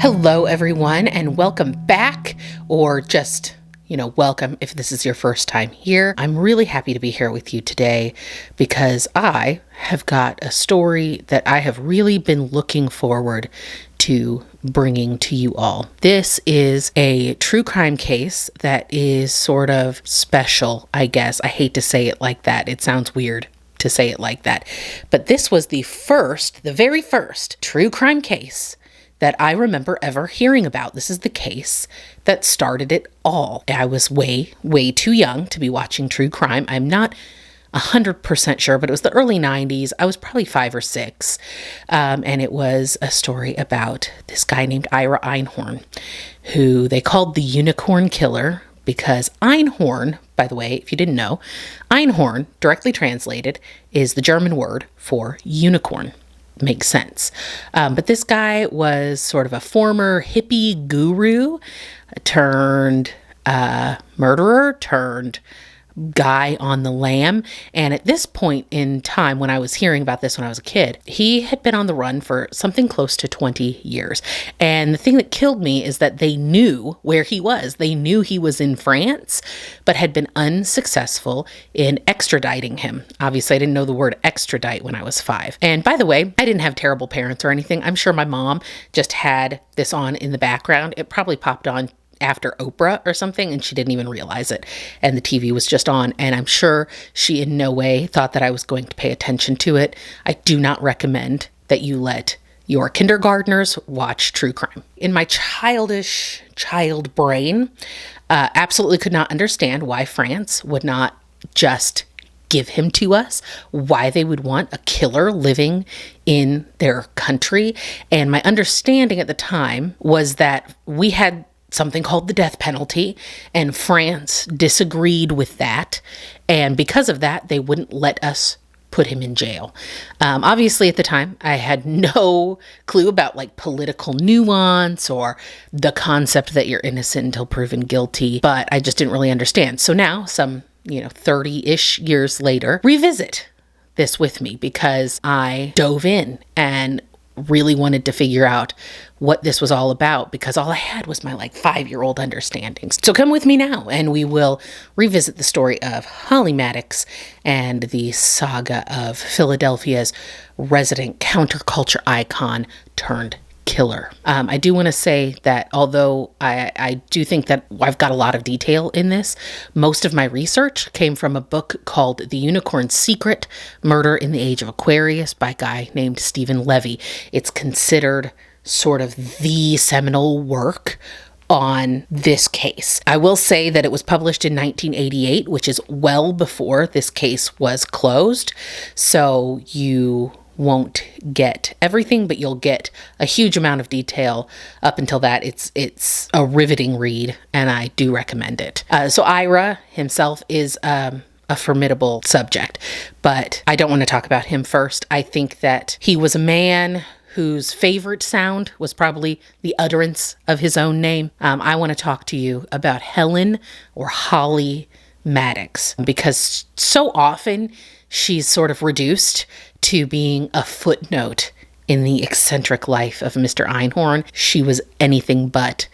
Hello, everyone, and welcome back, or just, welcome if this is your first time here. I'm really happy to be here with you today because I have got a story that I have really been looking forward to bringing to you all. This is a true crime case that is sort of special, I guess. I hate to say it like that. It sounds weird to say it like that. But this was the very first true crime case that I remember ever hearing about. This is the case that started it all. I was way, way too young to be watching true crime. I'm not 100% sure, but it was the early 90s. I was probably 5 or 6. And it was a story about this guy named Ira Einhorn, who they called the Unicorn Killer because Einhorn, by the way, if you didn't know, Einhorn, directly translated, is the German word for unicorn. Makes sense. But this guy was sort of a former hippie guru turned murderer turned guy on the lam. And at this point in time, when I was hearing about this when I was a kid, he had been on the run for something close to 20 years. And the thing that killed me is that they knew where he was. They knew he was in France, but had been unsuccessful in extraditing him. Obviously, I didn't know the word extradite when I was 5. And by the way, I didn't have terrible parents or anything. I'm sure my mom just had this on in the background. It probably popped on after Oprah or something, and she didn't even realize it. And the TV was just on, and I'm sure she in no way thought that I was going to pay attention to it. I do not recommend that you let your kindergartners watch true crime. In my childish child brain, absolutely could not understand why France would not just give him to us, why they would want a killer living in their country. And my understanding at the time was that we had something called the death penalty, and France disagreed with that. And because of that, they wouldn't let us put him in jail. Obviously, at the time, I had no clue about political nuance or the concept that you're innocent until proven guilty, but I just didn't really understand. So now, some 30-ish years later, revisit this with me because I dove in and really wanted to figure out what this was all about because all I had was my 5-year-old understandings. So come with me now and we will revisit the story of Holly Maddox and the saga of Philadelphia's resident counterculture icon turned killer. I do want to say that although I do think that I've got a lot of detail in this, most of my research came from a book called The Unicorn's Secret: Murder in the Age of Aquarius by a guy named Stephen Levy. It's considered sort of the seminal work on this case. I will say that it was published in 1988, which is well before this case was closed. So you won't get everything, but you'll get a huge amount of detail up until that. It's a riveting read, and I do recommend it. So Ira himself is a formidable subject, but I don't want to talk about him first. I think that he was a man whose favorite sound was probably the utterance of his own name. I want to talk to you about Helen or Holly Maddox, because so often she's sort of reduced to being a footnote in the eccentric life of Mr. Einhorn. She was anything but.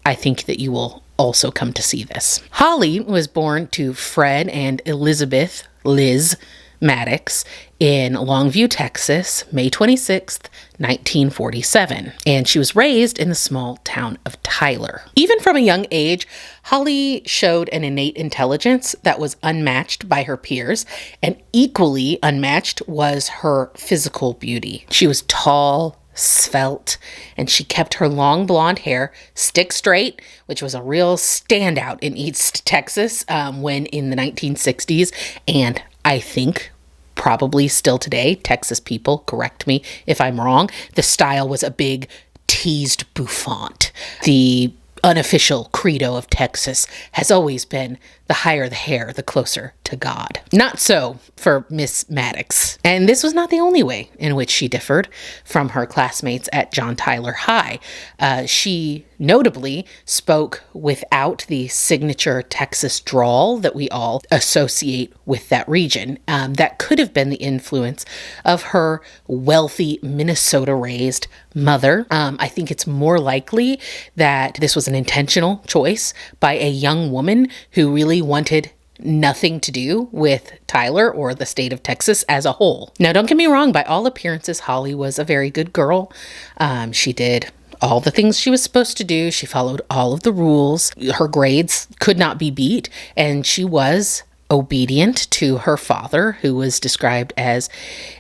I think that you will also come to see this. Holly was born to Fred and Elizabeth Liz Maddux in Longview, Texas, May 26th, 1947. And she was raised in the small town of Tyler. Even from a young age, Holly showed an innate intelligence that was unmatched by her peers, and equally unmatched was her physical beauty. She was tall, svelte, and she kept her long blonde hair stick straight, which was a real standout in East Texas when in the 1960s, and I think probably still today, Texas people, correct me if I'm wrong, the style was a big teased bouffant. The unofficial credo of Texas has always been the higher the hair, the closer to God. Not so for Miss Maddux. And this was not the only way in which she differed from her classmates at John Tyler High. She notably spoke without the signature Texas drawl that we all associate with that region. That could have been the influence of her wealthy Minnesota-raised mother. I think it's more likely that this was an intentional choice by a young woman who really wanted nothing to do with Tyler or the state of Texas as a whole. Now, don't get me wrong, by all appearances, Holly was a very good girl. She did all the things she was supposed to do. She followed all of the rules. Her grades could not be beat, and she was obedient to her father, who was described as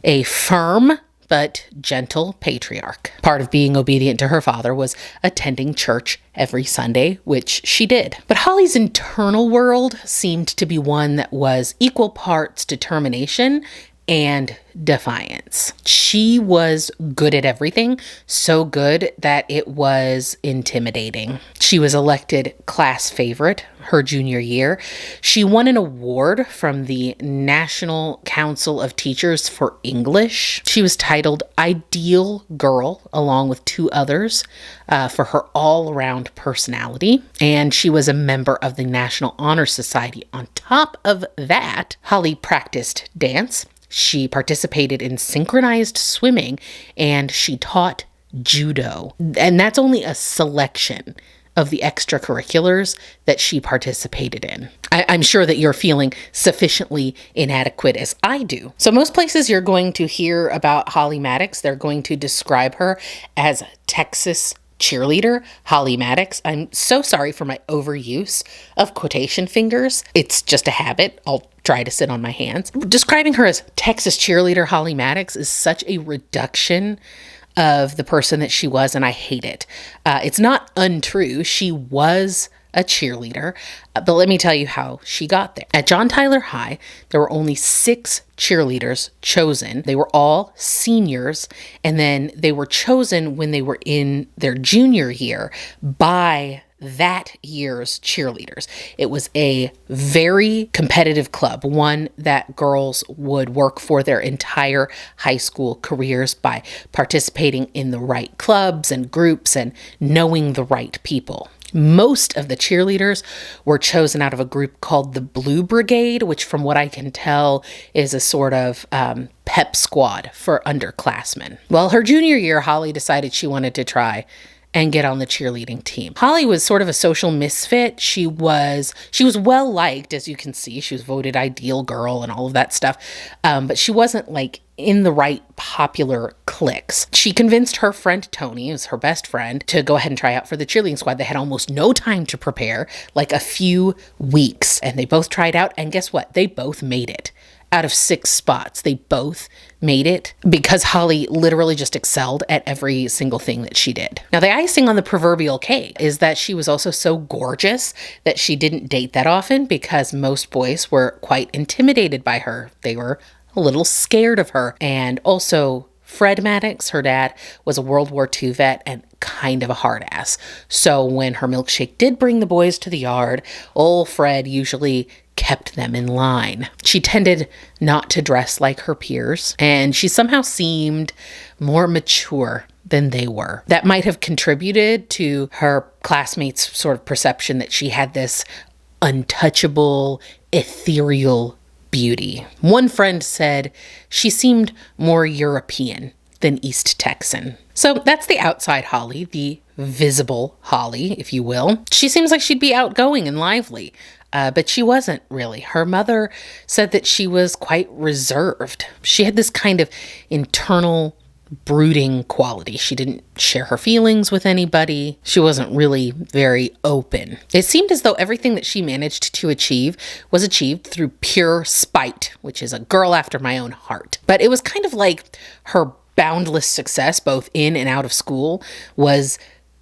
a firm but gentle patriarch. Part of being obedient to her father was attending church every Sunday, which she did. But Holly's internal world seemed to be one that was equal parts determination and defiance. She was good at everything, so good that it was intimidating. She was elected class favorite her junior year. She won an award from the National Council of Teachers for English. She was titled Ideal Girl, along with two others, for her all-around personality. And she was a member of the National Honor Society. On top of that, Holly practiced dance. She participated in synchronized swimming, and she taught judo. And that's only a selection of the extracurriculars that she participated in. I'm sure that you're feeling sufficiently inadequate as I do. So most places you're going to hear about Holly Maddox, they're going to describe her as Texas cheerleader, Holly Maddox. I'm so sorry for my overuse of quotation fingers. It's just a habit. I'll try to sit on my hands. Describing her as Texas cheerleader Holly Maddox is such a reduction of the person that she was, and I hate it. It's not untrue. She was a cheerleader, but let me tell you how she got there. At John Tyler High, there were only 6 cheerleaders chosen. They were all seniors, and then they were chosen when they were in their junior year by that year's cheerleaders. It was a very competitive club, one that girls would work for their entire high school careers by participating in the right clubs and groups and knowing the right people. Most of the cheerleaders were chosen out of a group called the Blue Brigade, which from what I can tell is a sort of pep squad for underclassmen. Well, her junior year, Holly decided she wanted to try and get on the cheerleading team. Holly was sort of a social misfit. She was well liked, as you can see. She was voted ideal girl and all of that stuff. But she wasn't like in the right popular cliques. She convinced her friend Tony, who's her best friend, to go ahead and try out for the cheerleading squad. They had almost no time to prepare, like a few weeks. And they both tried out, and guess what? They both made it. Out of 6 spots, they both made it because Holly literally just excelled at every single thing that she did. Now, the icing on the proverbial cake is that she was also so gorgeous that she didn't date that often because most boys were quite intimidated by her. They were a little scared of her. And also, Fred Maddux, her dad, was a World War II vet and kind of a hard ass. So when her milkshake did bring the boys to the yard, old Fred usually kept them in line. She tended not to dress like her peers, and she somehow seemed more mature than they were. That might have contributed to her classmates' sort of perception that she had this untouchable, ethereal beauty. One friend said she seemed more European than East Texan. So that's the outside Holly, the visible Holly, if you will. She seems like she'd be outgoing and lively. But she wasn't really. Her mother said that she was quite reserved. She had this kind of internal brooding quality. She didn't share her feelings with anybody. She wasn't really very open. It seemed as though everything that she managed to achieve was achieved through pure spite, which is a girl after my own heart. But it was kind of like her boundless success, both in and out of school, was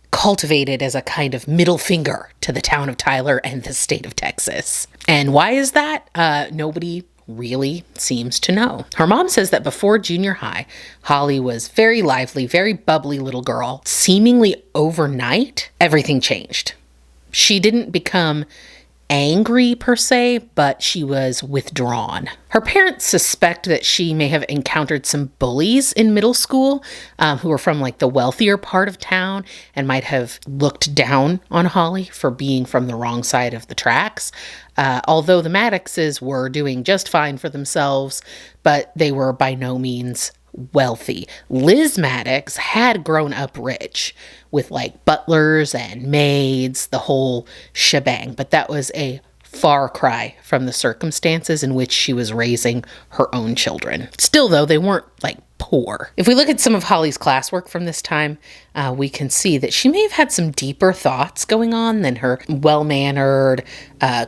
cultivated as a kind of middle finger to the town of Tyler and the state of Texas. And why is that? Nobody really seems to know. Her mom says that before junior high, Holly was very lively, very bubbly little girl. Seemingly overnight, everything changed. She didn't become angry per se, but she was withdrawn. Her parents suspect that she may have encountered some bullies in middle school who were from like the wealthier part of town and might have looked down on Holly for being from the wrong side of the tracks. Although the Madduxes were doing just fine for themselves, but they were by no means wealthy. Liz Maddux had grown up rich with like butlers and maids, the whole shebang, but that was a far cry from the circumstances in which she was raising her own children. Still, though, they weren't like poor. If we look at some of Holly's classwork from this time, we can see that she may have had some deeper thoughts going on than her well-mannered,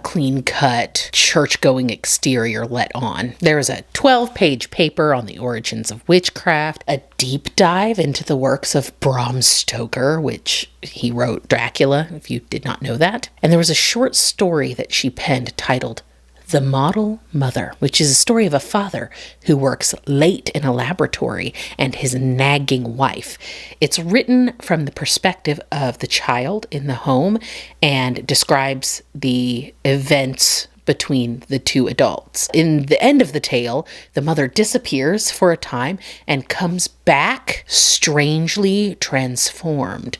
clean-cut, church-going exterior let on. There is a 12-page paper on the origins of witchcraft, a deep dive into the works of Bram Stoker, which he wrote Dracula, if you did not know that. And there was a short story that she penned titled The Model Mother, which is a story of a father who works late in a laboratory and his nagging wife. It's written from the perspective of the child in the home and describes the events between the two adults. In the end of the tale, the mother disappears for a time and comes back strangely transformed.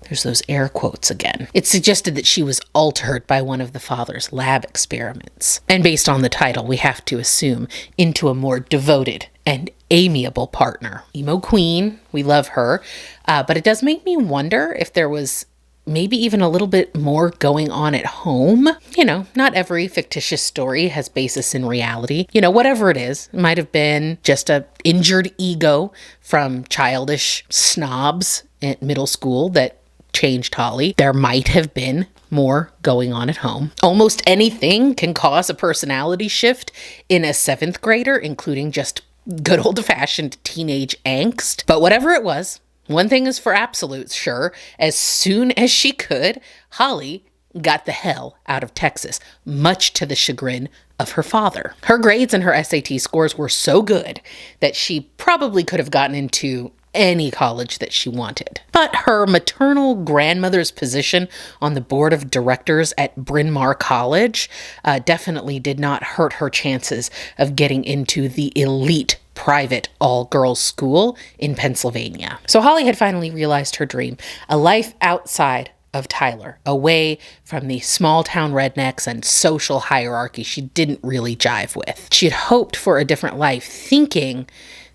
There's those air quotes again. It's suggested that she was altered by one of the father's lab experiments. And based on the title, we have to assume into a more devoted and amiable partner. Emo queen, we love her. But it does make me wonder if there was maybe even a little bit more going on at home. You know, not every fictitious story has basis in reality. You know, whatever it is, it might have been just a injured ego from childish snobs at middle school that changed Holly. There might have been more going on at home. Almost anything can cause a personality shift in a 7th grader, including just good old-fashioned teenage angst. But whatever it was, one thing is for absolute sure. As soon as she could, Holly got the hell out of Texas, much to the chagrin of her father. Her grades and her SAT scores were so good that she probably could have gotten into any college that she wanted. But her maternal grandmother's position on the board of directors at Bryn Mawr College definitely did not hurt her chances of getting into the elite private all-girls school in Pennsylvania. So Holly had finally realized her dream, a life outside of Tyler, away from the small-town rednecks and social hierarchy she didn't really jive with. She had hoped for a different life, thinking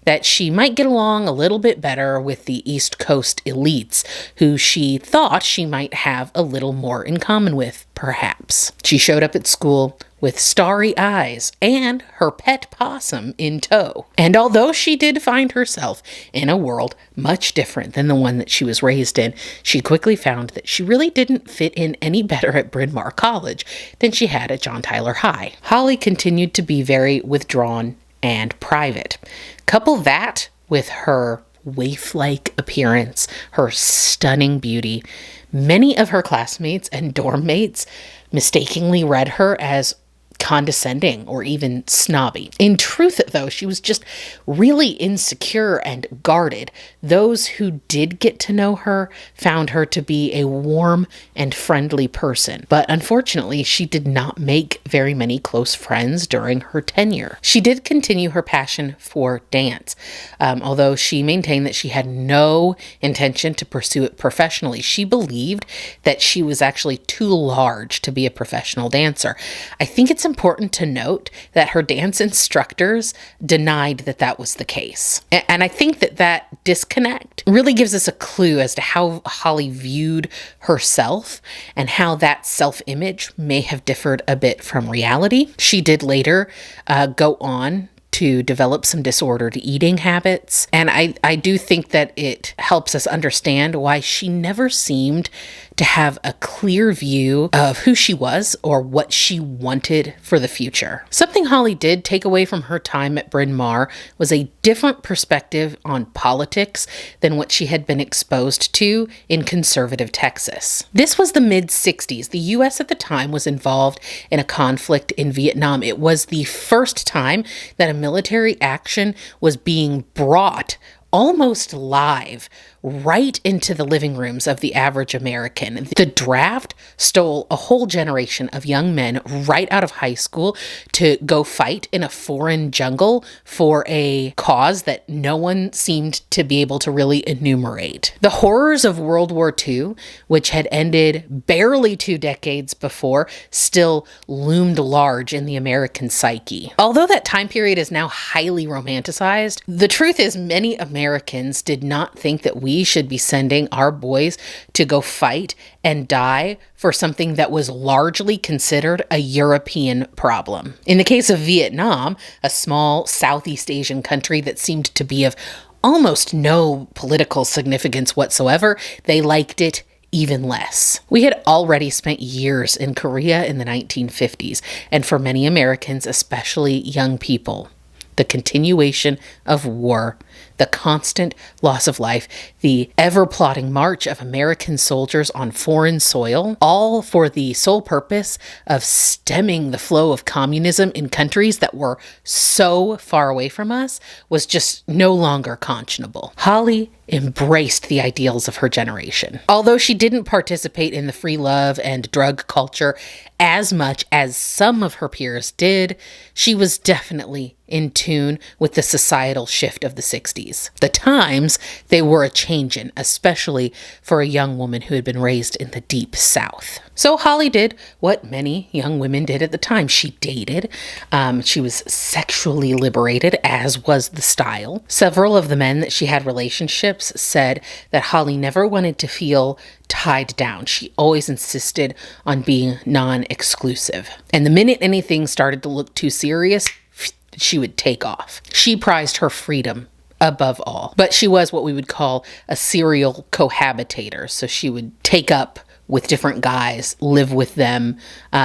that she might get along a little bit better with the East Coast elites, who she thought she might have a little more in common with, perhaps. She showed up at school with starry eyes and her pet possum in tow. And although she did find herself in a world much different than the one that she was raised in, she quickly found that she really didn't fit in any better at Bryn Mawr College than she had at John Tyler High. Holly continued to be very withdrawn and private. Couple that with her waif-like appearance, her stunning beauty. Many of her classmates and dorm mates mistakenly read her as condescending or even snobby. In truth, though, she was just really insecure and guarded. Those who did get to know her found her to be a warm and friendly person. But unfortunately, she did not make very many close friends during her tenure. She did continue her passion for dance, although she maintained that she had no intention to pursue it professionally. She believed that she was actually too large to be a professional dancer. I think it's important to note that her dance instructors denied that that was the case. And I think that that disconnect really gives us a clue as to how Holly viewed herself and how that self-image may have differed a bit from reality. She did later go on to develop some disordered eating habits. And I do think that it helps us understand why she never seemed to have a clear view of who she was or what she wanted for the future. Something Holly did take away from her time at Bryn Mawr was a different perspective on politics than what she had been exposed to in conservative Texas. This was the mid-60s. The U.S. at the time was involved in a conflict in Vietnam. It was the first time that a military action was being brought almost live right into the living rooms of the average American. The draft stole a whole generation of young men right out of high school to go fight in a foreign jungle for a cause that no one seemed to be able to really enumerate. The horrors of World War II, which had ended barely 2 decades before, still loomed large in the American psyche. Although that time period is now highly romanticized, the truth is many Americans did not think that we should be sending our boys to go fight and die for something that was largely considered a European problem. In the case of Vietnam, a small Southeast Asian country that seemed to be of almost no political significance whatsoever, they liked it even less. We had already spent years in Korea in the 1950s, and for many Americans, especially young people, the continuation of war, the constant loss of life, the ever-plodding march of American soldiers on foreign soil, all for the sole purpose of stemming the flow of communism in countries that were so far away from us, was just no longer conscionable. Holly embraced the ideals of her generation. Although she didn't participate in the free love and drug culture as much as some of her peers did, she was definitely in tune with the societal shift of the 60s. The times they were a change in, especially for a young woman who had been raised in the deep South. So Holly did what many young women did at the time. She dated. She was sexually liberated, as was the style. Several of the men that she had relationships said that Holly never wanted to feel tied down. She always insisted on being non-exclusive. And the minute anything started to look too serious, she would take off. She prized her freedom above all. But she was what we would call a serial cohabitator. So she would take up with different guys, live with them,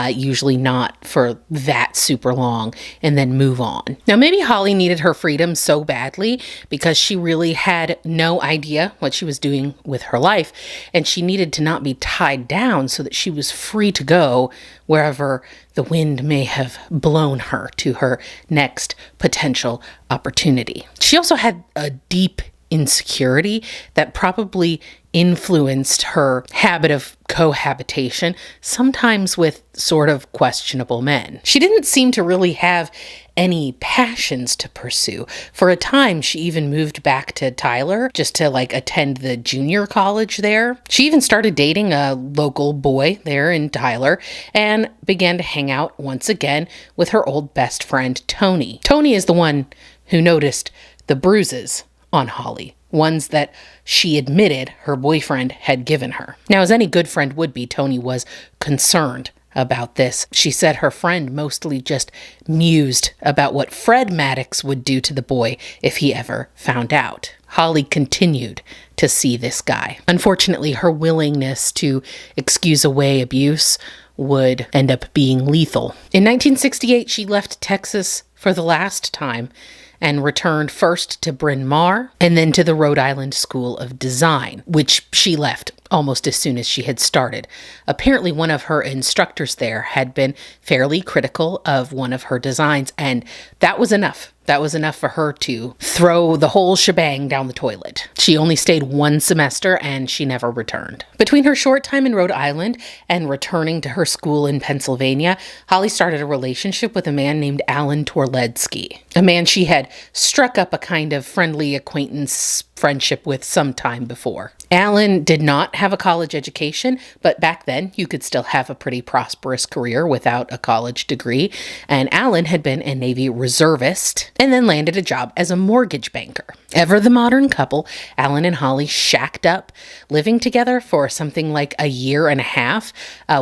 usually not for that super long, and then move on. Now, maybe Holly needed her freedom so badly because she really had no idea what she was doing with her life, and she needed to not be tied down so that she was free to go wherever the wind may have blown her to her next potential opportunity. She also had a deep insecurity that probably influenced her habit of cohabitation, sometimes with sort of questionable men. She didn't seem to really have any passions to pursue. For a time, she even moved back to Tyler just to attend the junior college there. She even started dating a local boy there in Tyler and began to hang out once again with her old best friend, Tony. Tony is the one who noticed the bruises on Holly, ones that she admitted her boyfriend had given her. Now, as any good friend would be, Tony was concerned about this. She said her friend mostly just mused about what Fred Maddux would do to the boy if he ever found out. Holly continued to see this guy. Unfortunately, her willingness to excuse away abuse would end up being lethal. In 1968, she left Texas for the last time and returned first to Bryn Mawr and then to the Rhode Island School of Design, which she left almost as soon as she had started. Apparently, one of her instructors there had been fairly critical of one of her designs, and that was enough. That was enough for her to throw the whole shebang down the toilet. She only stayed 1 semester and she never returned. Between her short time in Rhode Island and returning to her school in Pennsylvania, Holly started a relationship with a man named Alan Torledski, a man she had struck up a kind of friendly acquaintance friendship with some time before. Alan did not have a college education, but back then you could still have a pretty prosperous career without a college degree, and Alan had been a Navy reservist and then landed a job as a mortgage banker. Ever the modern couple, Alan and Holly shacked up, living together for something like a year and a half,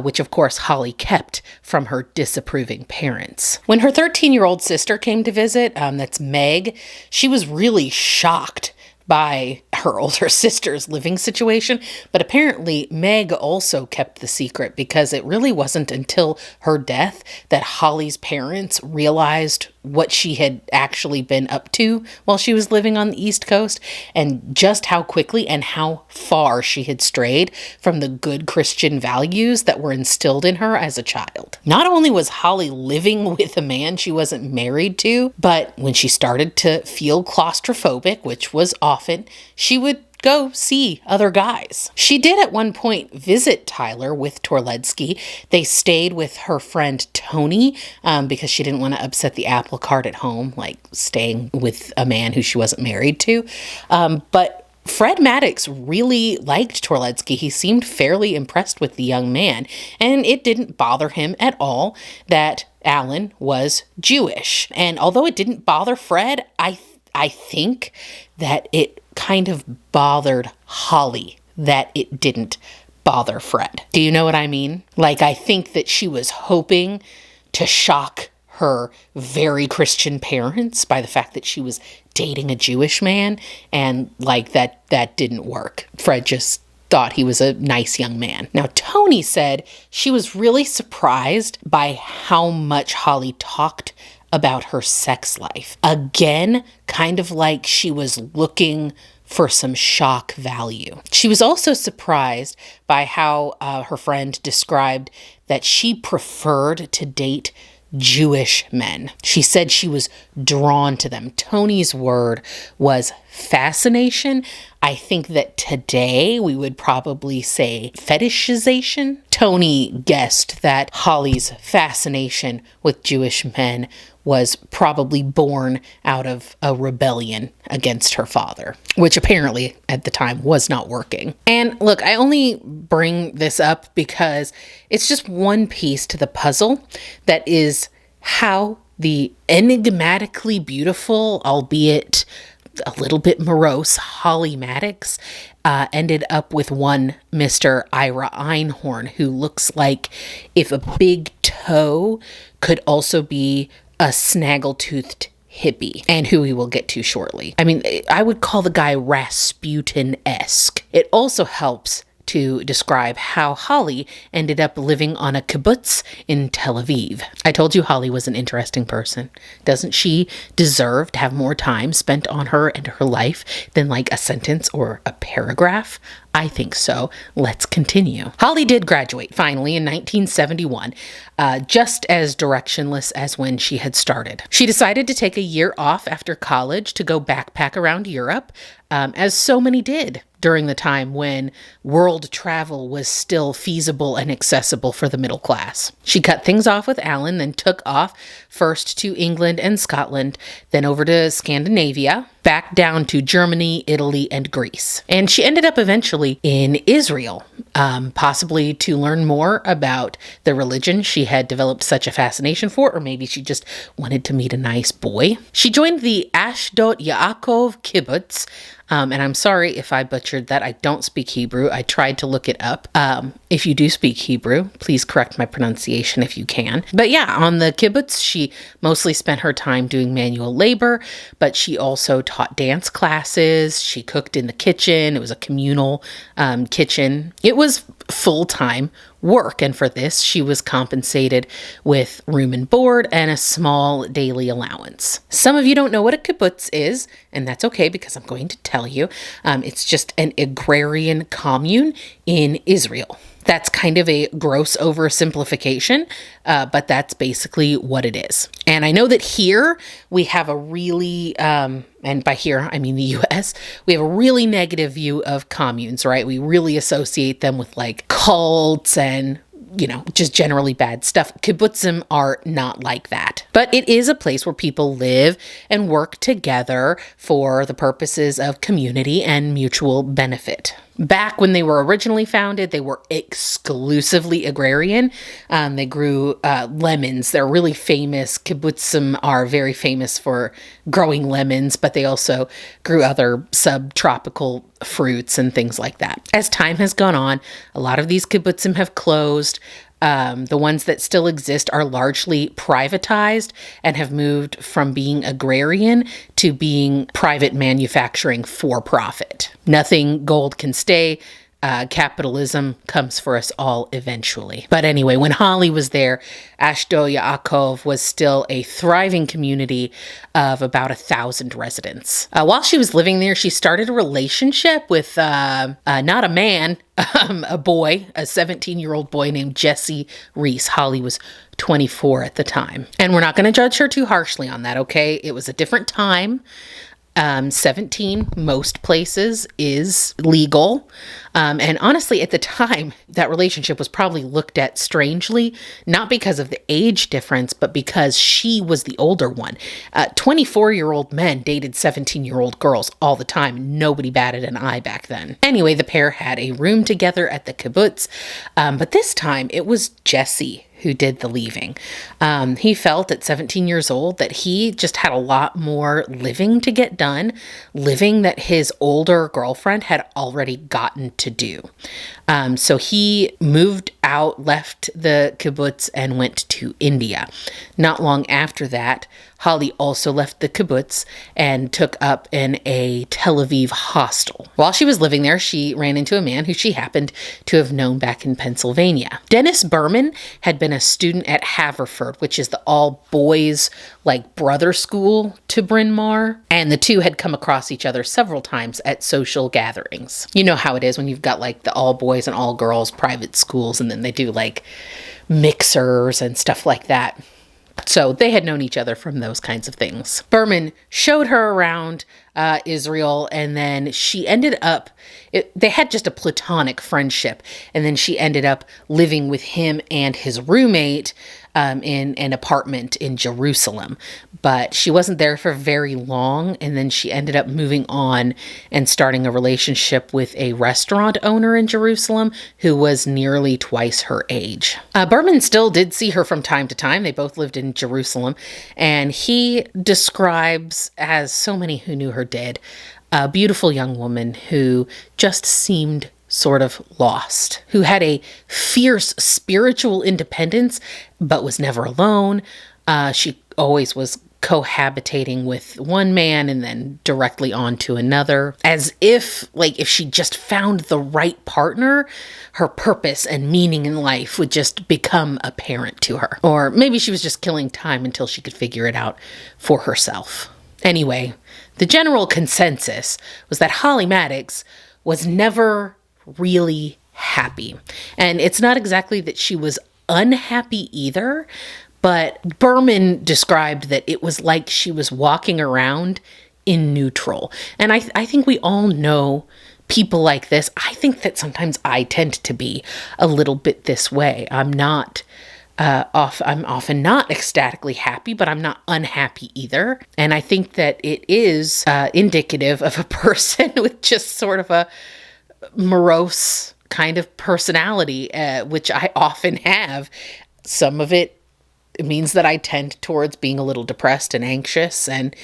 which of course Holly kept from her disapproving parents. When her 13-year-old sister came to visit, that's Meg, she was really shocked by her older sister's living situation, but apparently Meg also kept the secret because it really wasn't until her death that Holly's parents realized what she had actually been up to while she was living on the East Coast, and just how quickly and how far she had strayed from the good Christian values that were instilled in her as a child. Not only was Holly living with a man she wasn't married to, but when she started to feel claustrophobic, which was often, she would go see other guys. She did at one point visit Tyler with Torledsky. They stayed with her friend Tony because she didn't want to upset the apple cart at home, like staying with a man who she wasn't married to. But Fred Maddux really liked Torledsky. He seemed fairly impressed with the young man, and it didn't bother him at all that Alan was Jewish. And although it didn't bother Fred, I think that it kind of bothered Holly that it didn't bother Fred. Do you know what I mean? Like, I think that she was hoping to shock her very Christian parents by the fact that she was dating a Jewish man, and like that didn't work. Fred just thought he was a nice young man. Now, Tony said she was really surprised by how much Holly talked about her sex life. Again, kind of like she was looking for some shock value. She was also surprised by how her friend described that she preferred to date Jewish men. She said she was drawn to them. Tony's word was fascination. I think that today we would probably say fetishization. Tony guessed that Holly's fascination with Jewish men was probably born out of a rebellion against her father, which apparently at the time was not working. And look, I only bring this up because it's just one piece to the puzzle that is how the enigmatically beautiful, albeit a little bit morose, Holly Maddox ended up with one Mr. Ira Einhorn, who looks like if a big toe could also be a snaggle-toothed hippie, and who we will get to shortly. I mean, I would call the guy Rasputin-esque. It also helps to describe how Holly ended up living on a kibbutz in Tel Aviv. I told you Holly was an interesting person. Doesn't she deserve to have more time spent on her and her life than like a sentence or a paragraph? I think so. Let's continue. Holly did graduate finally in 1971, just as directionless as when she had started. She decided to take a year off after college to go backpack around Europe, as so many did during the time when world travel was still feasible and accessible for the middle class. She cut things off with Alan, then took off first to England and Scotland, then over to Scandinavia, back down to Germany, Italy, and Greece. And she ended up eventually in Israel, possibly to learn more about the religion she had developed such a fascination for, or maybe she just wanted to meet a nice boy. She joined the Ashdod Yaakov kibbutz, and I'm sorry if I butchered that. I don't speak Hebrew. I tried to look it up. If you do speak Hebrew, please correct my pronunciation if you can. But yeah, on the kibbutz, she mostly spent her time doing manual labor, but she also taught dance classes. She cooked in the kitchen. It was a communal kitchen. It was full-time work, and for this, she was compensated with room and board and a small daily allowance. Some of you don't know what a kibbutz is, and that's okay because I'm going to tell you. It's just an agrarian commune in Israel. That's kind of a gross oversimplification, but that's basically what it is. And I know that here we have a really, and by here I mean the US, we have a really negative view of communes, right? We really associate them with like cults and, you know, just generally bad stuff. Kibbutzim are not like that. But it is a place where people live and work together for the purposes of community and mutual benefit. Back when they were originally founded, they were exclusively agrarian. They grew lemons. They're really famous. Kibbutzim are very famous for growing lemons, but they also grew other subtropical fruits and things like that. As time has gone on, a lot of these kibbutzim have closed. The ones that still exist are largely privatized and have moved from being agrarian to being private manufacturing for profit. Nothing gold can stay. Capitalism comes for us all eventually. But anyway, when Holly was there, Ashdod Yaakov was still a thriving community of about 1,000 residents. While she was living there, she started a relationship with not a man, a boy, a 17-year-old boy named Jesse Reese. Holly was 24 at the time. And we're not going to judge her too harshly on that, okay? It was a different time. 17, most places, is legal. And honestly, at the time, that relationship was probably looked at strangely, not because of the age difference, but because she was the older one. 24-year-old men dated 17-year-old girls all the time. Nobody batted an eye back then. Anyway, the pair had a room together at the kibbutz, but this time it was Jesse who did the leaving. He felt at 17 years old that he just had a lot more living to get done, living that his older girlfriend had already gotten to do. So he moved out, left the kibbutz, and went to India. Not long after that, Holly also left the kibbutz and took up in a Tel Aviv hostel. While she was living there, she ran into a man who she happened to have known back in Pennsylvania. Dennis Berman had been a student at Haverford, which is the all-boys, brother school to Bryn Mawr, and the two had come across each other several times at social gatherings. You know how it is when you've got the all-boys and all-girls private schools, and then they do mixers and stuff like that. So they had known each other from those kinds of things. Berman showed her around Israel, and then she ended up, they had just a platonic friendship, and then she ended up living with him and his roommate in an apartment in Jerusalem. But she wasn't there for very long, and then she ended up moving on and starting a relationship with a restaurant owner in Jerusalem who was nearly twice her age. Berman still did see her from time to time. They both lived in Jerusalem, and he describes, as so many who knew her did, a beautiful young woman who just seemed sort of lost, who had a fierce spiritual independence, but was never alone. She always was cohabitating with one man and then directly on to another, as if if she just found the right partner, her purpose and meaning in life would just become apparent to her. Or maybe she was just killing time until she could figure it out for herself. Anyway, the general consensus was that Holly Maddox was never really happy. And it's not exactly that she was unhappy either, but Berman described that it was like she was walking around in neutral. And I think we all know people like this. I think that sometimes I tend to be a little bit this way. I'm often not ecstatically happy, but I'm not unhappy either. And I think that it is indicative of a person with just sort of a morose kind of personality, which I often have. Some of it means that I tend towards being a little depressed and anxious and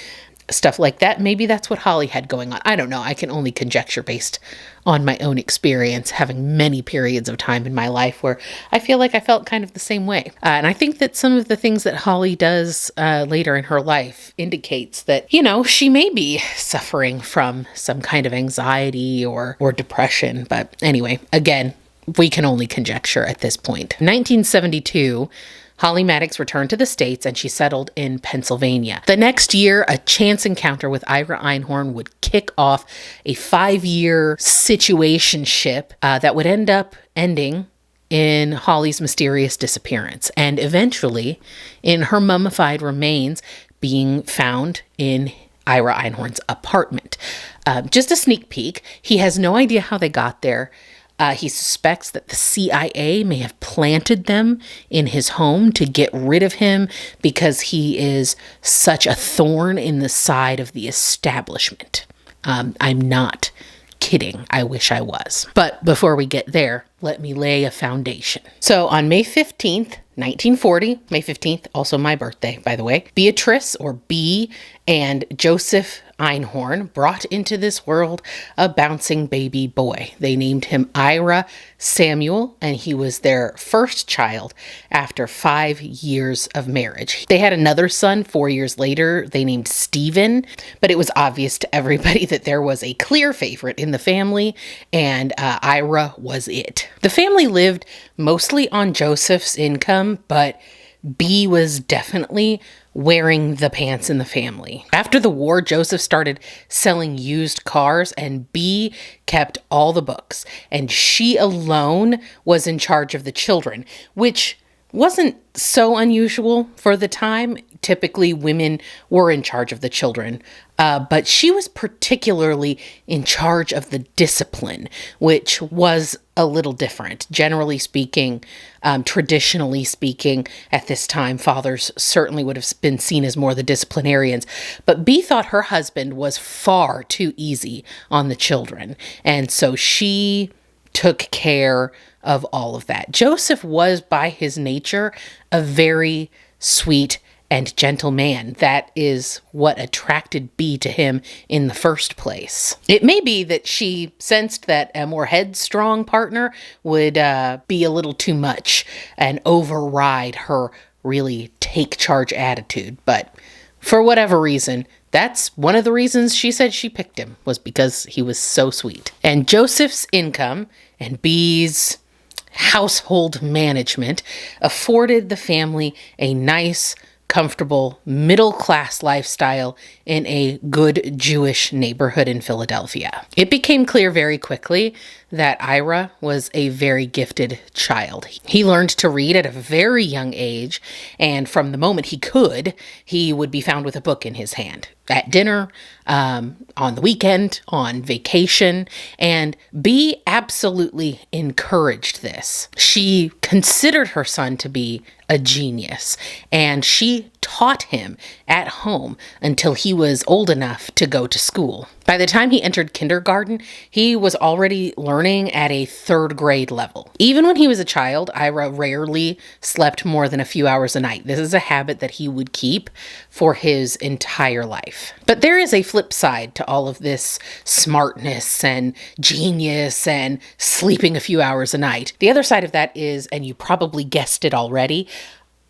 stuff like that. Maybe that's what Holly had going on. I don't know. I can only conjecture based on my own experience, having many periods of time in my life where I feel like I felt kind of the same way. And I think that some of the things that Holly does later in her life indicates that, she may be suffering from some kind of anxiety or depression. But anyway, again, we can only conjecture at this point. 1972, Holly Maddox returned to the States and she settled in Pennsylvania. The next year, a chance encounter with Ira Einhorn would kick off a 5-year situationship that would end up ending in Holly's mysterious disappearance and eventually in her mummified remains being found in Ira Einhorn's apartment. Just a sneak peek, he has no idea how they got there. He suspects that the CIA may have planted them in his home to get rid of him because he is such a thorn in the side of the establishment. I'm not kidding. I wish I was. But before we get there, let me lay a foundation. So on May 15th, 1940, May 15th, also my birthday, by the way, Beatrice, or B, and Joseph Einhorn brought into this world a bouncing baby boy. They named him Ira Samuel, and he was their first child after 5 years of marriage. They had another son 4 years later, they named Stephen, but it was obvious to everybody that there was a clear favorite in the family, and Ira was it. The family lived mostly on Joseph's income, but B was definitely wearing the pants in the family. After the war, Joseph started selling used cars and B kept all the books. And she alone was in charge of the children, which wasn't so unusual for the time. typically women were in charge of the children, but she was particularly in charge of the discipline, which was a little different. Generally speaking, traditionally speaking, at this time, fathers certainly would have been seen as more the disciplinarians. But Bee thought her husband was far too easy on the children. And so she took care of all of that. Joseph was, by his nature, a very sweet and gentle man. That is what attracted Bee to him in the first place. It may be that she sensed that a more headstrong partner would be a little too much and override her really take charge attitude. But for whatever reason, that's one of the reasons she said she picked him, was because he was so sweet. And Joseph's income and Bee's household management afforded the family a nice, comfortable, middle-class lifestyle in a good Jewish neighborhood in Philadelphia. It became clear very quickly that Ira was a very gifted child. He learned to read at a very young age, and from the moment he could, he would be found with a book in his hand. At dinner, on the weekend, on vacation, and Bee absolutely encouraged this. She considered her son to be a genius, and she taught him at home until he was old enough to go to school. By the time he entered kindergarten, he was already learning at a third grade level. Even when he was a child, Ira rarely slept more than a few hours a night. This is a habit that he would keep for his entire life. But there is a flip side to all of this smartness and genius and sleeping a few hours a night. The other side of that is, and you probably guessed it already,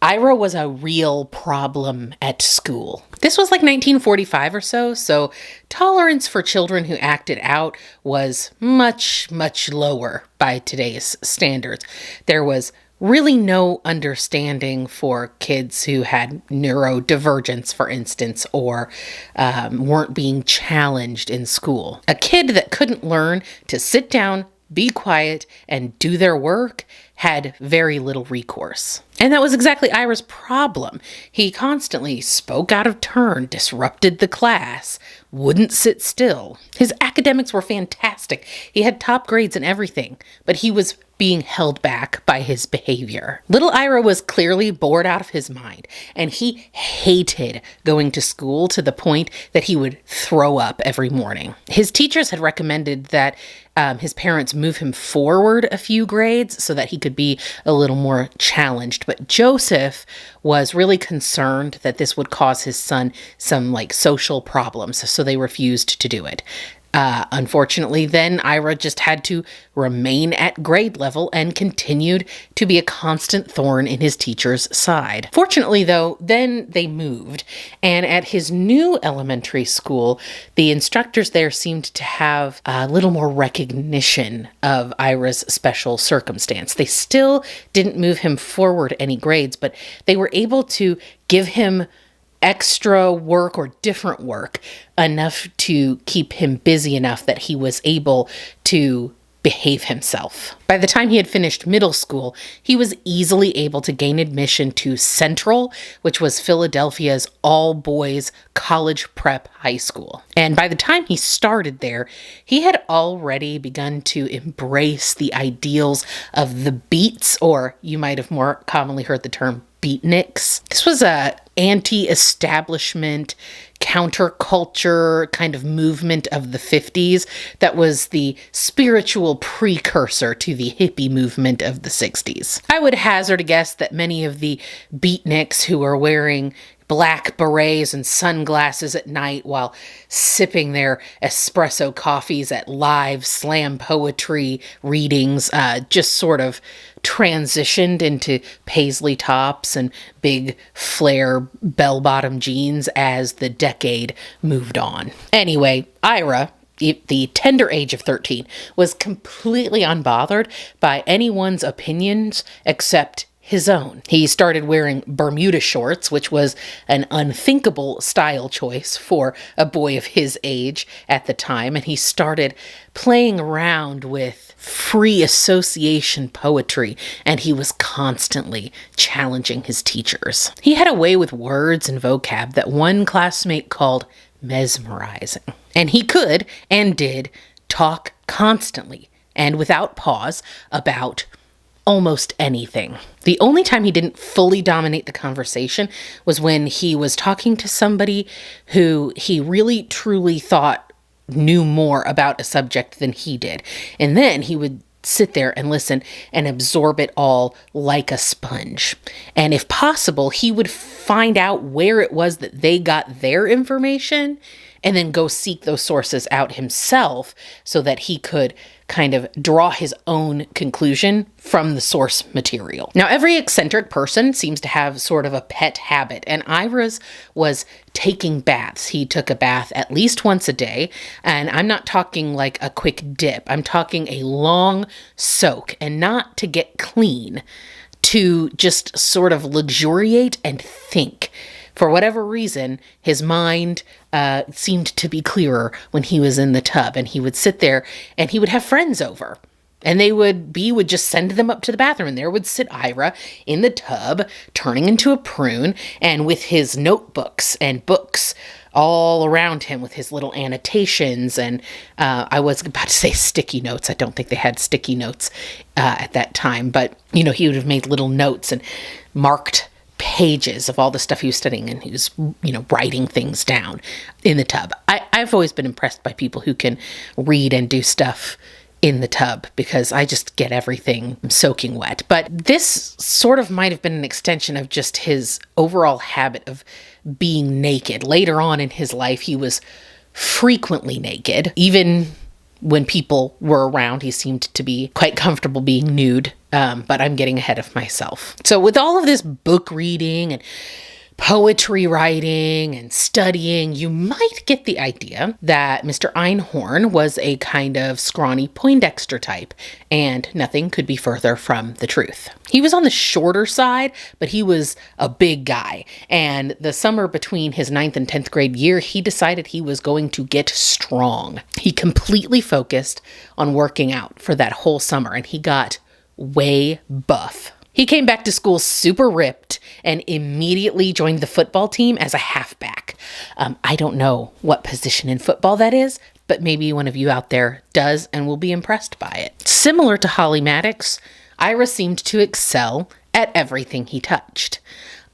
Ira was a real problem at school. This was like 1945 or so tolerance for children who acted out was much, much lower by today's standards. There was really no understanding for kids who had neurodivergence, for instance, or weren't being challenged in school. A kid that couldn't learn to sit down, be quiet, and do their work had very little recourse. And that was exactly Ira's problem. He constantly spoke out of turn, disrupted the class, wouldn't sit still. His academics were fantastic. He had top grades in everything, but he was being held back by his behavior. Little Ira was clearly bored out of his mind, and he hated going to school to the point that he would throw up every morning. His teachers had recommended that his parents move him forward a few grades so that he could be a little more challenged. But Joseph was really concerned that this would cause his son some social problems, so they refused to do it. Unfortunately, then Ira just had to remain at grade level and continued to be a constant thorn in his teacher's side. Fortunately, though, then they moved, and at his new elementary school, the instructors there seemed to have a little more recognition of Ira's special circumstance. They still didn't move him forward any grades, but they were able to give him extra work or different work enough to keep him busy enough that he was able to behave himself. By the time he had finished middle school, he was easily able to gain admission to Central, which was Philadelphia's all-boys college prep high school. And by the time he started there, he had already begun to embrace the ideals of the Beats, or you might have more commonly heard the term beatniks. This was a anti-establishment, counterculture kind of movement of the 50s that was the spiritual precursor to the hippie movement of the 60s. I would hazard a guess that many of the beatniks who were wearing black berets and sunglasses at night while sipping their espresso coffees at live slam poetry readings just sort of transitioned into paisley tops and big flare bell-bottom jeans as the decade moved on. Anyway, Ira, at the tender age of 13, was completely unbothered by anyone's opinions except his own. He started wearing Bermuda shorts, which was an unthinkable style choice for a boy of his age at the time, and he started playing around with free association poetry, and he was constantly challenging his teachers. He had a way with words and vocab that one classmate called mesmerizing, and he could and did talk constantly and without pause about almost anything. The only time he didn't fully dominate the conversation was when he was talking to somebody who he really truly thought knew more about a subject than he did. And then he would sit there and listen and absorb it all like a sponge. And if possible, he would find out where it was that they got their information and then go seek those sources out himself so that he could kind of draw his own conclusion from the source material. Now, every eccentric person seems to have sort of a pet habit, and Ira's was taking baths. He took a bath at least once a day, and I'm not talking like a quick dip. I'm talking a long soak, and not to get clean, to just sort of luxuriate and think. For whatever reason, his mind seemed to be clearer when he was in the tub, and he would sit there and he would have friends over, and would just send them up to the bathroom, and there would sit Ira in the tub, turning into a prune, and with his notebooks and books all around him with his little annotations. And I was about to say sticky notes. I don't think they had sticky notes at that time, but he would have made little notes and marked pages of all the stuff he was studying, and he was, writing things down in the tub. I've always been impressed by people who can read and do stuff in the tub, because I just get everything soaking wet. But this sort of might have been an extension of just his overall habit of being naked. Later on in his life, he was frequently naked. Even when people were around, he seemed to be quite comfortable being nude, but I'm getting ahead of myself. So with all of this book reading and poetry writing and studying, you might get the idea that Mr. Einhorn was a kind of scrawny Poindexter type, and nothing could be further from the truth. He was on the shorter side, but he was a big guy, and the summer between his 9th and 10th grade year, he decided he was going to get strong. He completely focused on working out for that whole summer, and he got way buff. He came back to school super ripped and immediately joined the football team as a halfback. I don't know what position in football that is, but maybe one of you out there does and will be impressed by it. Similar to Holly Maddox, Ira seemed to excel at everything he touched.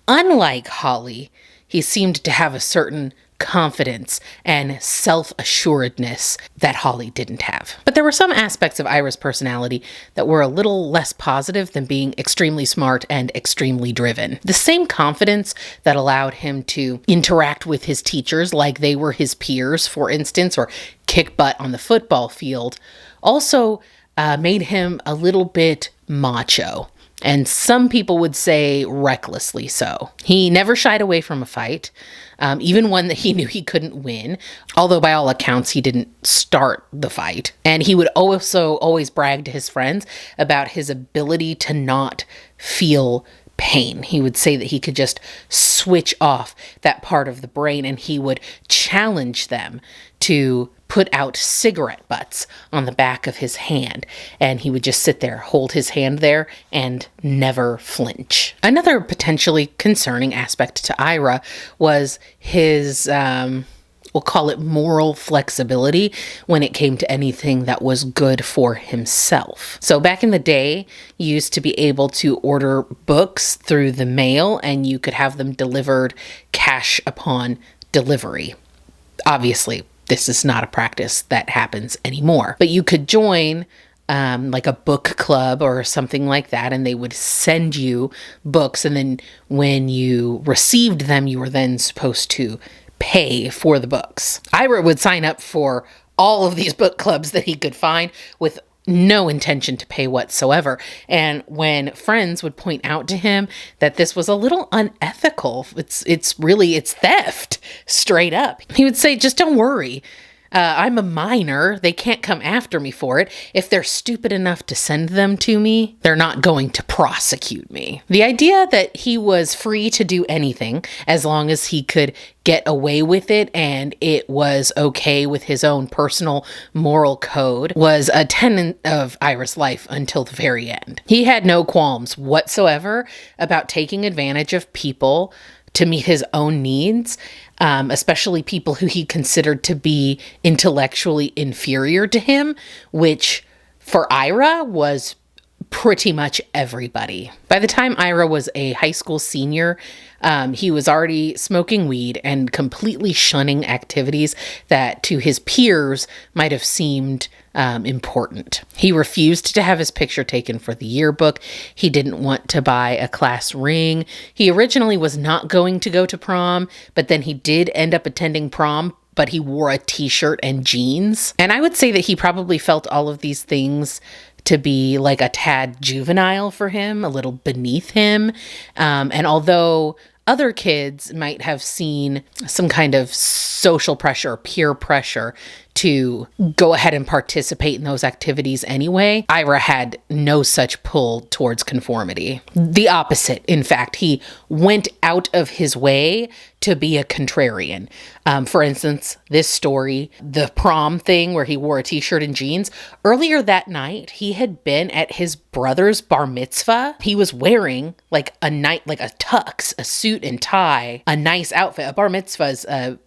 Unlike Holly, he seemed to have a certain confidence and self-assuredness that Holly didn't have. But there were some aspects of Ira's personality that were a little less positive than being extremely smart and extremely driven. The same confidence that allowed him to interact with his teachers like they were his peers, for instance, or kick butt on the football field, also made him a little bit macho. And some people would say recklessly so. He never shied away from a fight, even one that he knew he couldn't win, although by all accounts he didn't start the fight. And he would also always brag to his friends about his ability to not feel pain. He would say that he could just switch off that part of the brain, and he would challenge them to put out cigarette butts on the back of his hand, and he would just sit there, hold his hand there, and never flinch. Another potentially concerning aspect to Ira was his, we'll call it moral flexibility when it came to anything that was good for himself. So back in the day, you used to be able to order books through the mail, and you could have them delivered cash upon delivery. Obviously, this is not a practice that happens anymore. But you could join like a book club or something like that, and they would send you books, and then when you received them, you were then supposed to pay for the books. Ira would sign up for all of these book clubs that he could find with no intention to pay whatsoever. And when friends would point out to him that this was a little unethical, it's theft straight up, he would say, just don't worry. I'm a minor. They can't come after me for it. If they're stupid enough to send them to me, they're not going to prosecute me. The idea that he was free to do anything as long as he could get away with it and it was okay with his own personal moral code was a tenet of Ira's life until the very end. He had no qualms whatsoever about taking advantage of people to meet his own needs, especially people who he considered to be intellectually inferior to him, which for Ira was pretty much everybody. By the time Ira was a high school senior, he was already smoking weed and completely shunning activities that to his peers might have seemed important. He refused to have his picture taken for the yearbook. He didn't want to buy a class ring. He originally was not going to go to prom, but then he did end up attending prom, but he wore a t-shirt and jeans. And I would say that he probably felt all of these things to be like a tad juvenile for him, a little beneath him. And although other kids might have seen some kind of social pressure or peer pressure to go ahead and participate in those activities anyway, Ira had no such pull towards conformity. The opposite, in fact. He went out of his way to be a contrarian. For instance, this story, the prom thing where he wore a t-shirt and jeans, earlier that night, he had been at his brother's bar mitzvah. He was wearing like a tux, a suit and tie, a nice outfit. A bar mitzvah is a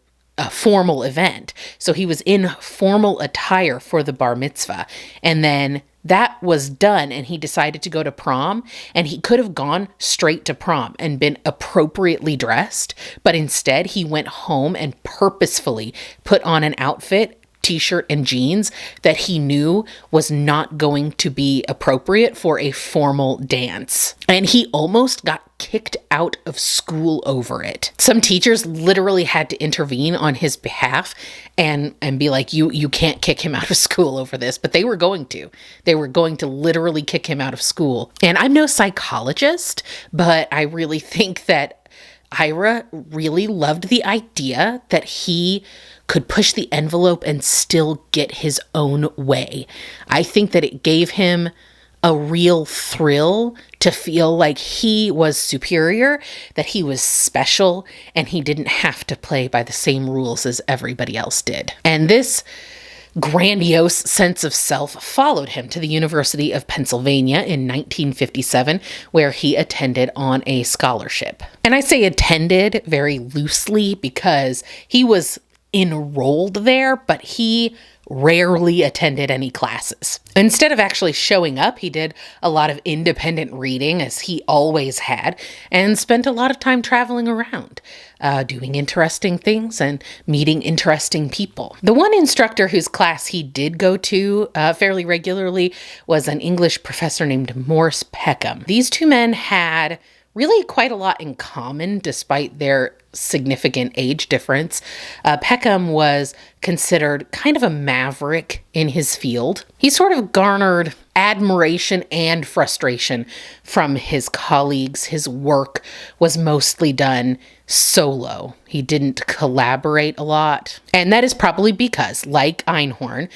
formal event. So he was in formal attire for the bar mitzvah. And then that was done and he decided to go to prom, and he could have gone straight to prom and been appropriately dressed. But instead he went home and purposefully put on an outfit, t-shirt and jeans that he knew was not going to be appropriate for a formal dance. And he almost got kicked out of school over it. Some teachers literally had to intervene on his behalf and be like, you can't kick him out of school over this, but they were going to. They were going to literally kick him out of school. And I'm no psychologist, but I really think that Ira really loved the idea that he could push the envelope and still get his own way. I think that it gave him a real thrill to feel like he was superior, that he was special, and he didn't have to play by the same rules as everybody else did. And this grandiose sense of self followed him to the University of Pennsylvania in 1957, where he attended on a scholarship. And I say attended very loosely because he was enrolled there, but he rarely attended any classes. Instead of actually showing up, he did a lot of independent reading, as he always had, and spent a lot of time traveling around, doing interesting things and meeting interesting people. The one instructor whose class he did go to fairly regularly was an English professor named Morse Peckham. These two men had really quite a lot in common, despite their significant age difference. Peckham was considered kind of a maverick in his field. He sort of garnered admiration and frustration from his colleagues. His work was mostly done solo. He didn't collaborate a lot. And that is probably because, like Einhorn,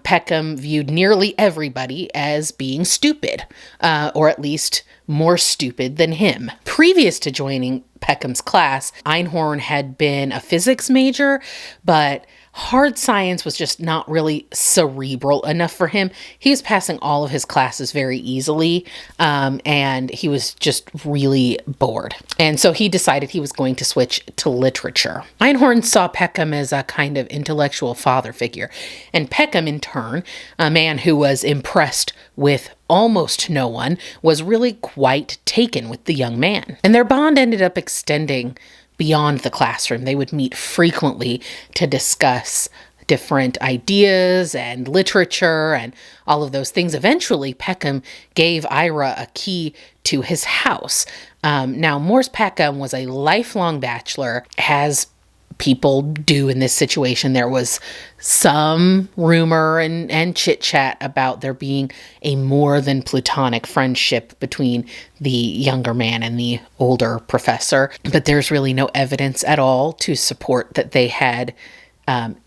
Peckham viewed nearly everybody as being stupid, or at least more stupid than him. Previous to joining Peckham's class, Einhorn had been a physics major, but hard science was just not really cerebral enough for him. He was passing all of his classes very easily, and he was just really bored. And so he decided he was going to switch to literature. Einhorn saw Peckham as a kind of intellectual father figure, and Peckham, in turn, a man who was impressed with almost no one, was really quite taken with the young man. And their bond ended up extending beyond the classroom. They would meet frequently to discuss different ideas and literature and all of those things. Eventually, Peckham gave Ira a key to his house. Now, Morse Peckham was a lifelong bachelor, as people do in this situation. There was some rumor and chit-chat about there being a more than platonic friendship between the younger man and the older professor, but there's really no evidence at all to support that they had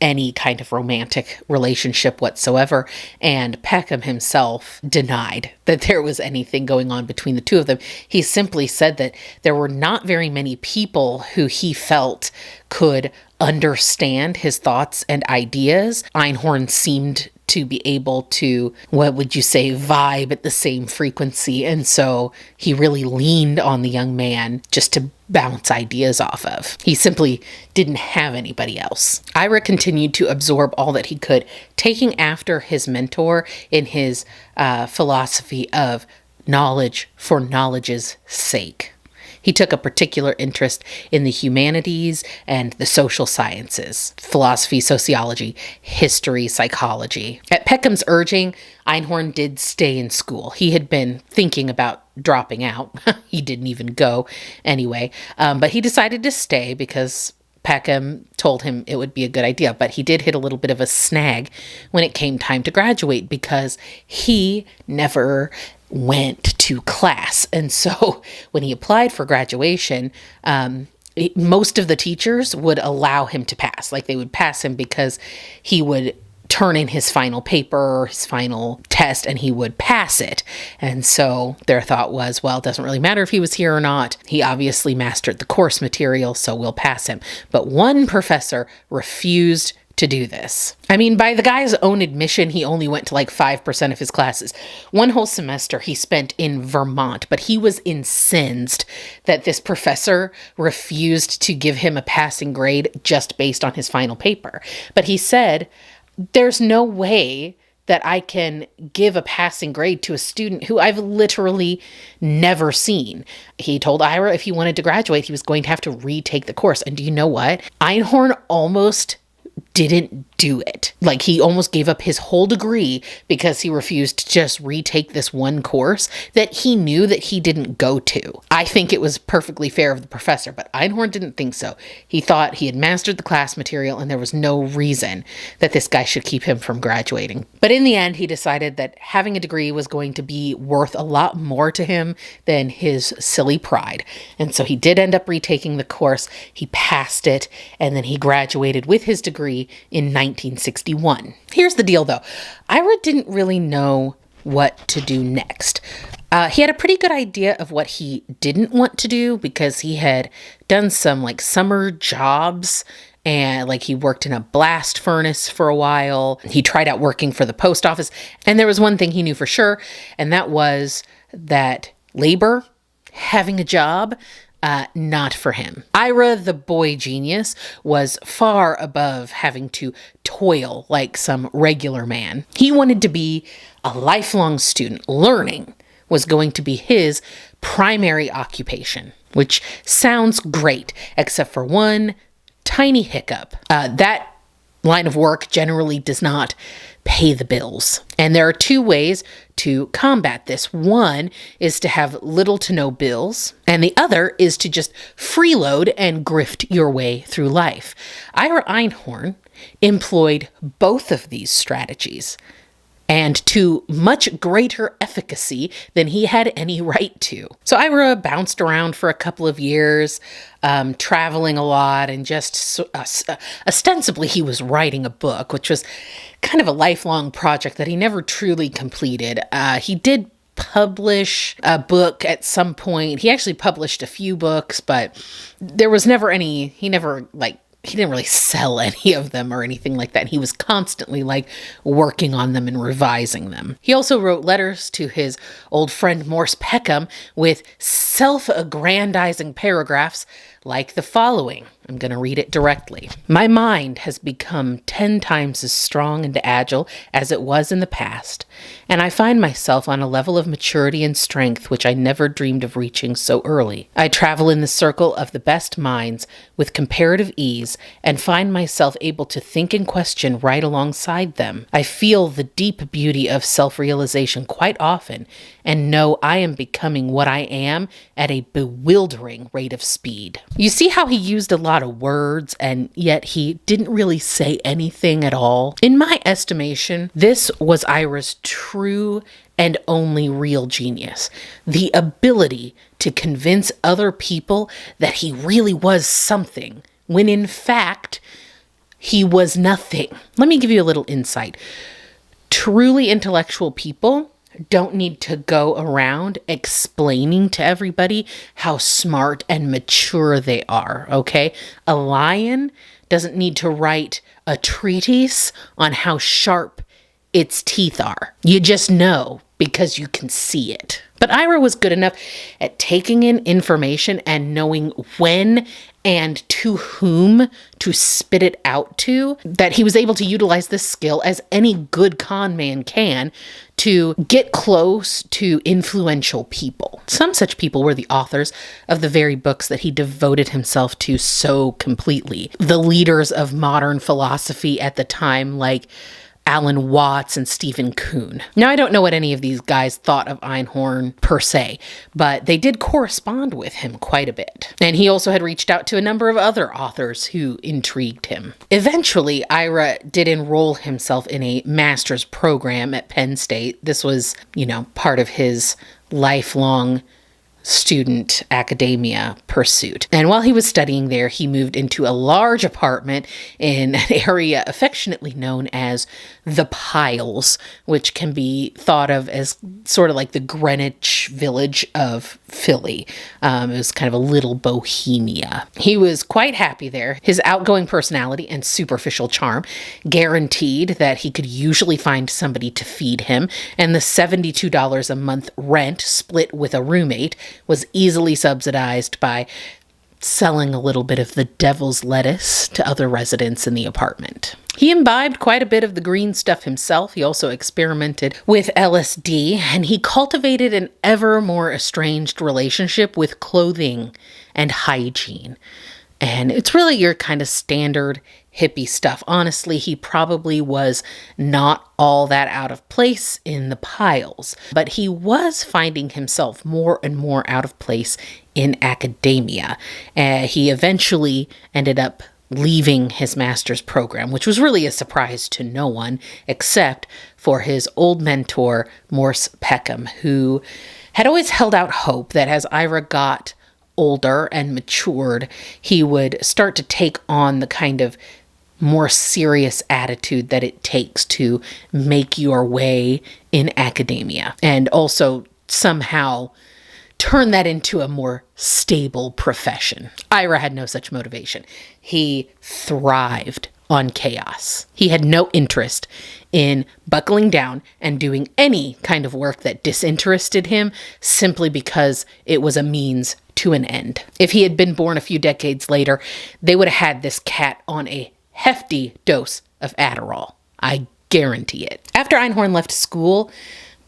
any kind of romantic relationship whatsoever. And Peckham himself denied that there was anything going on between the two of them. He simply said that there were not very many people who he felt could understand his thoughts and ideas. Einhorn seemed to be able to, what would you say, vibe at the same frequency. And so he really leaned on the young man just to bounce ideas off of. He simply didn't have anybody else. Ira continued to absorb all that he could, taking after his mentor in his philosophy of knowledge for knowledge's sake. He took a particular interest in the humanities and the social sciences, philosophy, sociology, history, psychology. At Peckham's urging, Einhorn did stay in school. He had been thinking about dropping out. He didn't even go anyway, but he decided to stay because Peckham told him it would be a good idea. But he did hit a little bit of a snag when it came time to graduate because he never went to class. And so when he applied for graduation, most of the teachers would allow him to pass. Like, they would pass him because he would turn in his final paper or his final test and he would pass it. And so their thought was, well, it doesn't really matter if he was here or not. He obviously mastered the course material, so we'll pass him. But one professor refused to do this. I mean, by the guy's own admission, he only went to like 5% of his classes. One whole semester he spent in Vermont, but he was incensed that this professor refused to give him a passing grade just based on his final paper. But he said, there's no way that I can give a passing grade to a student who I've literally never seen. He told Ira if he wanted to graduate, he was going to have to retake the course. And do you know what? Einhorn almost didn't do it. Like, he almost gave up his whole degree because he refused to just retake this one course that he knew that he didn't go to. I think it was perfectly fair of the professor, but Einhorn didn't think so. He thought he had mastered the class material and there was no reason that this guy should keep him from graduating. But in the end, he decided that having a degree was going to be worth a lot more to him than his silly pride. And so he did end up retaking the course. He passed it, and then he graduated with his degree in 1961. Here's the deal, though. Ira didn't really know what to do next. He had a pretty good idea of what he didn't want to do because he had done some like summer jobs, and like he worked in a blast furnace for a while. He tried out working for the post office, and there was one thing he knew for sure, and that was that labor, having a job, not for him. Ira, the boy genius, was far above having to toil like some regular man. He wanted to be a lifelong student. Learning was going to be his primary occupation, which sounds great, except for one tiny hiccup. That line of work generally does not pay the bills. And there are two ways to combat this. One is to have little to no bills, and the other is to just freeload and grift your way through life. Ira Einhorn employed both of these strategies, and to much greater efficacy than he had any right to. So Ira bounced around for a couple of years, traveling a lot, and just ostensibly he was writing a book, which was kind of a lifelong project that he never truly completed. He did publish a book at some point. He actually published a few books, but there was never any, he didn't really sell any of them or anything like that. He was constantly working on them and revising them. He also wrote letters to his old friend Morse Peckham with self-aggrandizing paragraphs like the following. I'm going to read it directly. My mind has become 10 times as strong and agile as it was in the past, and I find myself on a level of maturity and strength which I never dreamed of reaching so early. I travel in the circle of the best minds with comparative ease and find myself able to think and question right alongside them. I feel the deep beauty of self-realization quite often and know I am becoming what I am at a bewildering rate of speed. You see how he used a lot of words and yet he didn't really say anything at all? In my estimation, this was Ira's true and only real genius. The ability to convince other people that he really was something, when in fact, he was nothing. Let me give you a little insight. Truly intellectual people don't need to go around explaining to everybody how smart and mature they are, okay? A lion doesn't need to write a treatise on how sharp its teeth are. You just know because you can see it. But Ira was good enough at taking in information and knowing when and to whom to spit it out to, that he was able to utilize this skill as any good con man can to get close to influential people. Some such people were the authors of the very books that he devoted himself to so completely. The leaders of modern philosophy at the time, like Alan Watts and Stephen Kuhn. Now, I don't know what any of these guys thought of Einhorn per se, but they did correspond with him quite a bit. And he also had reached out to a number of other authors who intrigued him. Eventually, Ira did enroll himself in a master's program at Penn State. This was, part of his lifelong student academia pursuit. And while he was studying there, he moved into a large apartment in an area affectionately known as the Piles, which can be thought of as sort of like the Greenwich Village of Philly. It was kind of a little bohemia. He was quite happy there. His outgoing personality and superficial charm guaranteed that he could usually find somebody to feed him, and the $72 a month rent split with a roommate was easily subsidized by selling a little bit of the devil's lettuce to other residents in the apartment. He imbibed quite a bit of the green stuff himself. He also experimented with LSD, and he cultivated an ever more estranged relationship with clothing and hygiene. And it's really your kind of standard hippie stuff. Honestly, he probably was not all that out of place in the Piles, but he was finding himself more and more out of place in academia. He eventually ended up leaving his master's program, which was really a surprise to no one except for his old mentor, Morse Peckham, who had always held out hope that as Ira got older and matured, he would start to take on the kind of more serious attitude that it takes to make your way in academia, and also somehow turn that into a more stable profession. Ira had no such motivation. He thrived on chaos. He had no interest in buckling down and doing any kind of work that disinterested him simply because it was a means to an end. If he had been born a few decades later, they would have had this cat on a hefty dose of Adderall. I guarantee it. After Einhorn left school,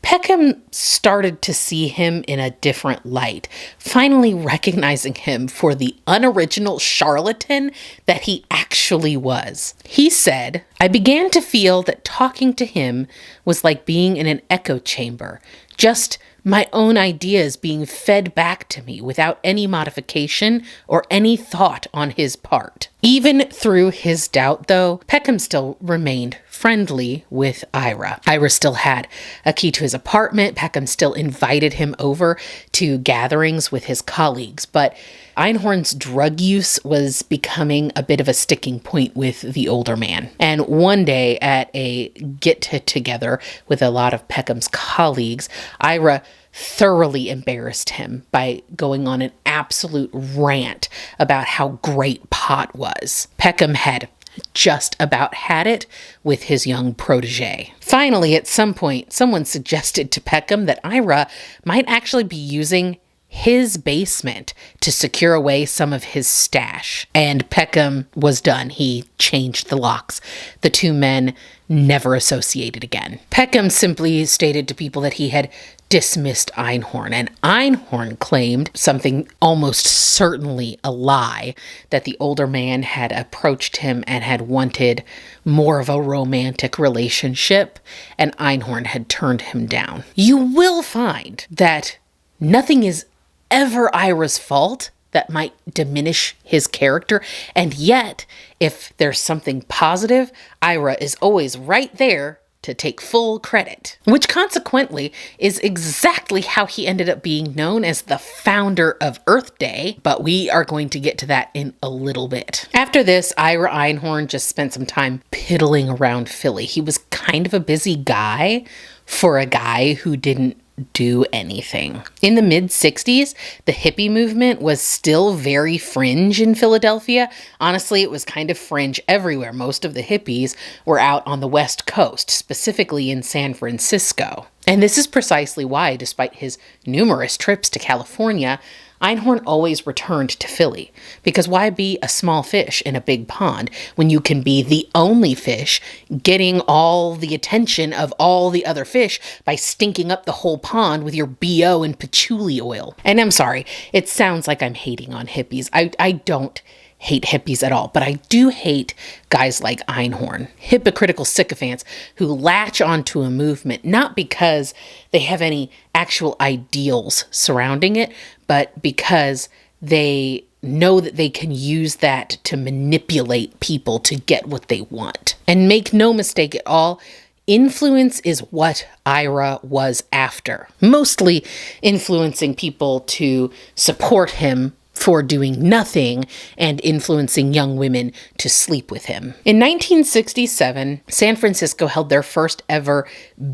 Peckham started to see him in a different light, finally recognizing him for the unoriginal charlatan that he actually was. He said, "I began to feel that talking to him was like being in an echo chamber, just my own ideas being fed back to me without any modification or any thought on his part." Even through his doubt, though, Peckham still remained friendly with Ira. Ira still had a key to his apartment. Peckham still invited him over to gatherings with his colleagues, but Einhorn's drug use was becoming a bit of a sticking point with the older man. And one day at a get-together with a lot of Peckham's colleagues, Ira thoroughly embarrassed him by going on an absolute rant about how great pot was. Peckham had just about had it with his young protege. Finally, at some point, someone suggested to Peckham that Ira might actually be using his basement to secure away some of his stash. And Peckham was done. He changed the locks. The two men never associated again. Peckham simply stated to people that he had dismissed Einhorn, and Einhorn claimed, something almost certainly a lie, that the older man had approached him and had wanted more of a romantic relationship, and Einhorn had turned him down. You will find that nothing is ever Ira's fault that might diminish his character, and yet, if there's something positive, Ira is always right there to take full credit, which consequently is exactly how he ended up being known as the founder of Earth Day, but we are going to get to that in a little bit. After this, Ira Einhorn just spent some time piddling around Philly. He was kind of a busy guy for a guy who didn't do anything. In the mid-60s, the hippie movement was still very fringe in Philadelphia. Honestly, it was kind of fringe everywhere. Most of the hippies were out on the West Coast, specifically in San Francisco. And this is precisely why, despite his numerous trips to California, Einhorn always returned to Philly, because why be a small fish in a big pond when you can be the only fish getting all the attention of all the other fish by stinking up the whole pond with your BO and patchouli oil? And I'm sorry, it sounds like I'm hating on hippies. I don't hate hippies at all, but I do hate guys like Einhorn, hypocritical sycophants who latch onto a movement not because they have any actual ideals surrounding it, but because they know that they can use that to manipulate people to get what they want. And make no mistake at all, influence is what Ira was after, mostly influencing people to support him for doing nothing and influencing young women to sleep with him. In 1967, San Francisco held their first ever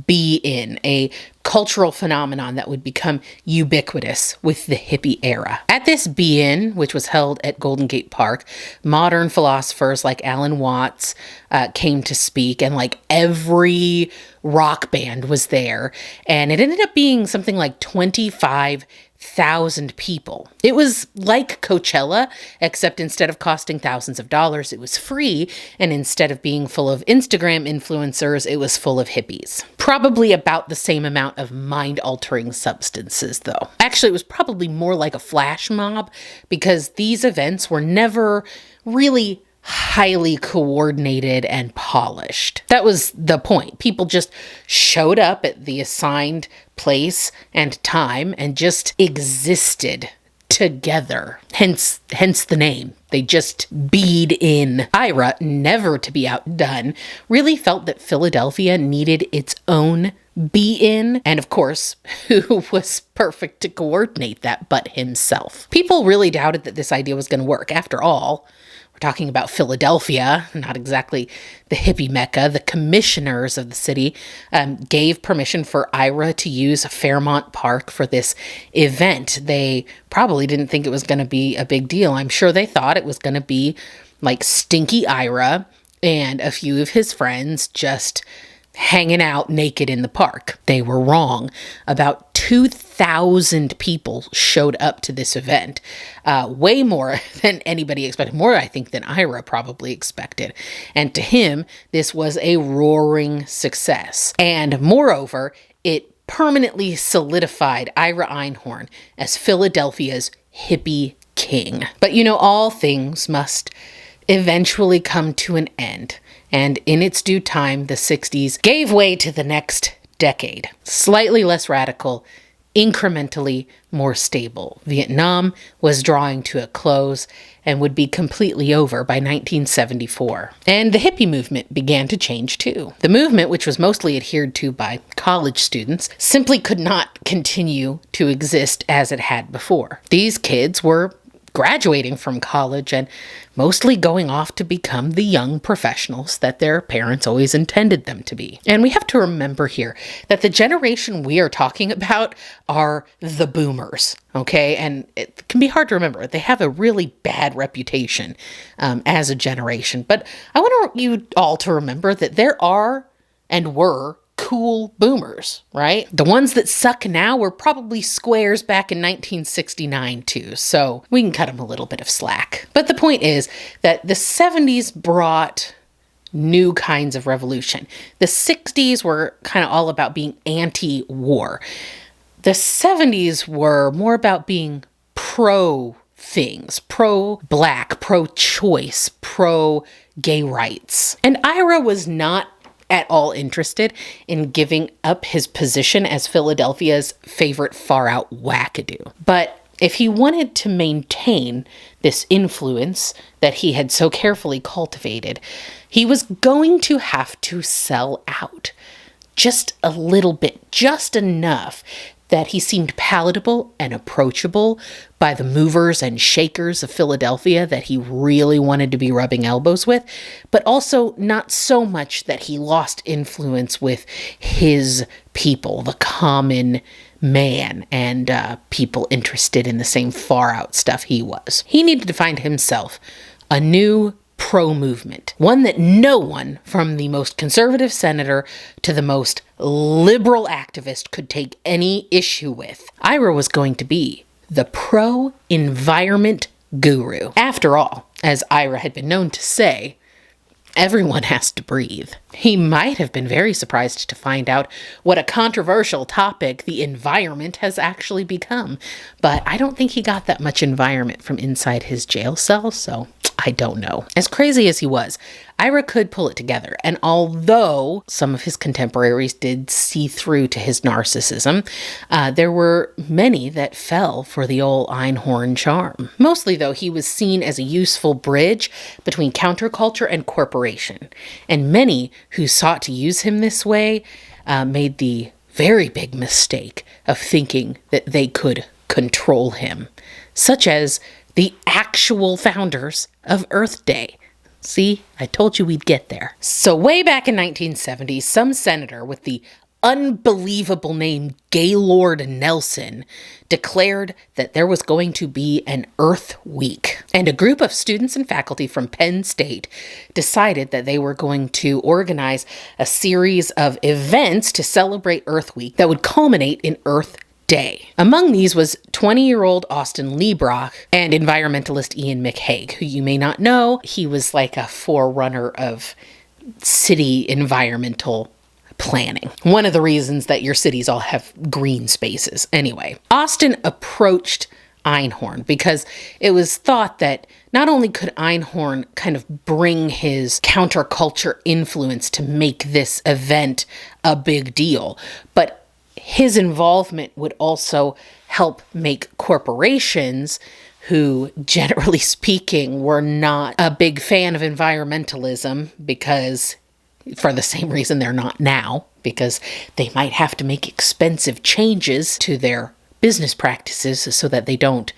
Be-In, a cultural phenomenon that would become ubiquitous with the hippie era. At this Be-In, which was held at Golden Gate Park, modern philosophers like Alan Watts came to speak, and like every rock band was there, and it ended up being something like 25,000 people. It was like Coachella, except instead of costing thousands of dollars, it was free, and instead of being full of Instagram influencers, it was full of hippies. Probably about the same amount of mind-altering substances, though. Actually, it was probably more like a flash mob, because these events were never really highly coordinated and polished. That was the point. People just showed up at the assigned place and time and just existed together. Hence the name. They just bead in. Ira, never to be outdone, really felt that Philadelphia needed its own Be-In, and of course, who was perfect to coordinate that but himself. People really doubted that this idea was going to work. After all, we're talking about Philadelphia, not exactly the hippie mecca. The commissioners of the city gave permission for Ira to use Fairmount Park for this event. They probably didn't think it was going to be a big deal. I'm sure they thought it was going to be like Stinky Ira and a few of his friends just hanging out naked in the park. They were wrong. About 2,000 people showed up to this event. Way more than anybody expected. More, I think, than Ira probably expected. And to him, this was a roaring success. And moreover, it permanently solidified Ira Einhorn as Philadelphia's hippie king. But you know, all things must eventually come to an end. And in its due time, the 60s gave way to the next decade. Slightly less radical, incrementally more stable. Vietnam was drawing to a close and would be completely over by 1974. And the hippie movement began to change too. The movement, which was mostly adhered to by college students, simply could not continue to exist as it had before. These kids were graduating from college and mostly going off to become the young professionals that their parents always intended them to be. And we have to remember here that the generation we are talking about are the boomers, okay? And it can be hard to remember. They have a really bad reputation as a generation. But I want you all to remember that there are and were cool boomers, right? The ones that suck now were probably squares back in 1969 too, so we can cut them a little bit of slack. But the point is that the 70s brought new kinds of revolution. The 60s were kind of all about being anti-war. The 70s were more about being pro-things, pro-black, pro-choice, pro-gay rights. And Ira was not at all interested in giving up his position as Philadelphia's favorite far-out wackadoo. But if he wanted to maintain this influence that he had so carefully cultivated, he was going to have to sell out. just a little bit, just enough that he seemed palatable and approachable by the movers and shakers of Philadelphia that he really wanted to be rubbing elbows with, but also not so much that he lost influence with his people, the common man, and people interested in the same far-out stuff he was. He needed to find himself a new pro-movement, one that no one, from the most conservative senator to the most liberal activist, could take any issue with. Ira was going to be the pro-environment guru. After all, as Ira had been known to say, everyone has to breathe. He might have been very surprised to find out what a controversial topic the environment has actually become, but I don't think he got that much environment from inside his jail cell, so I don't know. As crazy as he was, Ira could pull it together, and although some of his contemporaries did see through to his narcissism, there were many that fell for the old Einhorn charm. Mostly, though, he was seen as a useful bridge between counterculture and corporation, and many who sought to use him this way made the very big mistake of thinking that they could control him, such as the actual founders of Earth Day. See, I told you we'd get there. So way back in 1970, some senator with the unbelievable name Gaylord Nelson declared that there was going to be an Earth Week. And a group of students and faculty from Penn State decided that they were going to organize a series of events to celebrate Earth Week that would culminate in Earth Day. Among these was 20-year-old Austin Liebrock and environmentalist Ian McHague, who you may not know. He was like a forerunner of city environmental planning. One of the reasons that your cities all have green spaces. Anyway, Austin approached Einhorn because it was thought that not only could Einhorn kind of bring his counterculture influence to make this event a big deal, but his involvement would also help make corporations who, generally speaking, were not a big fan of environmentalism because, for the same reason they're not now, because they might have to make expensive changes to their business practices so that they don't,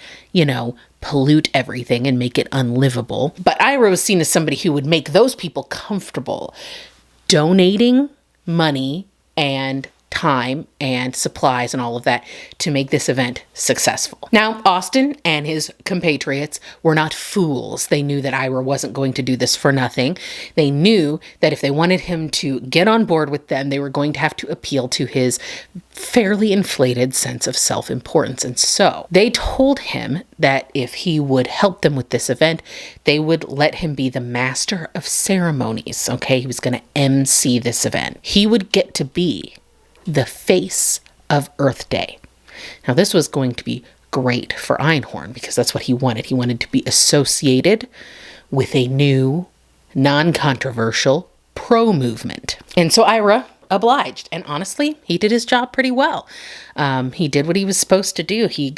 pollute everything and make it unlivable. But Ira was seen as somebody who would make those people comfortable donating money and time and supplies and all of that to make this event successful. Now, Austin and his compatriots were not fools. They knew that Ira wasn't going to do this for nothing. They knew that if they wanted him to get on board with them, they were going to have to appeal to his fairly inflated sense of self-importance. And so they told him that if he would help them with this event, they would let him be the master of ceremonies. Okay, he was going to MC this event. He would get to be the face of Earth Day. Now, this was going to be great for Einhorn because that's what he wanted. He wanted to be associated with a new, non-controversial pro-movement. And so Ira obliged. And honestly, he did his job pretty well. He did what he was supposed to do. He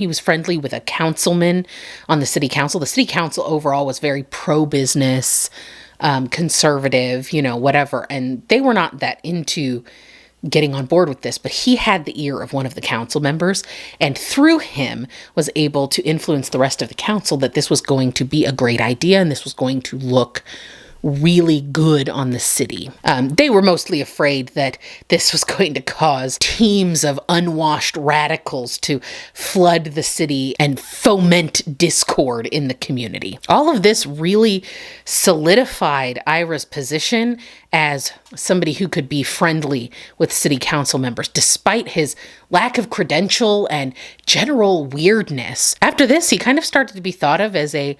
was friendly with a councilman on the city council. The city council overall was very pro-business, conservative, whatever. And they were not that into getting on board with this, but he had the ear of one of the council members, and through him was able to influence the rest of the council that this was going to be a great idea and this was going to look really good on the city. They were mostly afraid that this was going to cause teams of unwashed radicals to flood the city and foment discord in the community. All of this really solidified Ira's position as somebody who could be friendly with city council members, despite his lack of credential and general weirdness. After this, he kind of started to be thought of as a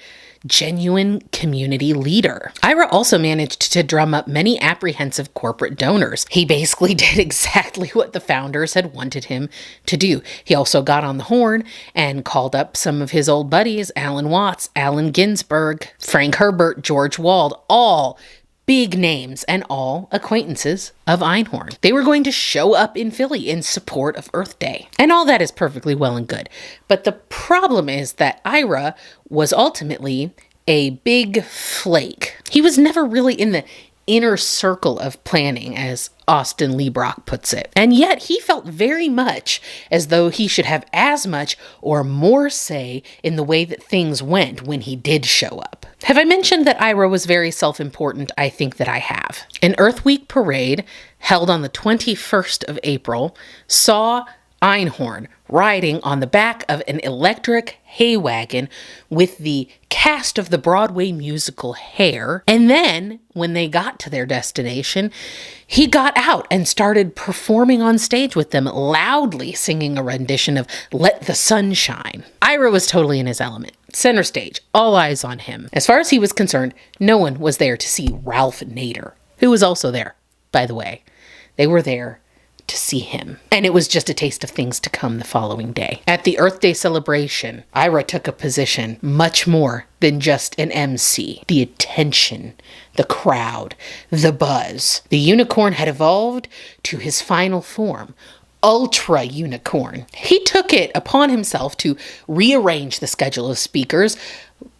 genuine community leader. Ira also managed to drum up many apprehensive corporate donors. He basically did exactly what the founders had wanted him to do. He also got on the horn and called up some of his old buddies, Alan Watts, Allen Ginsberg, Frank Herbert, George Wald, all big names and all acquaintances of Einhorn. They were going to show up in Philly in support of Earth Day. And all that is perfectly well and good. But the problem is that Ira was ultimately a big flake. He was never really in the inner circle of planning, as Austin Liebrock puts it. And yet he felt very much as though he should have as much or more say in the way that things went when he did show up. Have I mentioned that Ira was very self-important? I think that I have. An Earth Week parade held on the 21st of April saw Einhorn riding on the back of an electric hay wagon with the cast of the Broadway musical Hair. And then, when they got to their destination, he got out and started performing on stage with them, loudly singing a rendition of Let the Sun Shine. Ira was totally in his element. Center stage, all eyes on him. As far as he was concerned, no one was there to see Ralph Nader, who was also there, by the way. They were there to see him. And it was just a taste of things to come the following day. At the Earth Day celebration, Ira took a position much more than just an MC. The attention, the crowd, the buzz. The unicorn had evolved to his final form, Ultra Unicorn. He took it upon himself to rearrange the schedule of speakers,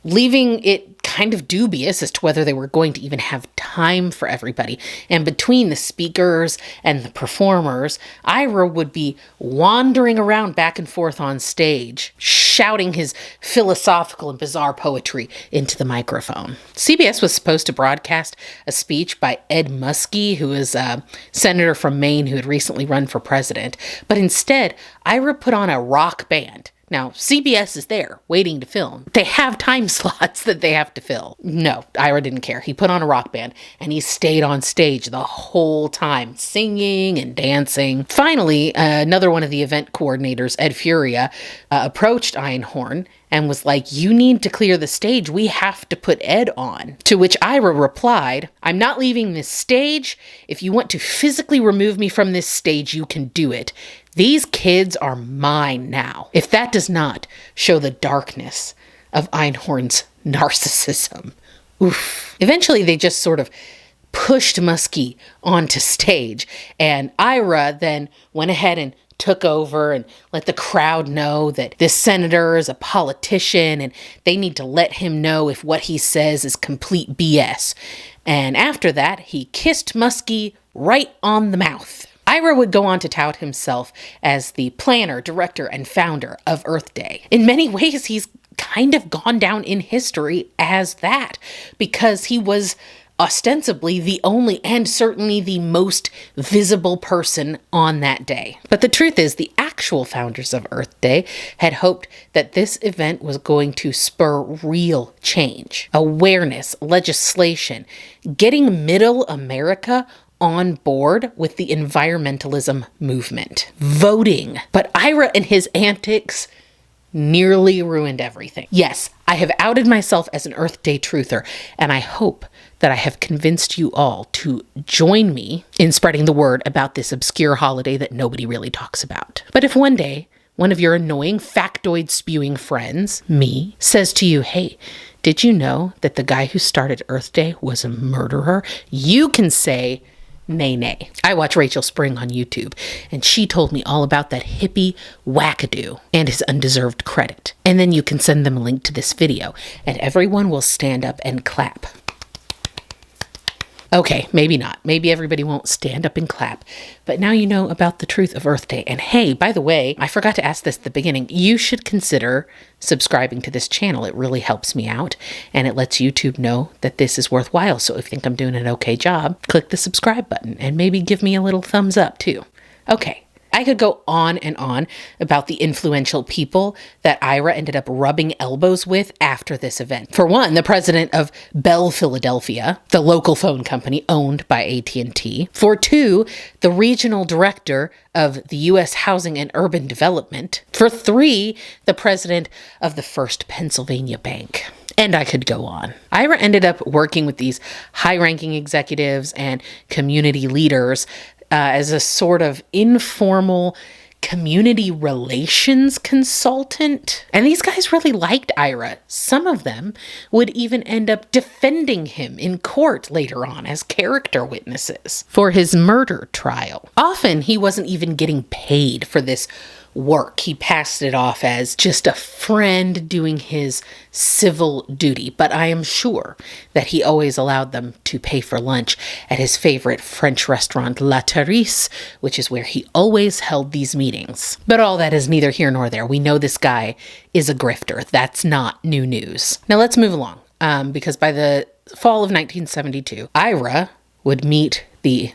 leaving it kind of dubious as to whether they were going to even have time for everybody. And between the speakers and the performers, Ira would be wandering around back and forth on stage, shouting his philosophical and bizarre poetry into the microphone. CBS was supposed to broadcast a speech by Ed Muskie, who is a senator from Maine who had recently run for president. But instead, Ira put on a rock band. Now, CBS is there, waiting to film. They have time slots that they have to fill. No, Ira didn't care. He put on a rock band, and he stayed on stage the whole time, singing and dancing. Finally, another one of the event coordinators, Ed Furia, approached Einhorn and was like, "You need to clear the stage. We have to put Ed on." To which Ira replied, "I'm not leaving this stage. If you want to physically remove me from this stage, you can do it. These kids are mine now." If that does not show the darkness of Einhorn's narcissism. Oof. Eventually, they just sort of pushed Muskie onto stage, and Ira then went ahead and took over and let the crowd know that this senator is a politician and they need to let him know if what he says is complete BS. And after that, he kissed Muskie right on the mouth. Ira would go on to tout himself as the planner, director, and founder of Earth Day. In many ways, he's kind of gone down in history as that, because he was ostensibly the only and certainly the most visible person on that day. But the truth is, the actual founders of Earth Day had hoped that this event was going to spur real change, awareness, legislation, getting middle America on board with the environmentalism movement, voting. But Ira and his antics nearly ruined everything. Yes, I have outed myself as an Earth Day truther, and I hope that I have convinced you all to join me in spreading the word about this obscure holiday that nobody really talks about. But if one day one of your annoying factoid spewing friends, me, says to you, "Hey, did you know that the guy who started Earth Day was a murderer?" you can say, "Nay, nay. I watch Rachel Spring on YouTube, and she told me all about that hippie wackadoo and his undeserved credit." And then you can send them a link to this video, and everyone will stand up and clap. Okay, maybe not. Maybe everybody won't stand up and clap. But now you know about the truth of Earth Day. And hey, by the way, I forgot to ask this at the beginning. You should consider subscribing to this channel. It really helps me out, and it lets YouTube know that this is worthwhile. So if you think I'm doing an okay job, click the subscribe button and maybe give me a little thumbs up too. Okay. I could go on and on about the influential people that Ira ended up rubbing elbows with after this event. For one, the president of Bell Philadelphia, the local phone company owned by AT&T. For two, the regional director of the U.S. Housing and Urban Development. For three, the president of the First Pennsylvania Bank. And I could go on. Ira ended up working with these high-ranking executives and community leaders as a sort of informal community relations consultant. And these guys really liked Ira. Some of them would even end up defending him in court later on as character witnesses for his murder trial. Often he wasn't even getting paid for this work. He passed it off as just a friend doing his civil duty, but I am sure that he always allowed them to pay for lunch at his favorite French restaurant, La Therese, which is where he always held these meetings. But all that is neither here nor there. We know this guy is a grifter. That's not new news. Now let's move along, because by the fall of 1972, Ira would meet the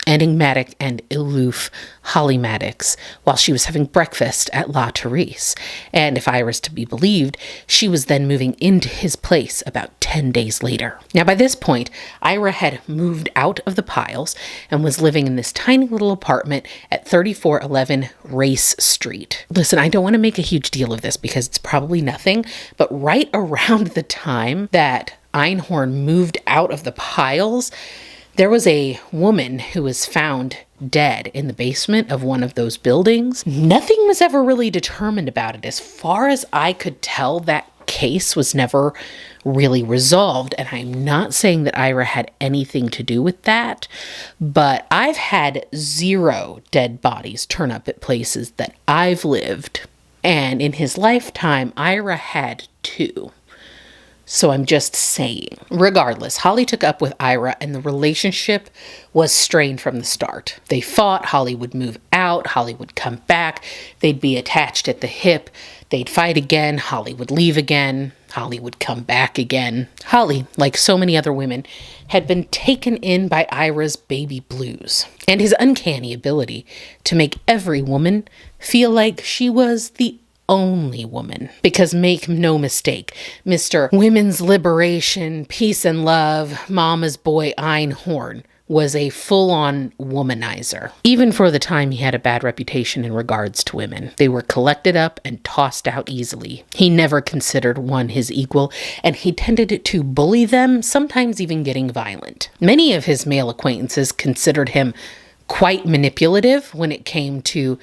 enigmatic and aloof Holly Maddox while she was having breakfast at La Therese. And if Ira's to be believed, she was then moving into his place about 10 days later. Now, by this point, Ira had moved out of the piles and was living in this tiny little apartment at 3411 Race Street. Listen, I don't want to make a huge deal of this because it's probably nothing, but right around the time that Einhorn moved out of the piles, there was a woman who was found dead in the basement of one of those buildings. Nothing was ever really determined about it. As far as I could tell, that case was never really resolved. And I'm not saying that Ira had anything to do with that, but I've had 0 dead bodies turn up at places that I've lived. And in his lifetime, Ira had 2. So I'm just saying. Regardless, Holly took up with Ira and the relationship was strained from the start. They fought, Holly would move out, Holly would come back, they'd be attached at the hip, they'd fight again, Holly would leave again, Holly would come back again. Holly, like so many other women, had been taken in by Ira's baby blues and his uncanny ability to make every woman feel like she was the only woman. Because make no mistake, Mr. Women's Liberation, Peace and Love, Mama's Boy Einhorn was a full-on womanizer. Even for the time, he had a bad reputation in regards to women. They were collected up and tossed out easily. He never considered one his equal, and he tended to bully them, sometimes even getting violent. Many of his male acquaintances considered him quite manipulative when it came to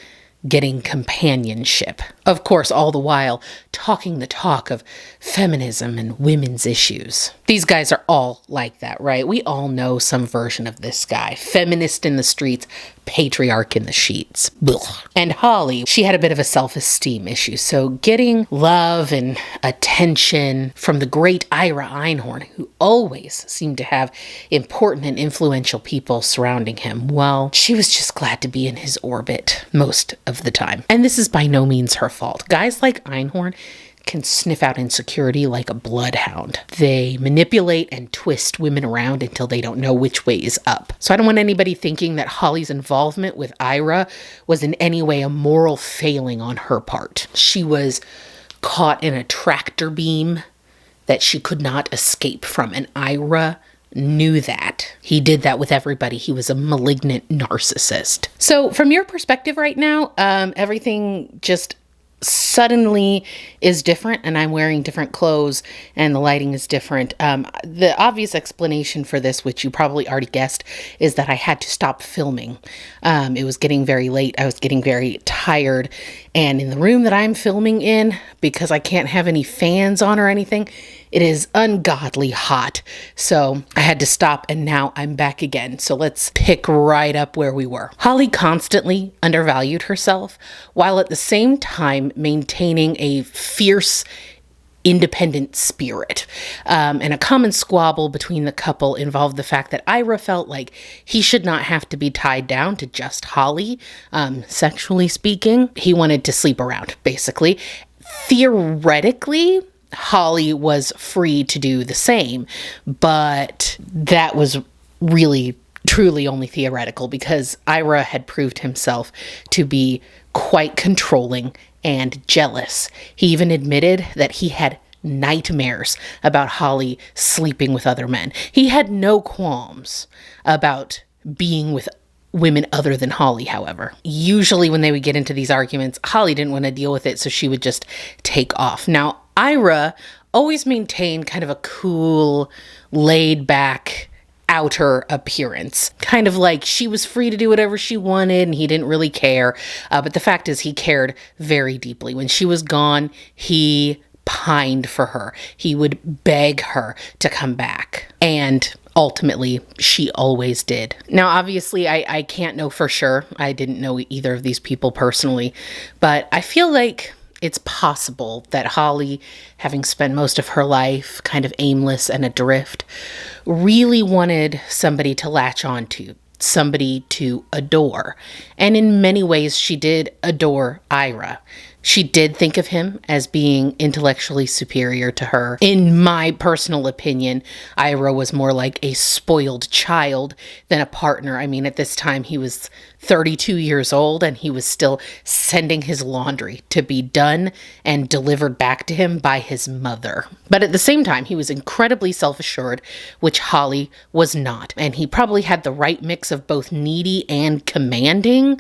getting companionship. Of course, all the while talking the talk of feminism and women's issues. These guys are all like that, right? We all know some version of this guy. Feminist in the streets, patriarch in the sheets. Blech. And Holly, she had a bit of a self-esteem issue. So getting love and attention from the great Ira Einhorn, who always seemed to have important and influential people surrounding him, well, she was just glad to be in his orbit most of the time. And this is by no means her fault. Guys like Einhorn can sniff out insecurity like a bloodhound. They manipulate and twist women around until they don't know which way is up. So I don't want anybody thinking that Holly's involvement with Ira was in any way a moral failing on her part. She was caught in a tractor beam that she could not escape from, and Ira knew that. He did that with everybody. He was a malignant narcissist. So from your perspective right now, everything just suddenly is different, and I'm wearing different clothes and the lighting is different. The obvious explanation for this, which you probably already guessed, is that I had to stop filming. It was getting very late. I was getting very tired, and in the room that I'm filming in, because I can't have any fans on or anything, it is ungodly hot. So I had to stop, and now I'm back again. So let's pick right up where we were. Holly constantly undervalued herself, while at the same time maintaining a fierce, independent spirit. And a common squabble between the couple involved the fact that Ira felt like he should not have to be tied down to just Holly, sexually speaking. He wanted to sleep around, basically. Theoretically, Holly was free to do the same, but that was really, truly only theoretical because Ira had proved himself to be quite controlling and jealous. He even admitted that he had nightmares about Holly sleeping with other men. He had no qualms about being with women other than Holly, however. Usually when they would get into these arguments, Holly didn't want to deal with it, so she would just take off. Now, Ira always maintained kind of a cool, laid-back outer appearance. Kind of like she was free to do whatever she wanted and he didn't really care. But the fact is he cared very deeply. When she was gone, he pined for her. He would beg her to come back. And ultimately she always did. Now, obviously, I can't know for sure. I didn't know either of these people personally, but I feel like it's possible that Holly, having spent most of her life kind of aimless and adrift, really wanted somebody to latch onto, somebody to adore. And in many ways, she did adore Ira. She did think of him as being intellectually superior to her. In my personal opinion, Ira was more like a spoiled child than a partner. I mean, at this time, he was 32 years old and he was still sending his laundry to be done and delivered back to him by his mother. But at the same time, he was incredibly self-assured, which Holly was not. And he probably had the right mix of both needy and commanding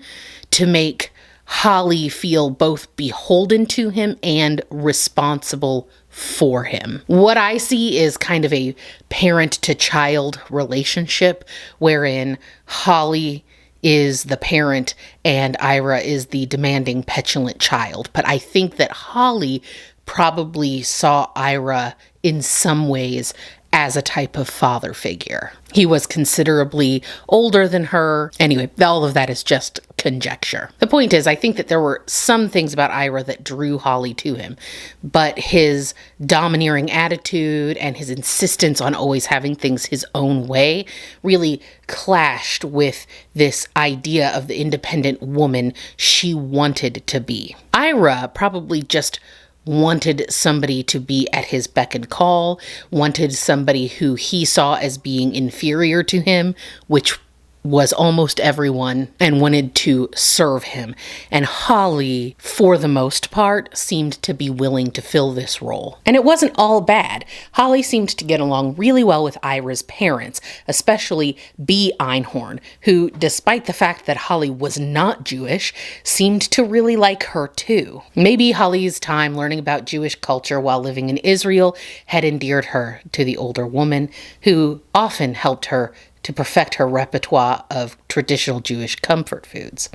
to make Holly feel both beholden to him and responsible for him. What I see is kind of a parent-to-child relationship wherein Holly is the parent and Ira is the demanding, petulant child. But I think that Holly probably saw Ira in some ways as a type of father figure. He was considerably older than her. Anyway, all of that is just conjecture. The point is, I think that there were some things about Ira that drew Holly to him, but his domineering attitude and his insistence on always having things his own way really clashed with this idea of the independent woman she wanted to be. Ira probably just wanted somebody to be at his beck and call, wanted somebody who he saw as being inferior to him, which was almost everyone, and wanted to serve him. And Holly, for the most part, seemed to be willing to fill this role. And it wasn't all bad. Holly seemed to get along really well with Ira's parents, especially B. Einhorn, who, despite the fact that Holly was not Jewish, seemed to really like her too. Maybe Holly's time learning about Jewish culture while living in Israel had endeared her to the older woman, who often helped her to perfect her repertoire of traditional Jewish comfort foods.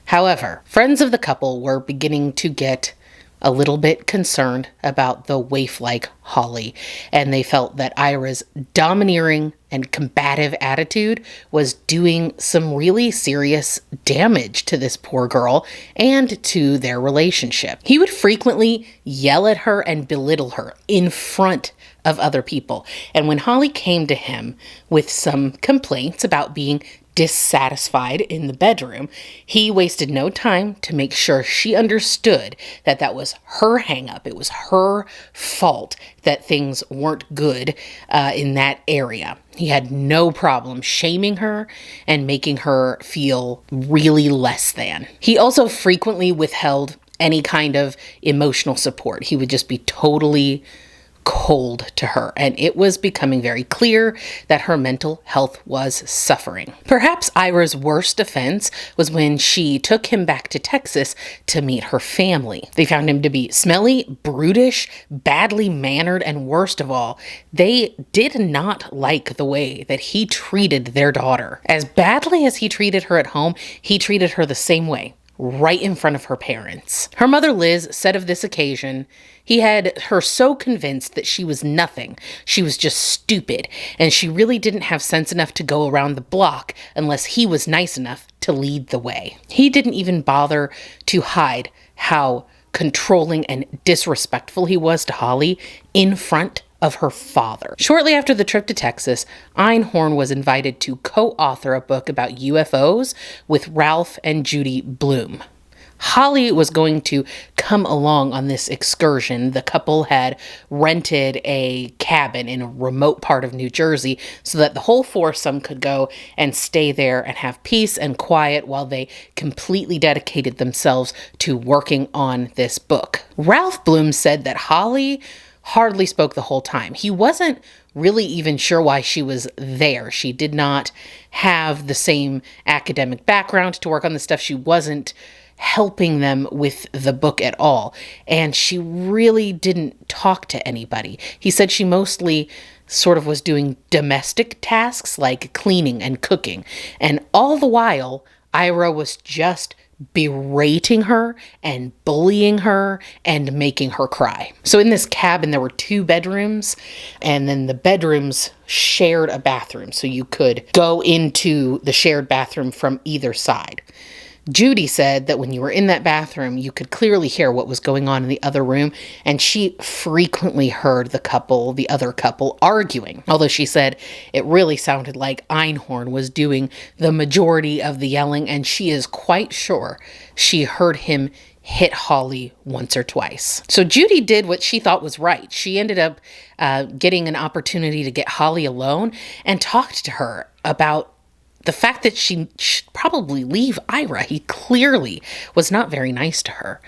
However, friends of the couple were beginning to get a little bit concerned about the waif-like Holly, and they felt that Ira's domineering and combative attitude was doing some really serious damage to this poor girl and to their relationship. He would frequently yell at her and belittle her in front of other people. And when Holly came to him with some complaints about being dissatisfied in the bedroom, he wasted no time to make sure she understood that that was her hang-up. It was her fault that things weren't good in that area. He had no problem shaming her and making her feel really less than. He also frequently withheld any kind of emotional support. He would just be totally cold to her, and it was becoming very clear that her mental health was suffering. Perhaps Ira's worst offense was when she took him back to Texas to meet her family. They found him to be smelly, brutish, badly mannered, and worst of all, they did not like the way that he treated their daughter. As badly as he treated her at home, he treated her the same way, right in front of her parents. Her mother Liz said of this occasion, he had her so convinced that she was nothing. She was just stupid, and she really didn't have sense enough to go around the block unless he was nice enough to lead the way. He didn't even bother to hide how controlling and disrespectful he was to Holly in front of her father. Shortly after the trip to Texas, Einhorn was invited to co-author a book about UFOs with Ralph and Judy Bloom. Holly was going to come along on this excursion. The couple had rented a cabin in a remote part of New Jersey so that the whole foursome could go and stay there and have peace and quiet while they completely dedicated themselves to working on this book. Ralph Bloom said that Holly hardly spoke the whole time. He wasn't really even sure why she was there. She did not have the same academic background to work on the stuff. She wasn't helping them with the book at all. And she really didn't talk to anybody. He said she mostly sort of was doing domestic tasks like cleaning and cooking. And all the while, Ira was just berating her and bullying her and making her cry. So in this cabin, there were 2 bedrooms, and then the bedrooms shared a bathroom. So you could go into the shared bathroom from either side. Judy said that when you were in that bathroom, you could clearly hear what was going on in the other room, and she frequently heard the other couple arguing. Although she said it really sounded like Einhorn was doing the majority of the yelling, and she is quite sure she heard him hit Holly once or twice. So Judy did what she thought was right. She ended up getting an opportunity to get Holly alone and talked to her about the fact that she should probably leave Ira. He clearly was not very nice to her.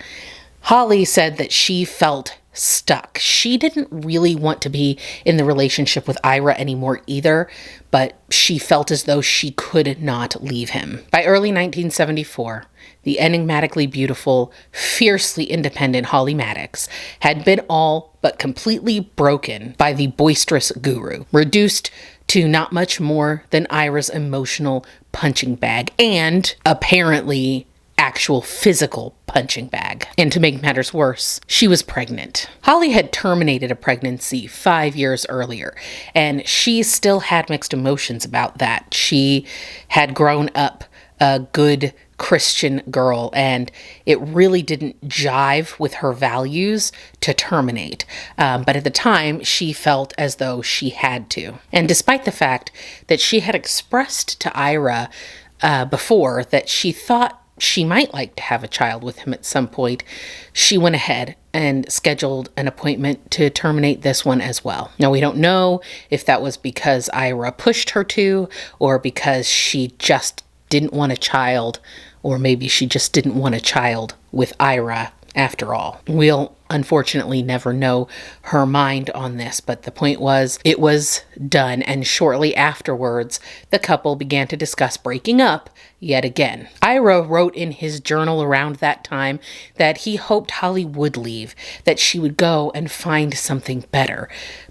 Holly said that she felt stuck. She didn't really want to be in the relationship with Ira anymore either, but she felt as though she could not leave him. By early 1974, the enigmatically beautiful, fiercely independent Holly Maddox had been all but completely broken by the boisterous guru, reduced to not much more than Ira's emotional punching bag, and apparently actual physical punching bag. And to make matters worse, she was pregnant. Holly had terminated a pregnancy 5 years earlier, and she still had mixed emotions about that. She had grown up a good Christian girl, and it really didn't jive with her values to terminate. But at the time, she felt as though she had to. And despite the fact that she had expressed to Ira before that she thought she might like to have a child with him at some point, she went ahead and scheduled an appointment to terminate this one as well. Now, we don't know if that was because Ira pushed her to, or because she just didn't want a child, or maybe she just didn't want a child with Ira after all. We'll unfortunately never know her mind on this, but the point was, it was done, and shortly afterwards, the couple began to discuss breaking up yet again. Ira wrote in his journal around that time that he hoped Holly would leave, that she would go and find something better.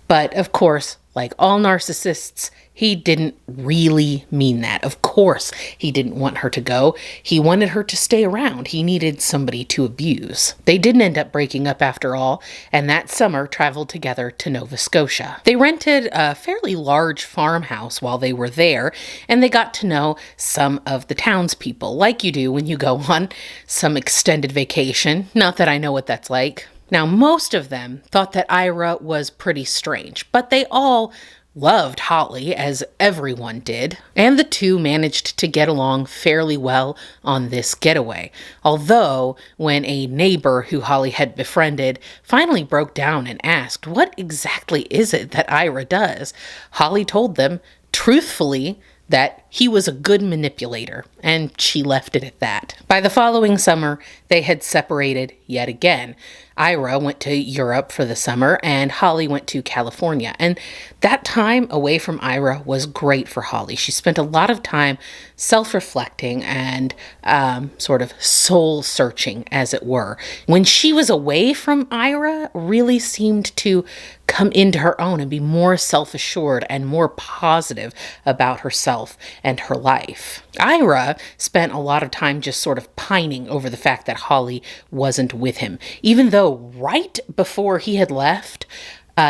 But of course, like all narcissists, he didn't really mean that. Of course, he didn't want her to go. He wanted her to stay around. He needed somebody to abuse. They didn't end up breaking up after all, and that summer traveled together to Nova Scotia. They rented a fairly large farmhouse while they were there, and they got to know some of the townspeople, like you do when you go on some extended vacation. Not that I know what that's like. Now, most of them thought that Ira was pretty strange, but they all loved Holly, as everyone did, and the two managed to get along fairly well on this getaway. Although, when a neighbor who Holly had befriended finally broke down and asked, "What exactly is it that Ira does?" Holly told them, truthfully, that he was a good manipulator, and she left it at that. By the following summer, they had separated yet again. Ira went to Europe for the summer, and Holly went to California. And that time away from Ira was great for Holly. She spent a lot of time self-reflecting and sort of soul-searching, as it were. When she was away from Ira, really seemed to come into her own and be more self-assured and more positive about herself and her life. Ira spent a lot of time just sort of pining over the fact that Holly wasn't with him, even though right before he had left,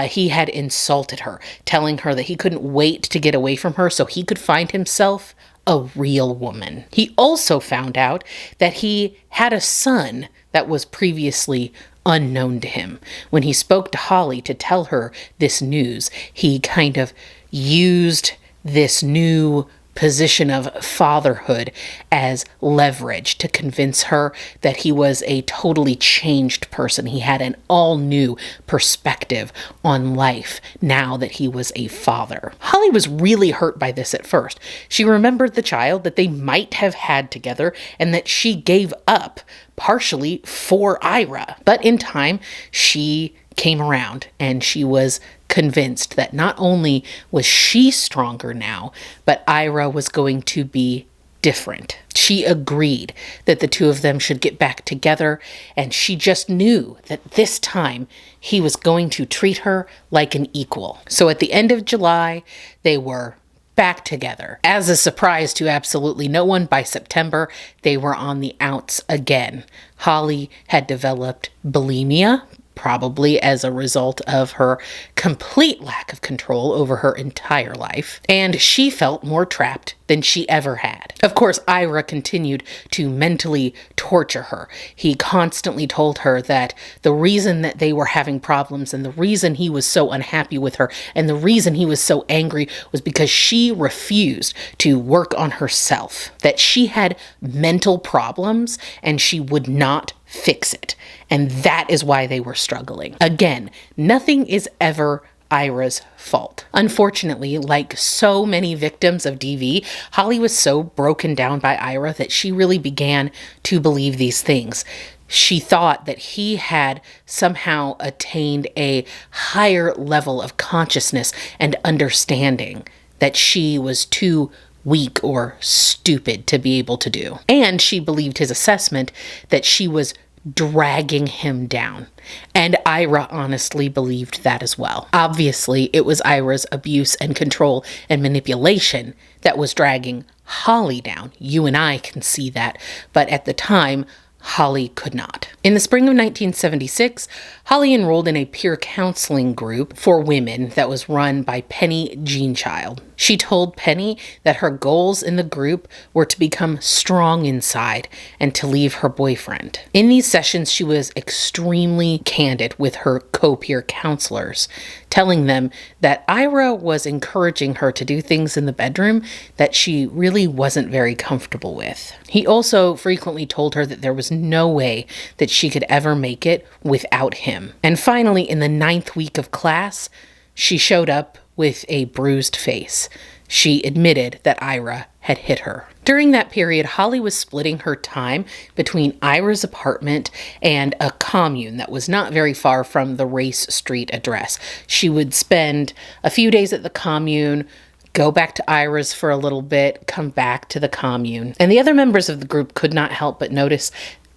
he had insulted her, telling her that he couldn't wait to get away from her so he could find himself a real woman. He also found out that he had a son that was previously unknown to him. When he spoke to Holly to tell her this news, he kind of used this new position of fatherhood as leverage to convince her that he was a totally changed person. He had an all-new perspective on life now that he was a father. Holly was really hurt by this at first. She remembered the child that they might have had together and that she gave up partially for Ira. But in time, she came around and she was convinced that not only was she stronger now, but Ira was going to be different. She agreed that the two of them should get back together, and she just knew that this time he was going to treat her like an equal. So at the end of July, they were back together. As a surprise to absolutely no one, by September, they were on the outs again. Holly had developed bulimia, probably as a result of her complete lack of control over her entire life, and she felt more trapped than she ever had. Of course, Ira continued to mentally torture her. He constantly told her that the reason that they were having problems and the reason he was so unhappy with her and the reason he was so angry was because she refused to work on herself, that she had mental problems and she would not fix it. And that is why they were struggling. Again, nothing is ever Ira's fault. Unfortunately, like so many victims of DV, Holly was so broken down by Ira that she really began to believe these things. She thought that he had somehow attained a higher level of consciousness and understanding that she was too weak or stupid to be able to do. And she believed his assessment that she was dragging him down. And Ira honestly believed that as well. Obviously, it was Ira's abuse and control and manipulation that was dragging Holly down. You and I can see that. But at the time, Holly could not. In the spring of 1976, Holly enrolled in a peer counseling group for women that was run by Penny Jeanchild. She told Penny that her goals in the group were to become strong inside and to leave her boyfriend. In these sessions, she was extremely candid with her co-peer counselors, telling them that Ira was encouraging her to do things in the bedroom that she really wasn't very comfortable with. He also frequently told her that there was no way that she could ever make it without him. And finally, in the 9th week of class, she showed up with a bruised face. She admitted that Ira had hit her. During that period, Holly was splitting her time between Ira's apartment and a commune that was not very far from the Race Street address. She would spend a few days at the commune, go back to Ira's for a little bit, come back to the commune. And the other members of the group could not help but notice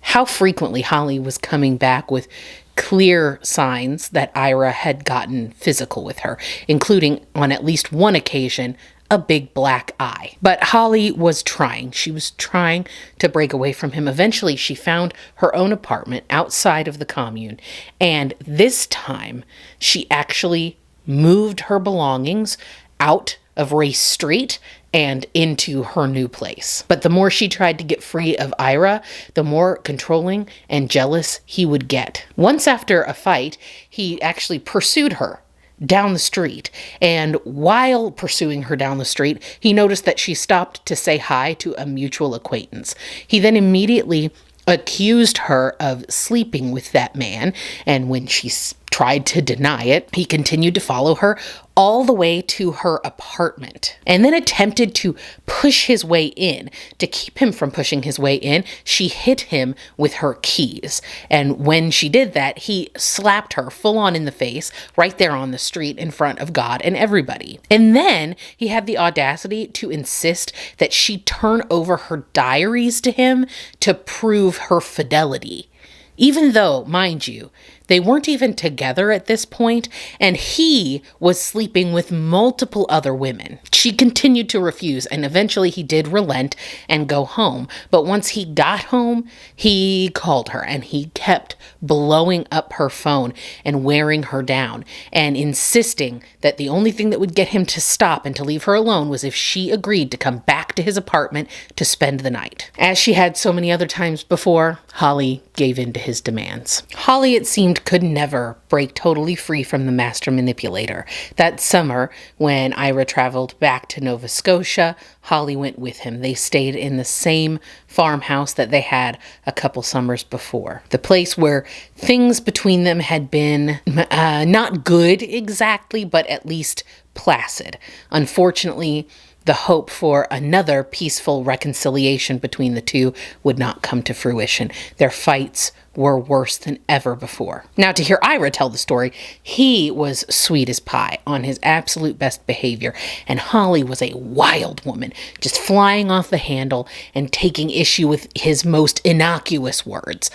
how frequently Holly was coming back with clear signs that Ira had gotten physical with her, including on at least one occasion, a big black eye. But Holly was trying. She was trying to break away from him. Eventually, she found her own apartment outside of the commune. And this time, she actually moved her belongings out of Race Street and into her new place. But the more she tried to get free of Ira, the more controlling and jealous he would get. Once after a fight, he actually pursued her down the street. And while pursuing her down the street, he noticed that she stopped to say hi to a mutual acquaintance. He then immediately accused her of sleeping with that man. And when she tried to deny it, he continued to follow her all the way to her apartment and then attempted to push his way in. To keep him from pushing his way in, she hit him with her keys. And when she did that, he slapped her full on in the face right there on the street in front of God and everybody. And then he had the audacity to insist that she turn over her diaries to him to prove her fidelity. Even though, mind you, they weren't even together at this point, and he was sleeping with multiple other women. She continued to refuse, and eventually he did relent and go home. But once he got home, he called her, and he kept blowing up her phone and wearing her down, and insisting that the only thing that would get him to stop and to leave her alone was if she agreed to come back to his apartment to spend the night. As she had so many other times before, Holly gave in to his demands. Holly, it seemed, could never break totally free from the master manipulator. That summer, when Ira traveled back to Nova Scotia, Holly went with him. They stayed in the same farmhouse that they had a couple summers before. The place where things between them had been not good exactly, but at least placid. Unfortunately, the hope for another peaceful reconciliation between the two would not come to fruition. Their fights were worse than ever before. Now, to hear Ira tell the story, he was sweet as pie, on his absolute best behavior, and Holly was a wild woman, just flying off the handle and taking issue with his most innocuous words.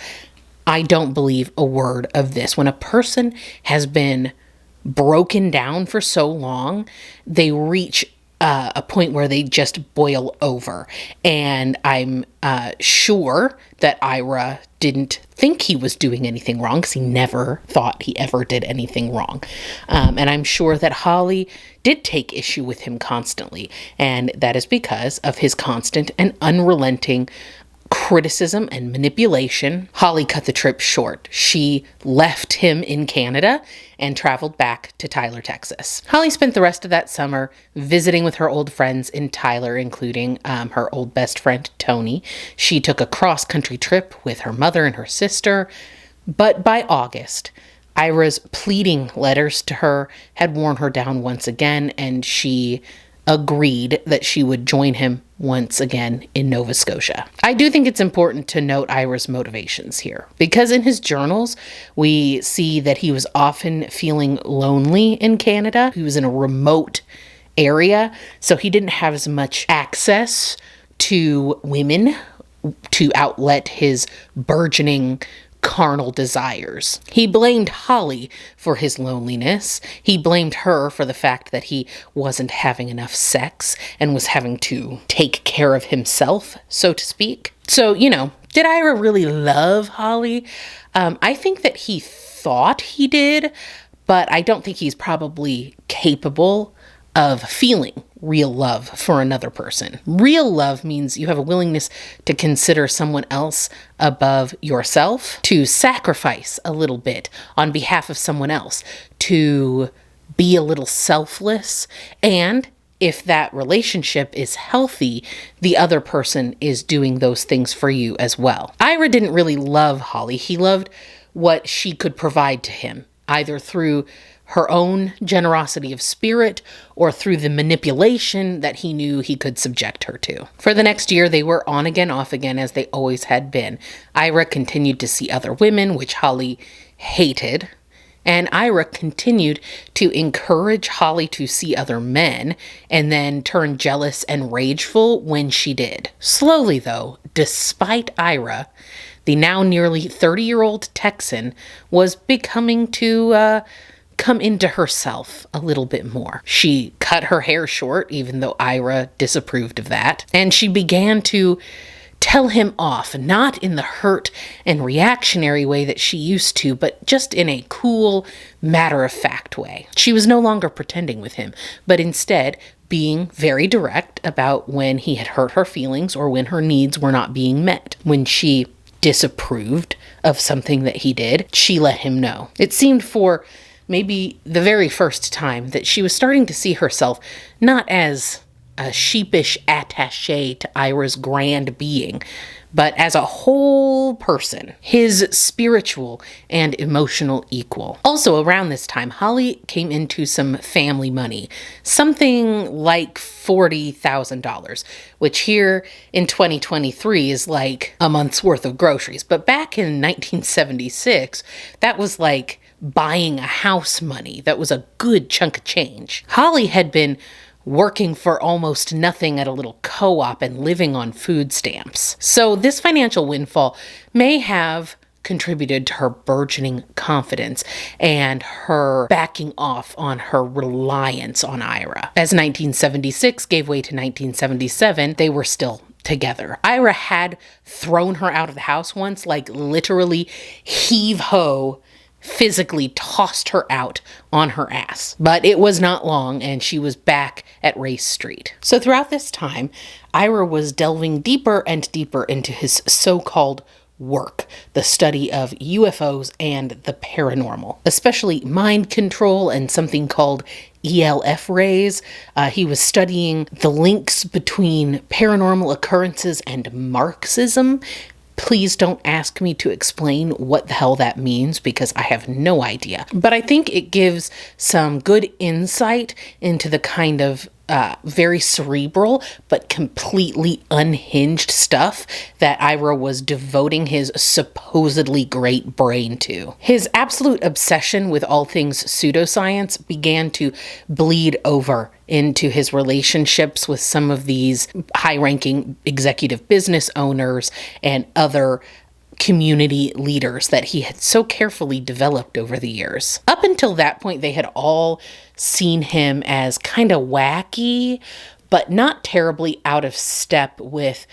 I don't believe a word of this. When a person has been broken down for so long, they reach a point where they just boil over. And I'm sure that Ira didn't think he was doing anything wrong, because he never thought he ever did anything wrong. And I'm sure that Holly did take issue with him constantly. And that is because of his constant and unrelenting criticism and manipulation. Holly cut the trip short. She left him in Canada and traveled back to Tyler, Texas. Holly spent the rest of that summer visiting with her old friends in Tyler, including her old best friend, Tony. She took a cross-country trip with her mother and her sister. But by August, Ira's pleading letters to her had worn her down once again, and she agreed that she would join him once again in Nova Scotia. I do think it's important to note Ira's motivations here, because in his journals, we see that he was often feeling lonely in Canada. He was in a remote area, so he didn't have as much access to women to outlet his burgeoning carnal desires. He blamed Holly for his loneliness. He blamed her for the fact that he wasn't having enough sex and was having to take care of himself, so to speak. So, did Ira really love Holly? I think that he thought he did, but I don't think he's probably capable of feeling real love for another person. Real love means you have a willingness to consider someone else above yourself, to sacrifice a little bit on behalf of someone else, to be a little selfless, and if that relationship is healthy, the other person is doing those things for you as well. Ira didn't really love Holly. He loved what she could provide to him, either through her own generosity of spirit or through the manipulation that he knew he could subject her to. For the next year, they were on again, off again, as they always had been. Ira continued to see other women, which Holly hated, and Ira continued to encourage Holly to see other men and then turn jealous and rageful when she did. Slowly, though, despite Ira, the now nearly 30-year-old Texan was becoming to come into herself a little bit more. She cut her hair short, even though Ira disapproved of that, and she began to tell him off, not in the hurt and reactionary way that she used to, but just in a cool, matter-of-fact way. She was no longer pretending with him, but instead being very direct about when he had hurt her feelings or when her needs were not being met. When she disapproved of something that he did, she let him know. It seemed for maybe the very first time that she was starting to see herself not as a sheepish attaché to Ira's grand being, but as a whole person, his spiritual and emotional equal. Also, around this time, Holly came into some family money, something like $40,000, which here in 2023 is like a month's worth of groceries. But back in 1976, that was like buying a house money. That was a good chunk of change. Holly had been working for almost nothing at a little co-op and living on food stamps. So this financial windfall may have contributed to her burgeoning confidence and her backing off on her reliance on Ira. As 1976 gave way to 1977, they were still together. Ira had thrown her out of the house once, like literally heave-ho, physically tossed her out on her ass. But it was not long, and she was back at Race Street. So throughout this time, Ira was delving deeper and deeper into his so-called work, the study of UFOs and the paranormal, especially mind control and something called ELF rays. He was studying the links between paranormal occurrences and Marxism. Please don't ask me to explain what the hell that means, because I have no idea. But I think it gives some good insight into the kind of very cerebral but completely unhinged stuff that Ira was devoting his supposedly great brain to. His absolute obsession with all things pseudoscience began to bleed over into his relationships with some of these high-ranking executive business owners and other community leaders that he had so carefully developed over the years. Up until that point, they had all seen him as kind of wacky, but not terribly out of step with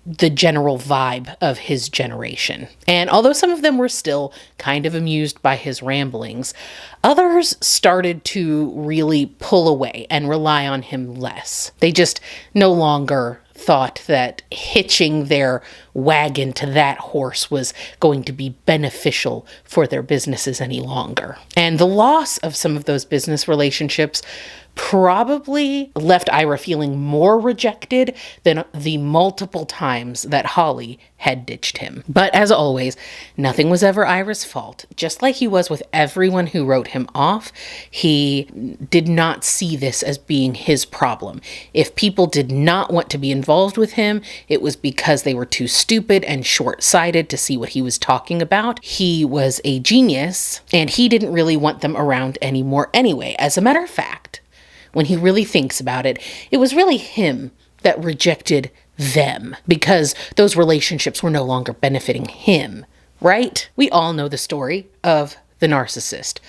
the general vibe of his generation. And although some of them were still kind of amused by his ramblings, others started to really pull away and rely on him less. They just no longer thought that hitching their wagon to that horse was going to be beneficial for their businesses any longer. And the loss of some of those business relationships probably left Ira feeling more rejected than the multiple times that Holly had ditched him. But as always, nothing was ever Ira's fault. Just like he was with everyone who wrote him off, he did not see this as being his problem. If people did not want to be involved with him, it was because they were too stupid and short-sighted to see what he was talking about. He was a genius, and he didn't really want them around anymore anyway. As a matter of fact, when he really thinks about it, it was really him that rejected them because those relationships were no longer benefiting him, right? We all know the story of the narcissist.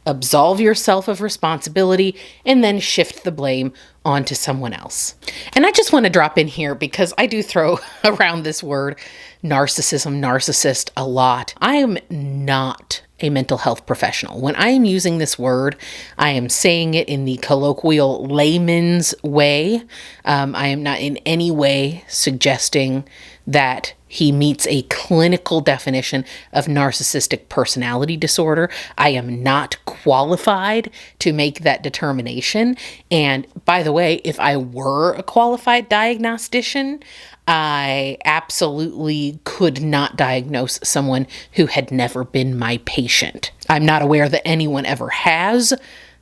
Absolve yourself of responsibility and then shift the blame onto someone else. And I just want to drop in here because I do throw around this word narcissist a lot. I am not a mental health professional. When I am using this word, I am saying it in the colloquial layman's way. I am not in any way suggesting that he meets a clinical definition of narcissistic personality disorder. I am not qualified to make that determination. And by the way, if I were a qualified diagnostician, I absolutely could not diagnose someone who had never been my patient. I'm not aware that anyone ever has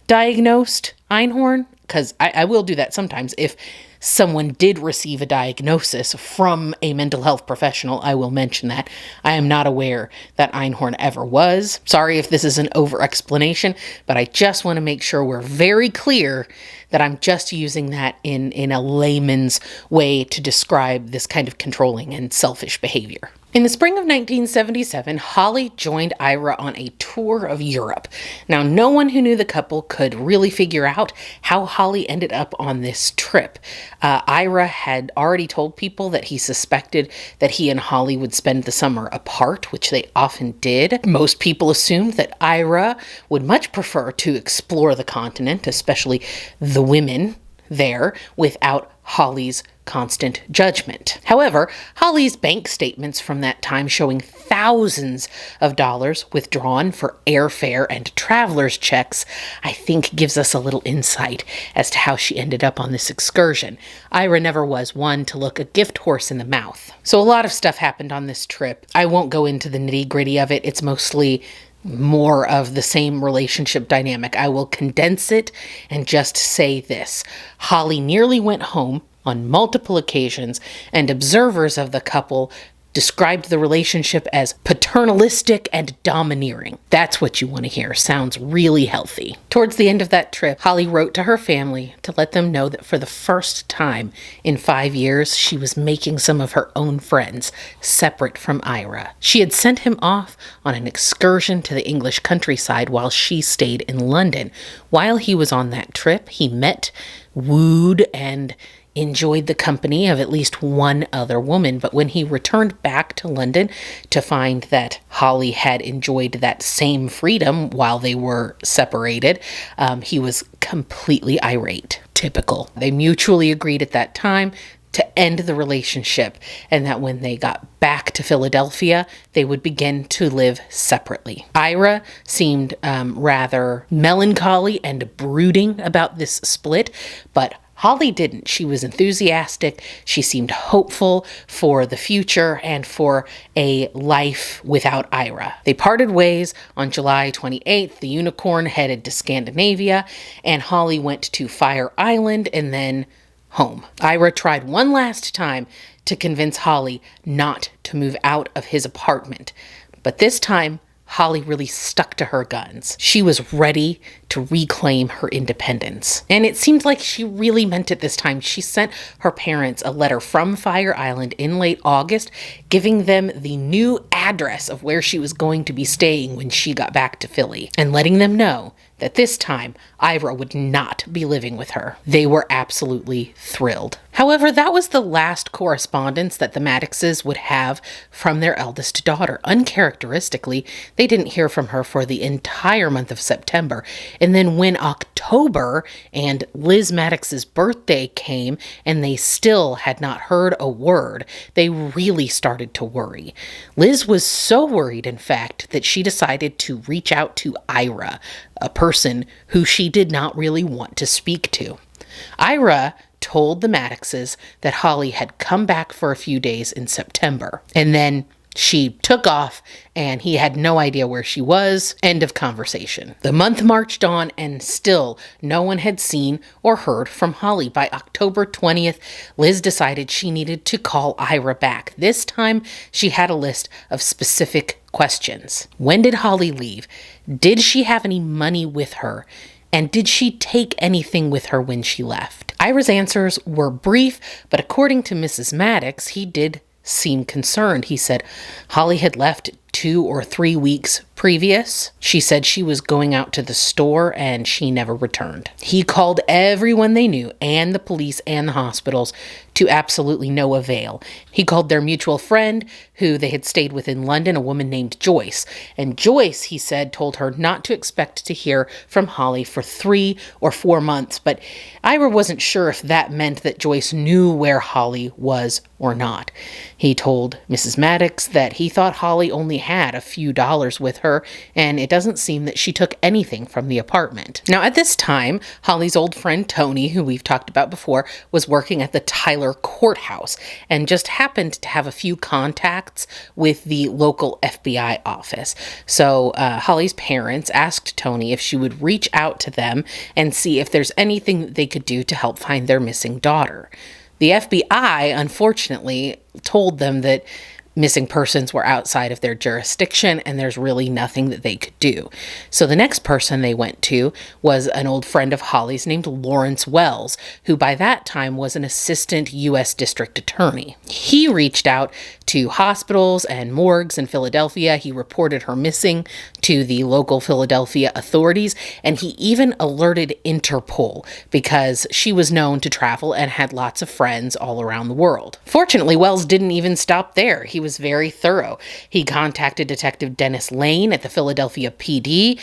diagnosed Einhorn, because I will do that sometimes. If someone did receive a diagnosis from a mental health professional, I will mention that. I am not aware that Einhorn ever was. Sorry if this is an over-explanation, but I just want to make sure we're very clear that I'm just using that in a layman's way to describe this kind of controlling and selfish behavior. In the spring of 1977, Holly joined Ira on a tour of Europe. Now, no one who knew the couple could really figure out how Holly ended up on this trip. Ira had already told people that he suspected that he and Holly would spend the summer apart, which they often did. Most people assumed that Ira would much prefer to explore the continent, especially the women there, without Holly's constant judgment. However, Holly's bank statements from that time showing thousands of dollars withdrawn for airfare and traveler's checks, I think gives us a little insight as to how she ended up on this excursion. Ira never was one to look a gift horse in the mouth. So a lot of stuff happened on this trip. I won't go into the nitty-gritty of it. It's mostly more of the same relationship dynamic. I will condense it and just say this. Holly nearly went home on multiple occasions, and observers of the couple described the relationship as paternalistic and domineering. That's what you want to hear. Sounds really healthy. Towards the end of that trip, Holly wrote to her family to let them know that for the first time in 5 years, she was making some of her own friends separate from Ira. She had sent him off on an excursion to the English countryside while she stayed in London. While he was on that trip, he met, wooed, and enjoyed the company of at least one other woman. But when he returned back to London to find that Holly had enjoyed that same freedom while they were separated, he was completely irate. Typical. They mutually agreed at that time to end the relationship, and that when they got back to Philadelphia, they would begin to live separately. Ira seemed rather melancholy and brooding about this split, but Holly didn't. She was enthusiastic. She seemed hopeful for the future and for a life without Ira. They parted ways on July 28th. The Unicorn headed to Scandinavia, and Holly went to Fire Island and then home. Ira tried one last time to convince Holly not to move out of his apartment, but this time Holly really stuck to her guns. She was ready to reclaim her independence. And it seemed like she really meant it this time. She sent her parents a letter from Fire Island in late August, giving them the new address of where she was going to be staying when she got back to Philly, and letting them know that this time Ira would not be living with her. They were absolutely thrilled. However, that was the last correspondence that the Madduxes would have from their eldest daughter. Uncharacteristically, they didn't hear from her for the entire month of September. And then when October and Liz Maddux's birthday came and they still had not heard a word, they really started to worry. Liz was so worried, in fact, that she decided to reach out to Ira, a person who she did not really want to speak to. Ira told the Madduxes that Holly had come back for a few days in September, and then she took off and he had no idea where she was. End of conversation. The month marched on and still no one had seen or heard from Holly. By October 20th, Liz decided she needed to call Ira back. This time she had a list of specific questions. When did Holly leave? Did she have any money with her? And did she take anything with her when she left? Ira's answers were brief, but according to Mrs. Maddux, he did seem concerned. He said Holly had left 2 or 3 weeks previous. She said she was going out to the store and she never returned. He called everyone they knew and the police and the hospitals to absolutely no avail. He called their mutual friend who they had stayed with in London, a woman named Joyce. And Joyce, he said, told her not to expect to hear from Holly for 3 or 4 months. But Ira wasn't sure if that meant that Joyce knew where Holly was or not. He told Mrs. Maddux that he thought Holly only had a few dollars with her, and it doesn't seem that she took anything from the apartment. Now, at this time, Holly's old friend Tony, who we've talked about before, was working at the Tyler courthouse and just happened to have a few contacts with the local FBI office. So Holly's parents asked Tony if she would reach out to them and see if there's anything that they could do to help find their missing daughter. The FBI, unfortunately, told them that missing persons were outside of their jurisdiction and there's really nothing that they could do. So the next person they went to was an old friend of Holly's named Lawrence Wells, who by that time was an assistant U.S. district attorney. He reached out to hospitals and morgues in Philadelphia. He reported her missing to the local Philadelphia authorities, and he even alerted Interpol because she was known to travel and had lots of friends all around the world. Fortunately, Wells didn't even stop there. He was very thorough. He contacted Detective Dennis Lane at the Philadelphia PD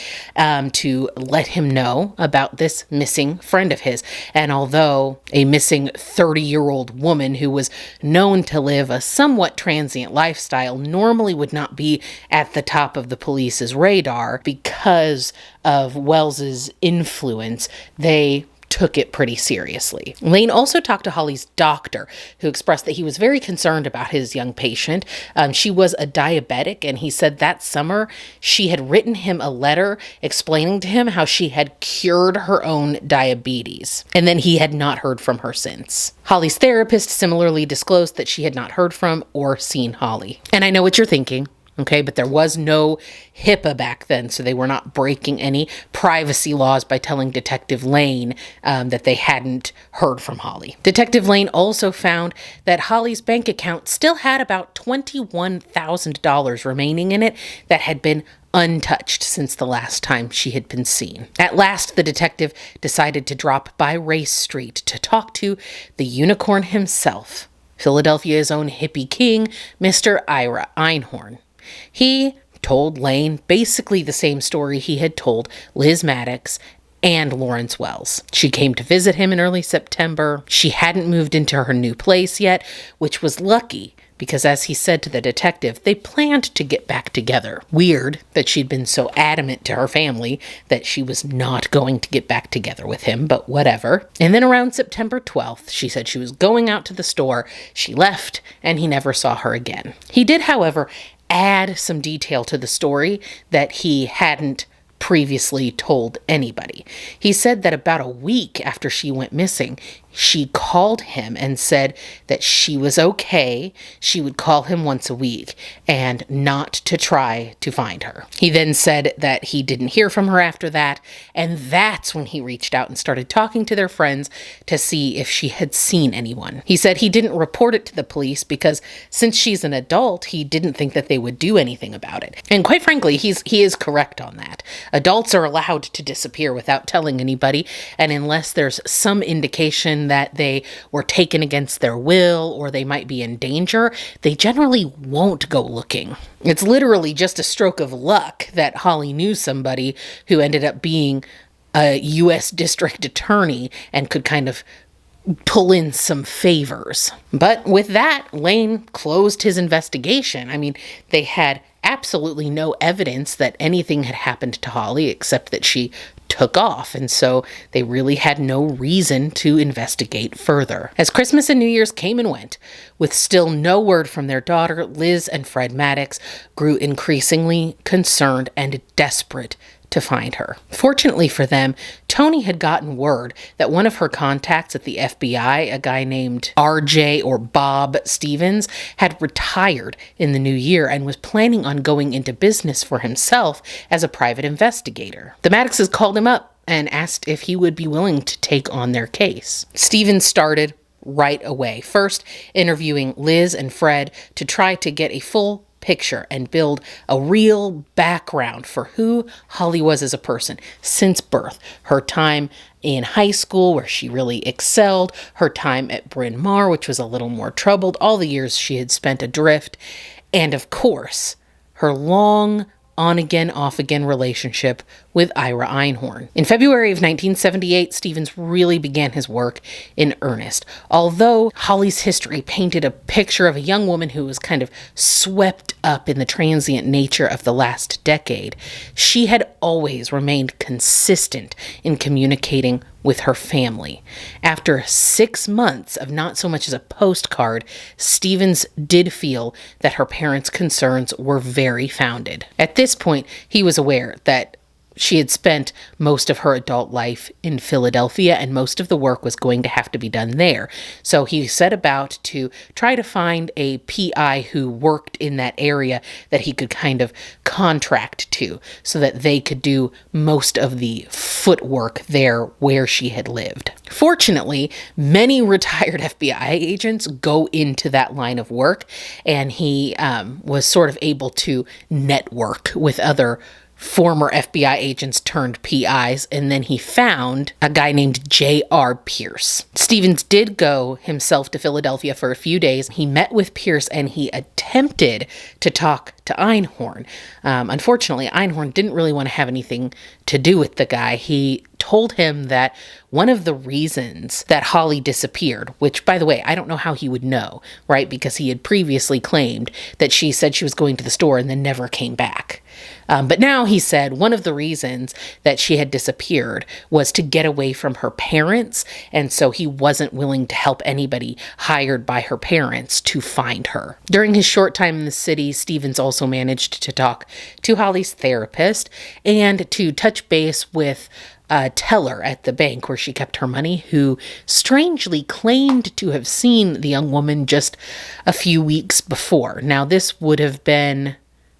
to let him know about this missing friend of his. And although a missing 30-year-old woman who was known to live a somewhat transient lifestyle normally would not be at the top of the police's radar, because of Wells's influence, they took it pretty seriously. Lane also talked to Holly's doctor, who expressed that he was very concerned about his young patient. She was a diabetic, and he said that summer she had written him a letter explaining to him how she had cured her own diabetes, and then he had not heard from her since. Holly's therapist similarly disclosed that she had not heard from or seen Holly. And I know what you're thinking. Okay, but there was no HIPAA back then, so they were not breaking any privacy laws by telling Detective Lane that they hadn't heard from Holly. Detective Lane also found that Holly's bank account still had about $21,000 remaining in it that had been untouched since the last time she had been seen. At last, the detective decided to drop by Race Street to talk to the unicorn himself, Philadelphia's own hippie king, Mr. Ira Einhorn. He told Lane basically the same story he had told Liz Maddux and Lawrence Wells. She came to visit him in early September. She hadn't moved into her new place yet, which was lucky because, as he said to the detective, they planned to get back together. Weird that she'd been so adamant to her family that she was not going to get back together with him, but whatever. And then around September 12th, she said she was going out to the store. She left, and he never saw her again. He did, however, add some detail to the story that he hadn't previously told anybody. He said that about a week after she went missing, she called him and said that she was okay. She would call him once a week and not to try to find her. He then said that he didn't hear from her after that, and that's when he reached out and started talking to their friends to see if she had seen anyone. He said he didn't report it to the police because since she's an adult, he didn't think that they would do anything about it. And quite frankly, he is correct on that. Adults are allowed to disappear without telling anybody, and unless there's some indication that they were taken against their will or they might be in danger, they generally won't go looking. It's literally just a stroke of luck that Holly knew somebody who ended up being a U.S. district attorney and could kind of pull in some favors. But with that, Lane closed his investigation. I mean, they had absolutely no evidence that anything had happened to Holly except that she took off, and so they really had no reason to investigate further. As Christmas and New Year's came and went, with still no word from their daughter, Liz and Fred Maddux grew increasingly concerned and desperate to find her. Fortunately for them, Tony had gotten word that one of her contacts at the FBI, a guy named RJ or Bob Stevens, had retired in the new year and was planning on going into business for himself as a private investigator. The Madduxes called him up and asked if he would be willing to take on their case. Stevens started right away, first interviewing Liz and Fred to try to get a full picture and build a real background for who Holly was as a person since birth. Her time in high school, where she really excelled, her time at Bryn Mawr, which was a little more troubled, all the years she had spent adrift, and of course, her long on-again, off-again relationship with Ira Einhorn. In February of 1978, Stevens really began his work in earnest. Although Holly's history painted a picture of a young woman who was kind of swept up in the transient nature of the last decade, she had always remained consistent in communicating with her family. After 6 months of not so much as a postcard, Stevens did feel that her parents' concerns were very founded. At this point, he was aware that she had spent most of her adult life in Philadelphia, and most of the work was going to have to be done there. So he set about to try to find a PI who worked in that area that he could kind of contract to so that they could do most of the footwork there where she had lived. Fortunately, many retired FBI agents go into that line of work, and he was sort of able to network with other former FBI agents turned PIs, and then he found a guy named J.R. Pierce. Stevens did go himself to Philadelphia for a few days. He met with Pierce and he attempted to talk to Einhorn. Unfortunately, Einhorn didn't really want to have anything to do with the guy. He told him that one of the reasons that Holly disappeared, which, by the way, I don't know how he would know, right? Because he had previously claimed that she said she was going to the store and then never came back. But now he said one of the reasons that she had disappeared was to get away from her parents, and so he wasn't willing to help anybody hired by her parents to find her. During his short time in the city, Stevens also managed to talk to Holly's therapist and to touch base with a teller at the bank where she kept her money, who strangely claimed to have seen the young woman just a few weeks before. Now, this would have been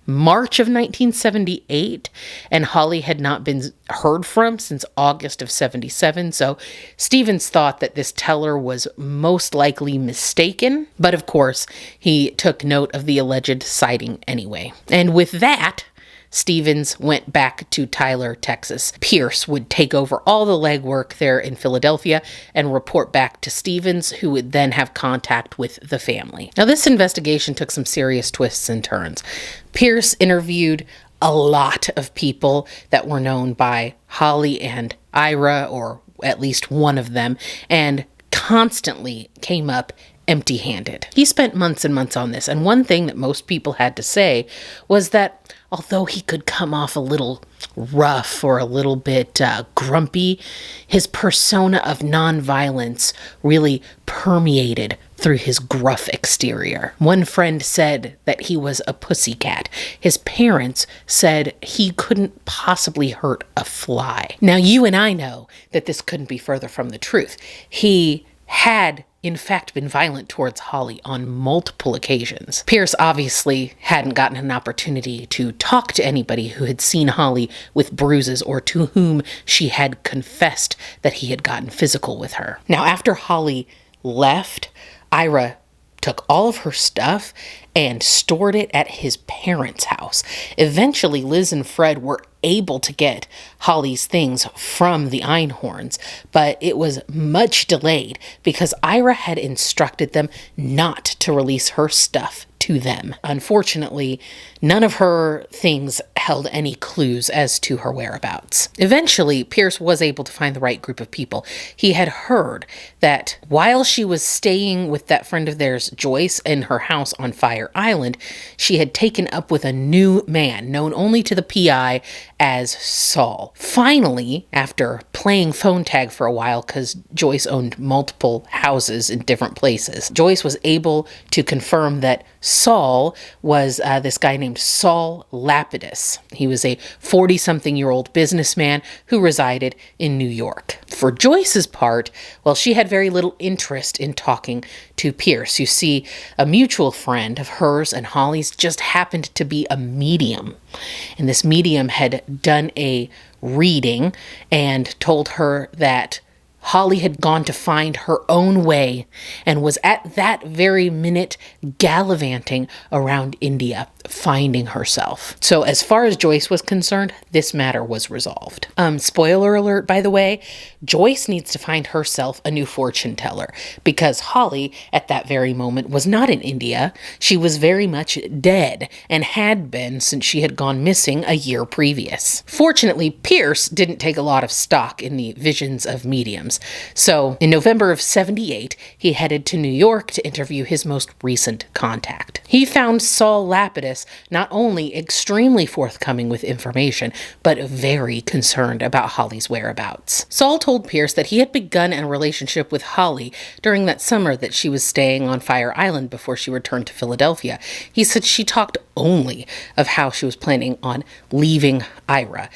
March of 1978, and Holly had not been heard from since August of 77, so Stevens thought that this teller was most likely mistaken, but of course, he took note of the alleged sighting anyway. And with that, Stevens went back to Tyler, Texas. Pierce would take over all the legwork there in Philadelphia and report back to Stevens, who would then have contact with the family. Now, this investigation took some serious twists and turns. Pierce interviewed a lot of people that were known by Holly and Ira, or at least one of them, and constantly came up empty-handed. He spent months and months on this, and one thing that most people had to say was that although he could come off a little rough or a little bit grumpy, his persona of nonviolence really permeated through his gruff exterior. One friend said that he was a pussycat. His parents said he couldn't possibly hurt a fly. Now, you and I know that this couldn't be further from the truth. He had in fact been violent towards Holly on multiple occasions. Pierce obviously hadn't gotten an opportunity to talk to anybody who had seen Holly with bruises or to whom she had confessed that he had gotten physical with her. Now, after Holly left, Ira took all of her stuff and stored it at his parents' house. Eventually, Liz and Fred were able to get Holly's things from the Einhorns, but it was much delayed because Ira had instructed them not to release her stuff to them. Unfortunately, none of her things held any clues as to her whereabouts. Eventually, Pierce was able to find the right group of people. He had heard that while she was staying with that friend of theirs, Joyce, in her house on Fire Island, she had taken up with a new man known only to the PI as Saul. Finally, after playing phone tag for a while because Joyce owned multiple houses in different places, Joyce was able to confirm that Saul was this guy named Saul Lapidus. He was a 40-something-year-old businessman who resided in New York. For Joyce's part, well, she had very little interest in talking to Pierce. You see, a mutual friend of hers and Holly's just happened to be a medium. And this medium had done a reading and told her that Holly had gone to find her own way and was at that very minute gallivanting around India, finding herself. So as far as Joyce was concerned, this matter was resolved. Spoiler alert, by the way, Joyce needs to find herself a new fortune teller because Holly, at that very moment, was not in India. She was very much dead and had been since she had gone missing a year previous. Fortunately, Pierce didn't take a lot of stock in the visions of mediums. So in November of 78, he headed to New York to interview his most recent contact. He found Saul Lapidus not only extremely forthcoming with information, but very concerned about Holly's whereabouts. Saul told Pierce that he had begun a relationship with Holly during that summer that she was staying on Fire Island before she returned to Philadelphia. He said she talked only of how she was planning on leaving Ira.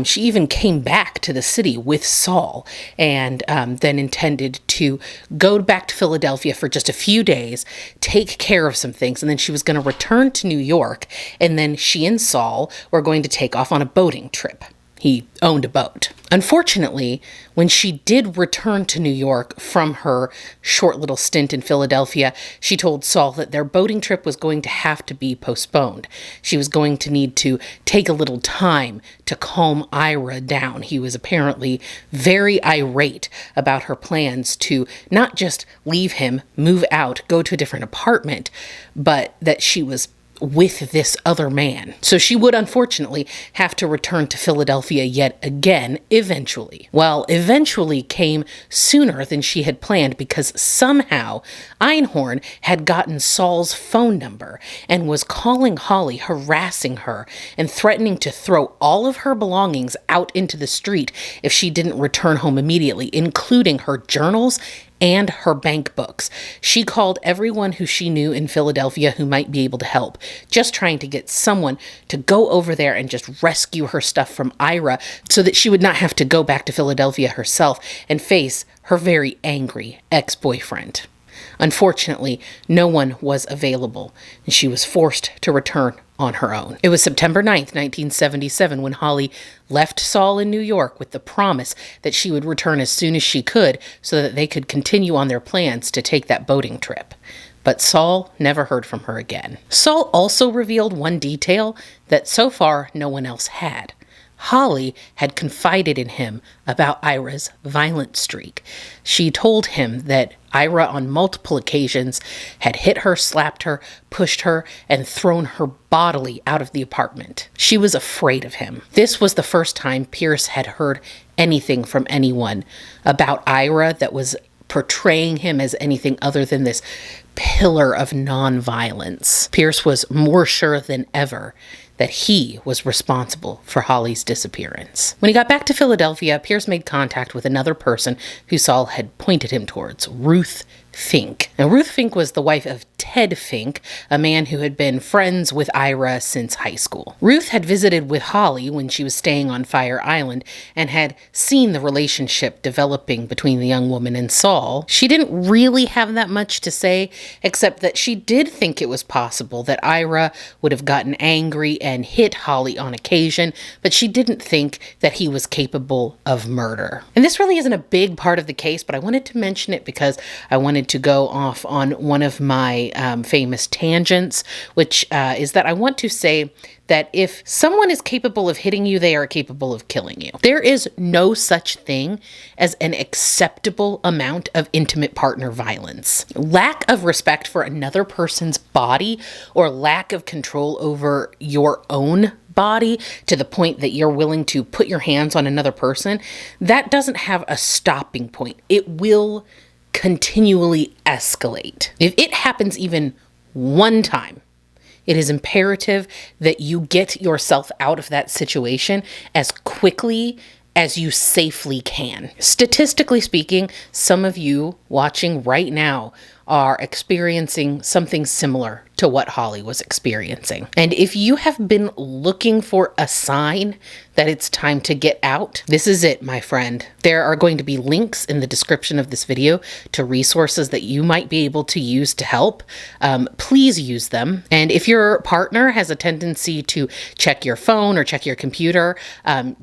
She even came back to the city with Saul and then intended to go back to Philadelphia for just a few days, take care of some things, and then she was going to return to New York, and then she and Saul were going to take off on a boating trip. He owned a boat. Unfortunately, when she did return to New York from her short little stint in Philadelphia, she told Saul that their boating trip was going to have to be postponed. She was going to need to take a little time to calm Ira down. He was apparently very irate about her plans to not just leave him, move out, go to a different apartment, but that she was with this other man. So she would unfortunately have to return to Philadelphia yet again eventually. Well, eventually came sooner than she had planned because somehow Einhorn had gotten Saul's phone number and was calling Holly, harassing her and threatening to throw all of her belongings out into the street if she didn't return home immediately, including her journals and her bank books. She called everyone who she knew in Philadelphia who might be able to help, just trying to get someone to go over there and just rescue her stuff from Ira so that she would not have to go back to Philadelphia herself and face her very angry ex-boyfriend. Unfortunately, no one was available, and she was forced to return on her own. It was September 9th, 1977, when Holly left Saul in New York with the promise that she would return as soon as she could so that they could continue on their plans to take that boating trip. But Saul never heard from her again. Saul also revealed one detail that so far no one else had. Holly had confided in him about Ira's violent streak. She told him that Ira on multiple occasions had hit her, slapped her, pushed her, and thrown her bodily out of the apartment. She was afraid of him. This was the first time Pierce had heard anything from anyone about Ira that was portraying him as anything other than this pillar of nonviolence. Pierce was more sure than ever that he was responsible for Holly's disappearance. When he got back to Philadelphia, Pierce made contact with another person who Saul had pointed him towards, Ruth Fink. Now, Ruth Fink was the wife of Ted Fink, a man who had been friends with Ira since high school. Ruth had visited with Holly when she was staying on Fire Island and had seen the relationship developing between the young woman and Saul. She didn't really have that much to say, except that she did think it was possible that Ira would have gotten angry and hit Holly on occasion, but she didn't think that he was capable of murder. And this really isn't a big part of the case, but I wanted to mention it because I wanted to go off on one of my famous tangents, which is that I want to say that if someone is capable of hitting you, they are capable of killing you. There is no such thing as an acceptable amount of intimate partner violence. Lack of respect for another person's body or lack of control over your own body to the point that you're willing to put your hands on another person, that doesn't have a stopping point. It will continually escalate. If it happens even one time, it is imperative that you get yourself out of that situation as quickly as you safely can. Statistically speaking, some of you watching right now are experiencing something similar to what Holly was experiencing. And if you have been looking for a sign that it's time to get out, this is it, my friend. There are going to be links in the description of this video to resources that you might be able to use to help. Please use them. And if your partner has a tendency to check your phone or check your computer,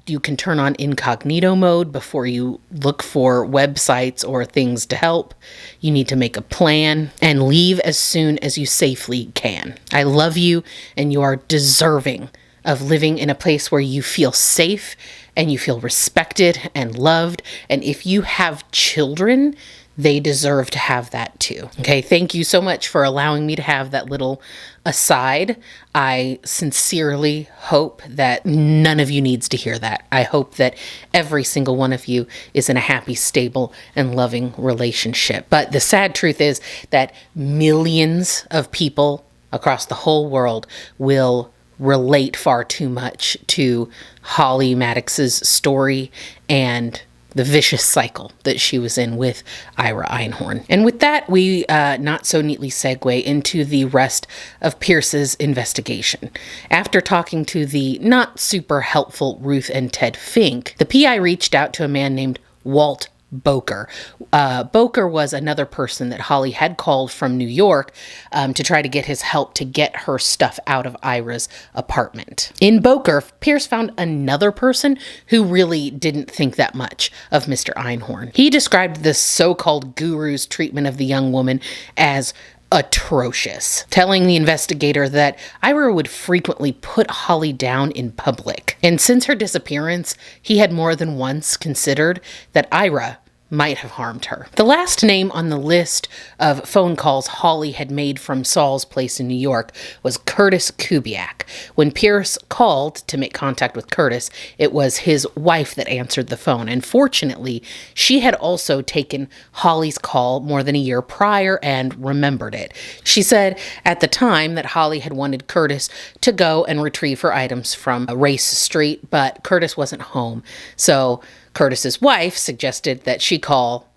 you can turn on incognito mode before you look for websites or things to help. You need to make a plan and leave as soon as you safely can. I love you, and you are deserving of living in a place where you feel safe and you feel respected and loved. And if you have children, they deserve to have that too. Okay, thank you so much for allowing me to have that little aside. I sincerely hope that none of you needs to hear that. I hope that every single one of you is in a happy, stable, and loving relationship. But the sad truth is that millions of people across the whole world will relate far too much to Holly Maddox's story and the vicious cycle that she was in with Ira Einhorn. And with that, we not so neatly segue into the rest of Pierce's investigation. After talking to the not super helpful Ruth and Ted Fink, the PI reached out to a man named Walt Boker. Boker was another person that Holly had called from New York to try to get his help to get her stuff out of Ira's apartment. In Boker, Pierce found another person who really didn't think that much of Mr. Einhorn. He described the so-called guru's treatment of the young woman as atrocious, telling the investigator that Ira would frequently put Holly down in public. And since her disappearance, he had more than once considered that Ira might have harmed her. The last name on the list of phone calls Holly had made from Saul's place in New York was Curtis Kubiak. When Pierce called to make contact with Curtis, it was his wife that answered the phone. And fortunately, she had also taken Holly's call more than a year prior and remembered it. She said at the time that Holly had wanted Curtis to go and retrieve her items from Race Street, but Curtis wasn't home. So Curtis's wife suggested that she call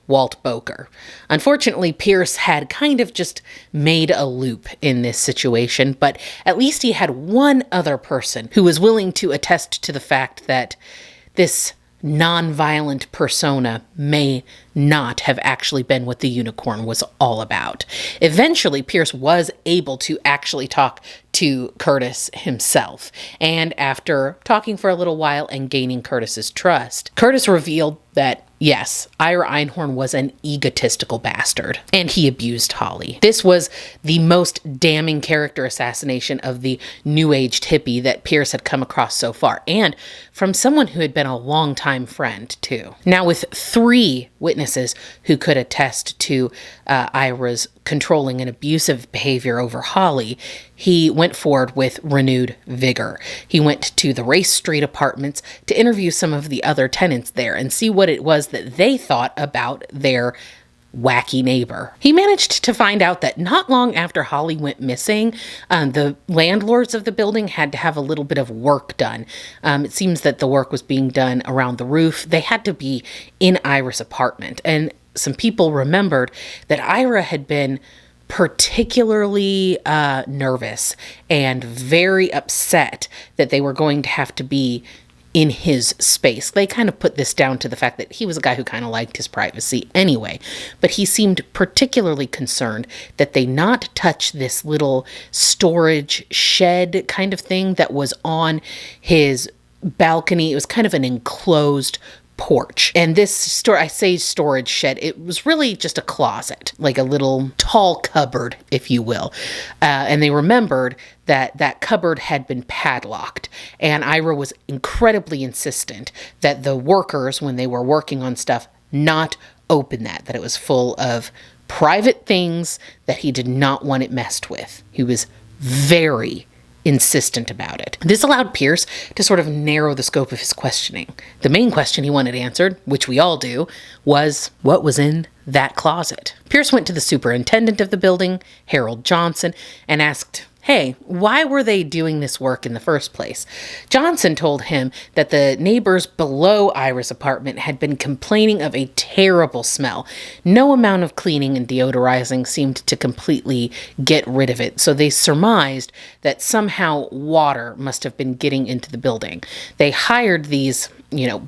Walt Boker. Unfortunately, Pierce had kind of just made a loop in this situation, but at least he had one other person who was willing to attest to the fact that this non-violent persona may not have actually been what the unicorn was all about. Eventually, Pierce was able to actually talk to Curtis himself. And after talking for a little while and gaining Curtis's trust, Curtis revealed that, yes, Ira Einhorn was an egotistical bastard, and he abused Holly. This was the most damning character assassination of the new-aged hippie that Pierce had come across so far, and from someone who had been a longtime friend, too. Now, with 3 witnesses who could attest to Ira's controlling and abusive behavior over Holly, he went forward with renewed vigor. He went to the Race Street apartments to interview some of the other tenants there and see what it was that they thought about their wacky neighbor. He managed to find out that not long after Holly went missing, the landlords of the building had to have a little bit of work done. It seems that the work was being done around the roof. They had to be in Ira's apartment, and some people remembered that Ira had been particularly nervous and very upset that they were going to have to be in his space. They kind of put this down to the fact that he was a guy who kind of liked his privacy anyway, but he seemed particularly concerned that they not touch this little storage shed kind of thing that was on his balcony. It was kind of an enclosed porch. And this I say storage shed, it was really just a closet, like a little tall cupboard, if you will. And they remembered that that cupboard had been padlocked. And Ira was incredibly insistent that the workers, when they were working on stuff, not open that it was full of private things that he did not want it messed with. He was very insistent about it. This allowed Pierce to sort of narrow the scope of his questioning. The main question he wanted answered, which we all do, was what was in that closet. Pierce went to the superintendent of the building, Harold Johnson, and asked, hey, why were they doing this work in the first place? Johnson told him that the neighbors below Ira's apartment had been complaining of a terrible smell. No amount of cleaning and deodorizing seemed to completely get rid of it, so they surmised that somehow water must have been getting into the building. They hired these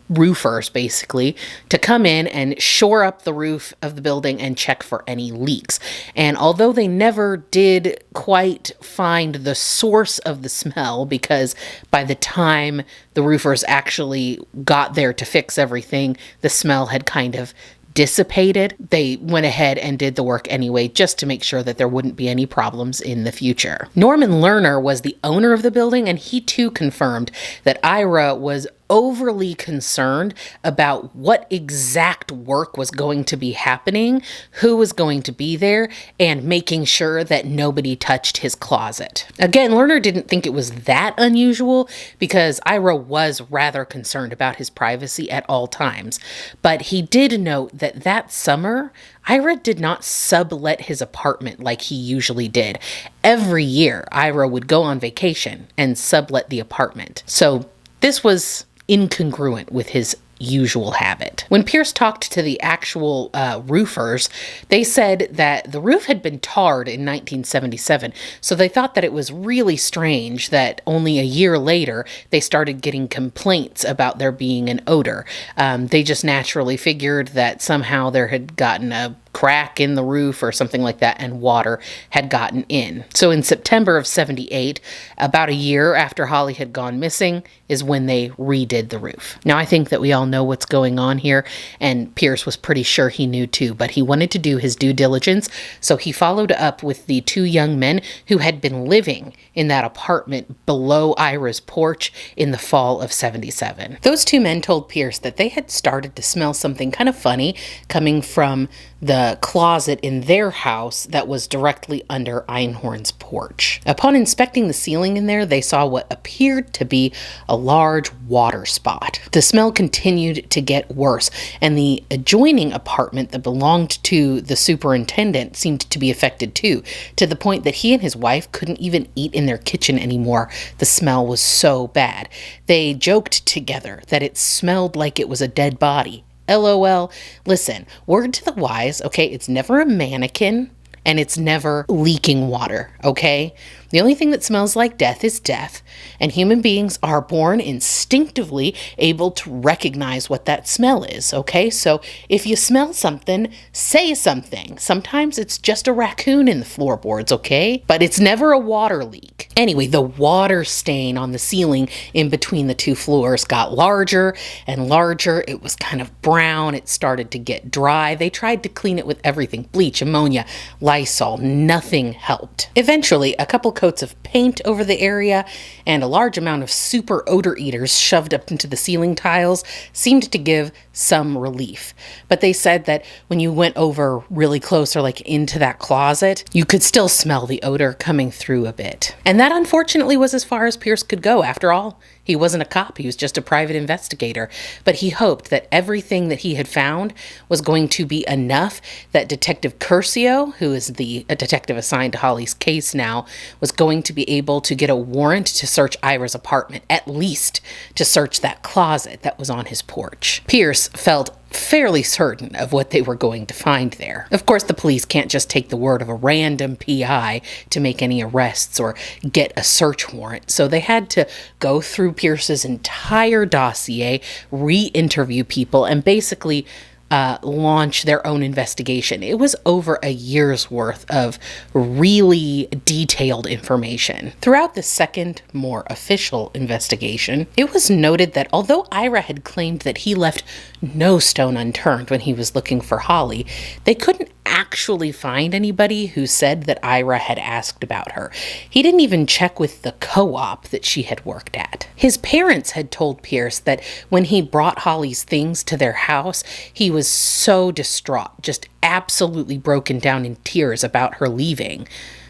roofers basically to come in and shore up the roof of the building and check for any leaks. And although they never did quite find the source of the smell, because by the time the roofers actually got there to fix everything, the smell had kind of dissipated, they went ahead and did the work anyway, just to make sure that there wouldn't be any problems in the future. Norman Lerner was the owner of the building, and he too confirmed that Ira was overly concerned about what exact work was going to be happening, who was going to be there, and making sure that nobody touched his closet. Again, Lerner didn't think it was that unusual because Ira was rather concerned about his privacy at all times. But he did note that that summer, Ira did not sublet his apartment like he usually did. Every year, Ira would go on vacation and sublet the apartment. So this was incongruent with his usual habit. When Pierce talked to the actual roofers, they said that the roof had been tarred in 1977, so they thought that it was really strange that only a year later they started getting complaints about there being an odor. They just naturally figured that somehow there had gotten a crack in the roof or something like that, and water had gotten in. So in September of 78, about a year after Holly had gone missing, is when they redid the roof. Now, I think that we all know what's going on here, and Pierce was pretty sure he knew too, but he wanted to do his due diligence, so he followed up with the two young men who had been living in that apartment below Ira's porch in the fall of 77. Those two men told Pierce that they had started to smell something kind of funny coming from the closet in their house that was directly under Einhorn's porch. Upon inspecting the ceiling in there, they saw what appeared to be a large water spot. The smell continued to get worse, and the adjoining apartment that belonged to the superintendent seemed to be affected too, to the point that he and his wife couldn't even eat in their kitchen anymore. The smell was so bad. They joked together that it smelled like it was a dead body. LOL. Listen, word to the wise, okay? It's never a mannequin, and it's never leaking water, okay? The only thing that smells like death is death, and human beings are born instinctively able to recognize what that smell is, okay? So if you smell something, say something. Sometimes it's just a raccoon in the floorboards, okay? But it's never a water leak. Anyway, the water stain on the ceiling in between the two floors got larger and larger. It was kind of brown. It started to get dry. They tried to clean it with everything: bleach, ammonia, Lysol. Nothing helped. Eventually, a couple coats of paint over the area and a large amount of super odor eaters shoved up into the ceiling tiles seemed to give some relief. But they said that when you went over really close, or like into that closet, you could still smell the odor coming through a bit. And that unfortunately was as far as Pierce could go. After all, he wasn't a cop, he was just a private investigator. But he hoped that everything that he had found was going to be enough that Detective Curcio, who is a detective assigned to Holly's case now, was going to be able to get a warrant to search Ira's apartment, at least to search that closet that was on his porch. Pierce felt fairly certain of what they were going to find there. Of course, the police can't just take the word of a random PI to make any arrests or get a search warrant, so they had to go through Pierce's entire dossier, re-interview people, and basically launch their own investigation. It was over a year's worth of really detailed information. Throughout the second, more official investigation, it was noted that although Ira had claimed that he left no stone unturned when he was looking for Holly, they couldn't actually find anybody who said that Ira had asked about her. He didn't even check with the co-op that she had worked at. His parents had told Pierce that when he brought Holly's things to their house, he was so distraught, just absolutely broken down in tears about her leaving.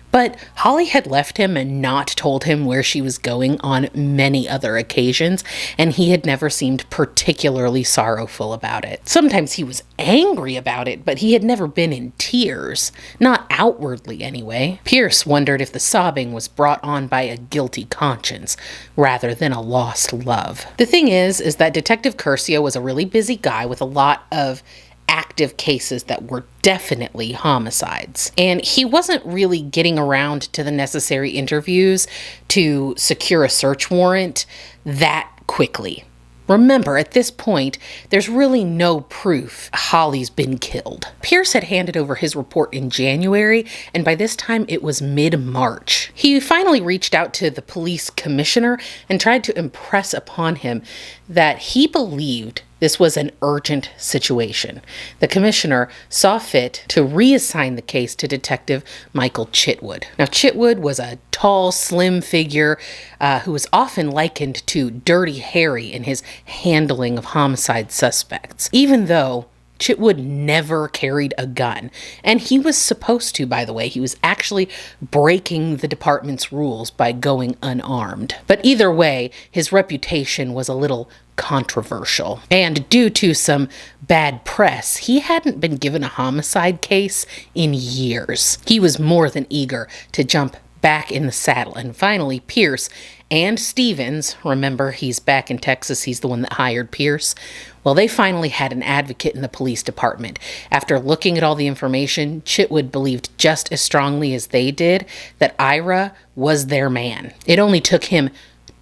But Holly had left him and not told him where she was going on many other occasions, and he had never seemed particularly sorrowful about it. Sometimes he was angry about it, but he had never been in tears. Not outwardly, anyway. Pierce wondered if the sobbing was brought on by a guilty conscience, rather than a lost love. The thing is that Detective Curcio was a really busy guy with a lot of active cases that were definitely homicides. And he wasn't really getting around to the necessary interviews to secure a search warrant that quickly. Remember, at this point, there's really no proof Holly's been killed. Pierce had handed over his report in January, and by this time it was mid-March. He finally reached out to the police commissioner and tried to impress upon him that he believed this was an urgent situation. The commissioner saw fit to reassign the case to Detective Michael Chitwood. Now, Chitwood was a tall, slim figure who was often likened to Dirty Harry in his handling of homicide suspects, even though Chitwood never carried a gun. And he was supposed to, by the way. He was actually breaking the department's rules by going unarmed. But either way, his reputation was a little controversial. And due to some bad press, he hadn't been given a homicide case in years. He was more than eager to jump back in the saddle. And finally, Pierce and Stevens, remember he's back in Texas, he's the one that hired Pierce, well, they finally had an advocate in the police department. After looking at all the information, Chitwood believed just as strongly as they did that Ira was their man. It only took him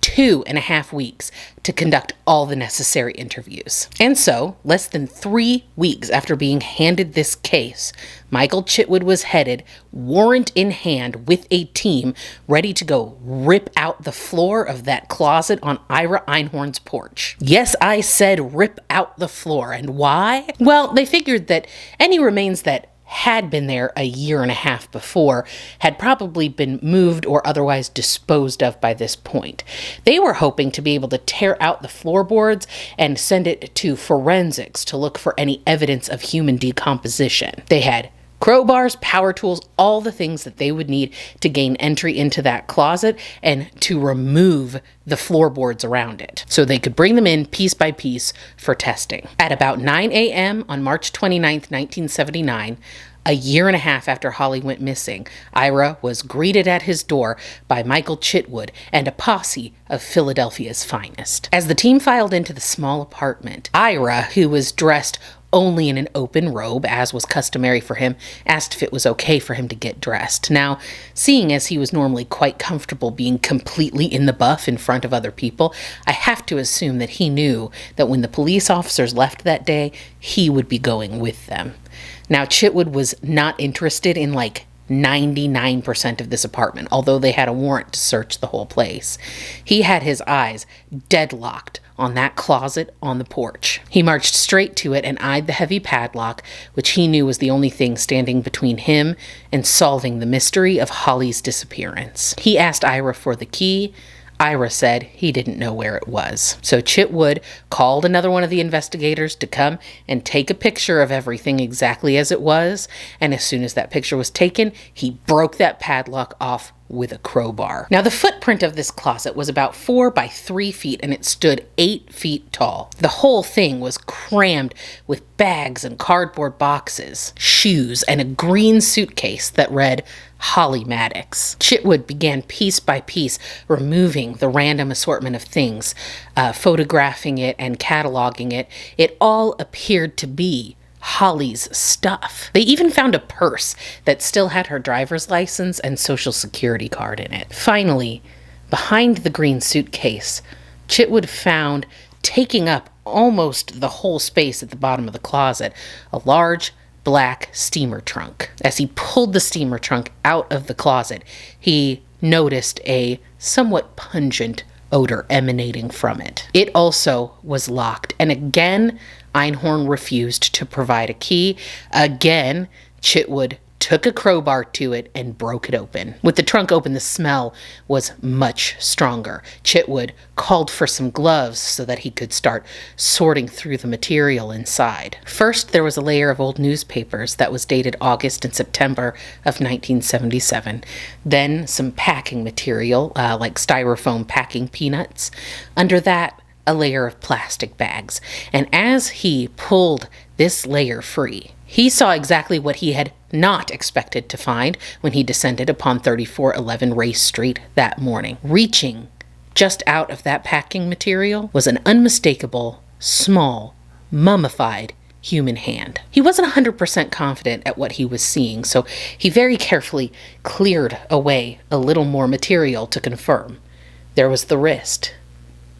2.5 weeks to conduct all the necessary interviews. And so, less than 3 weeks after being handed this case, Michael Chitwood was headed, warrant in hand, with a team ready to go rip out the floor of that closet on Ira Einhorn's porch. Yes, I said rip out the floor. And why? Well, they figured that any remains that had been there a 1.5 years before had probably been moved or otherwise disposed of by this point. They were hoping to be able to tear out the floorboards and send it to forensics to look for any evidence of human decomposition. They had crowbars, power tools, all the things that they would need to gain entry into that closet and to remove the floorboards around it so they could bring them in piece by piece for testing. At about 9 a.m. on March 29th, 1979, a 1.5 years after Holly went missing, Ira was greeted at his door by Michael Chitwood and a posse of Philadelphia's finest. As the team filed into the small apartment, Ira, who was dressed only in an open robe, as was customary for him, asked if it was okay for him to get dressed. Now, seeing as he was normally quite comfortable being completely in the buff in front of other people, I have to assume that he knew that when the police officers left that day, he would be going with them. Now, Chitwood was not interested in 99% of this apartment, although they had a warrant to search the whole place. He had his eyes deadlocked on that closet on the porch. He marched straight to it and eyed the heavy padlock, which he knew was the only thing standing between him and solving the mystery of Holly's disappearance. He asked Ira for the key. Ira said he didn't know where it was. So Chitwood called another one of the investigators to come and take a picture of everything exactly as it was, and as soon as that picture was taken, he broke that padlock off with a crowbar. Now, the footprint of this closet was about 4 by 3 feet, and it stood 8 feet tall. The whole thing was crammed with bags and cardboard boxes, shoes, and a green suitcase that read Holly Maddox. Chitwood began piece by piece removing the random assortment of things, photographing it and cataloging it. It all appeared to be Holly's stuff. They even found a purse that still had her driver's license and social security card in it. Finally, behind the green suitcase, Chitwood found, taking up almost the whole space at the bottom of the closet, a large black steamer trunk. As he pulled the steamer trunk out of the closet, he noticed a somewhat pungent odor emanating from it. It also was locked, and again, Einhorn refused to provide a key. Again, Chitwood took a crowbar to it and broke it open. With the trunk open, the smell was much stronger. Chitwood called for some gloves so that he could start sorting through the material inside. First, there was a layer of old newspapers that was dated August and September of 1977. Then some packing material, like styrofoam packing peanuts. Under that, a layer of plastic bags. And as he pulled this layer free, he saw exactly what he had not expected to find when he descended upon 3411 Race Street that morning. Reaching just out of that packing material was an unmistakable, small, mummified human hand. He wasn't 100% confident at what he was seeing, so he very carefully cleared away a little more material to confirm. There was the wrist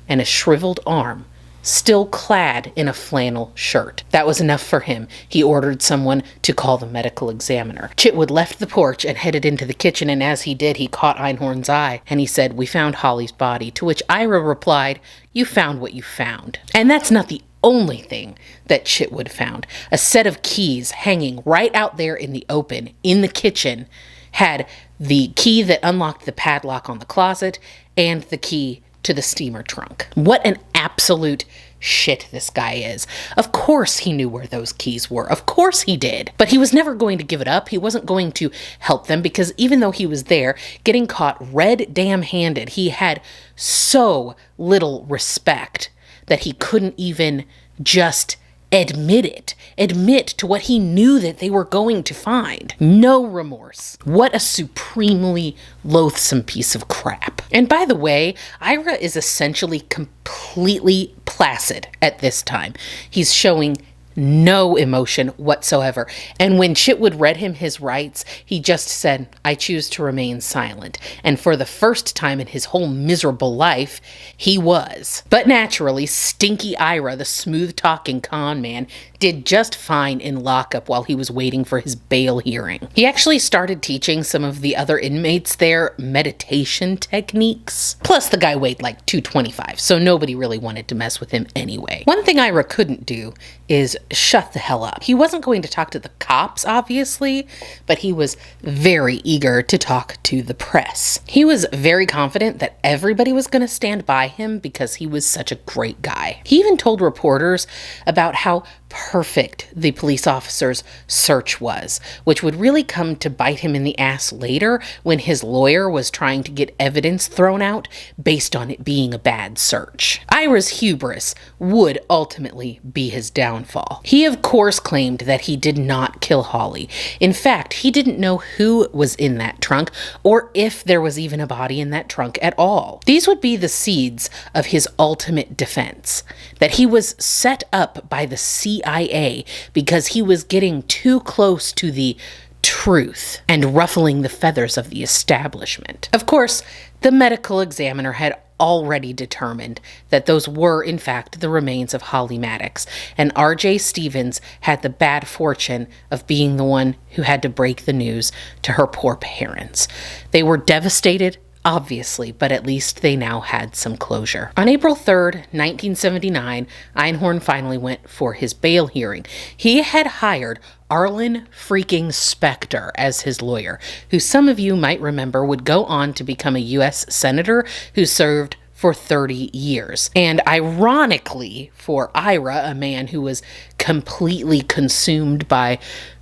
and a shriveled arm, still clad in a flannel shirt. That was enough for him. He ordered someone to call the medical examiner. Chitwood left the porch and headed into the kitchen, and as he did, he caught Einhorn's eye, and he said, "We found Holly's body," to which Ira replied, "You found what you found." And that's not the only thing that Chitwood found. A set of keys hanging right out there in the open in the kitchen had the key that unlocked the padlock on the closet and the key to the steamer trunk. What an absolute shit this guy is. Of course he knew where those keys were. Of course he did. But he was never going to give it up. He wasn't going to help them because even though he was there getting caught red damn handed, he had so little respect that he couldn't even just admit to what he knew that they were going to find. No remorse. What a supremely loathsome piece of crap. And by the way, Ira is essentially completely placid at this time. He's showing no emotion whatsoever. And when Chitwood read him his rights, he just said, "I choose to remain silent." And for the first time in his whole miserable life, he was. But naturally, stinky Ira, the smooth-talking con man, did just fine in lockup while he was waiting for his bail hearing. He actually started teaching some of the other inmates there meditation techniques. Plus, the guy weighed like 225, so nobody really wanted to mess with him anyway. One thing Ira couldn't do is shut the hell up. He wasn't going to talk to the cops, obviously, but he was very eager to talk to the press. He was very confident that everybody was going to stand by him because he was such a great guy. He even told reporters about how perfect the police officer's search was, which would really come to bite him in the ass later when his lawyer was trying to get evidence thrown out based on it being a bad search. Ira's hubris would ultimately be his downfall. He, of course, claimed that he did not kill Holly. In fact, he didn't know who was in that trunk or if there was even a body in that trunk at all. These would be the seeds of his ultimate defense, that he was set up by the CIA because he was getting too close to the truth and ruffling the feathers of the establishment. Of course, the medical examiner had already determined that those were, in fact, the remains of Holly Maddox, and R.J. Stevens had the bad fortune of being the one who had to break the news to her poor parents. They were devastated, obviously, but at least they now had some closure. On April 3rd, 1979, Einhorn finally went for his bail hearing. He had hired Arlen freaking Specter as his lawyer, who some of you might remember would go on to become a U.S. Senator who served for 30 years. And ironically, for Ira, a man who was completely consumed by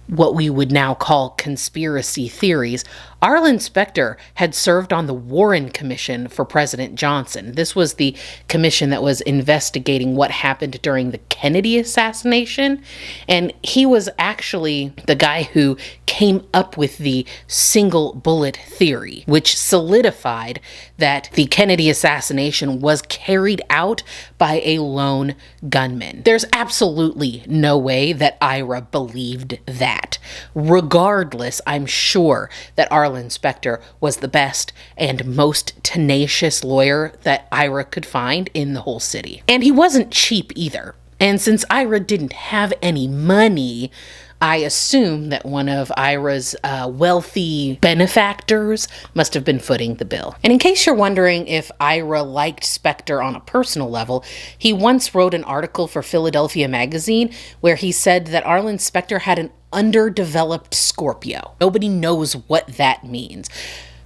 what we would now call conspiracy theories, Arlen Specter had served on the Warren Commission for President Johnson. This was the commission that was investigating what happened during the Kennedy assassination, and he was actually the guy who came up with the single bullet theory, which solidified that the Kennedy assassination was carried out by a lone gunman. There's absolutely no way that Ira believed that. Regardless, I'm sure that Arlen Specter was the best and most tenacious lawyer that Ira could find in the whole city. And he wasn't cheap either. And since Ira didn't have any money, I assume that one of Ira's wealthy benefactors must have been footing the bill. And in case you're wondering if Ira liked Specter on a personal level, he once wrote an article for Philadelphia Magazine where he said that Arlen Specter had an underdeveloped Scorpio. Nobody knows what that means.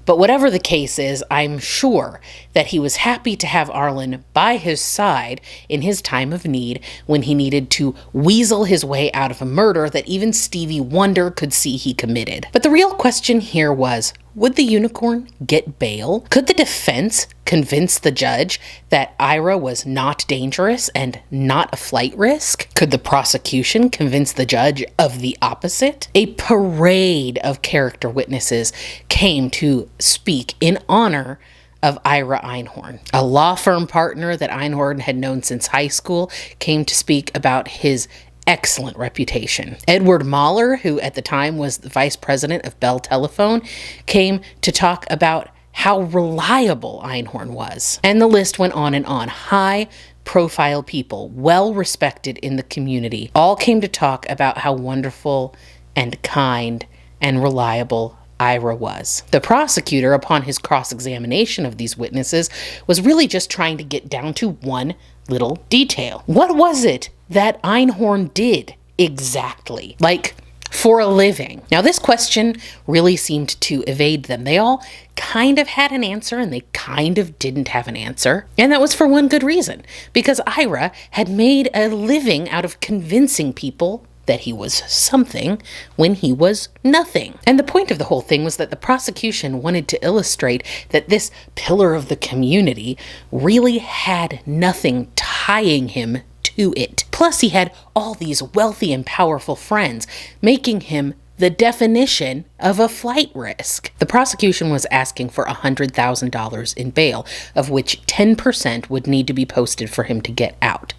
But whatever the case is, I'm sure that he was happy to have Arlen by his side in his time of need when he needed to weasel his way out of a murder that even Stevie Wonder could see he committed. But the real question here was, would the unicorn get bail? Could the defense convince the judge that Ira was not dangerous and not a flight risk? Could the prosecution convince the judge of the opposite? A parade of character witnesses came to speak in honor of Ira Einhorn. A law firm partner that Einhorn had known since high school came to speak about his excellent reputation. Edward Mahler, who at the time was the vice president of Bell Telephone, came to talk about how reliable Einhorn was. And the list went on and on. High-profile people, well-respected in the community, all came to talk about how wonderful and kind and reliable Ira was. The prosecutor, upon his cross-examination of these witnesses, was really just trying to get down to one little detail. What was it that Einhorn did exactly? Like, for a living. Now, this question really seemed to evade them. They all kind of had an answer and they kind of didn't have an answer. And that was for one good reason, because Ira had made a living out of convincing people that he was something when he was nothing. And the point of the whole thing was that the prosecution wanted to illustrate that this pillar of the community really had nothing tying him to it. Plus, he had all these wealthy and powerful friends, making him the definition of a flight risk. The prosecution was asking for $100,000 in bail, of which 10% would need to be posted for him to get out.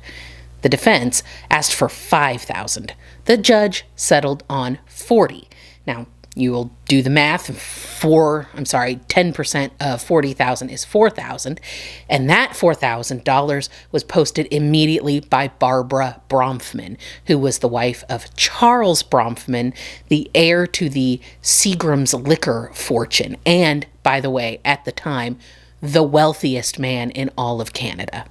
The defense asked for $5,000. The judge settled on $40,000. Now, you will do the math. 10% of $40,000 is $4,000. And that $4,000 was posted immediately by Barbara Bronfman, who was the wife of Charles Bronfman, the heir to the Seagram's liquor fortune. And, by the way, at the time, the wealthiest man in all of Canada.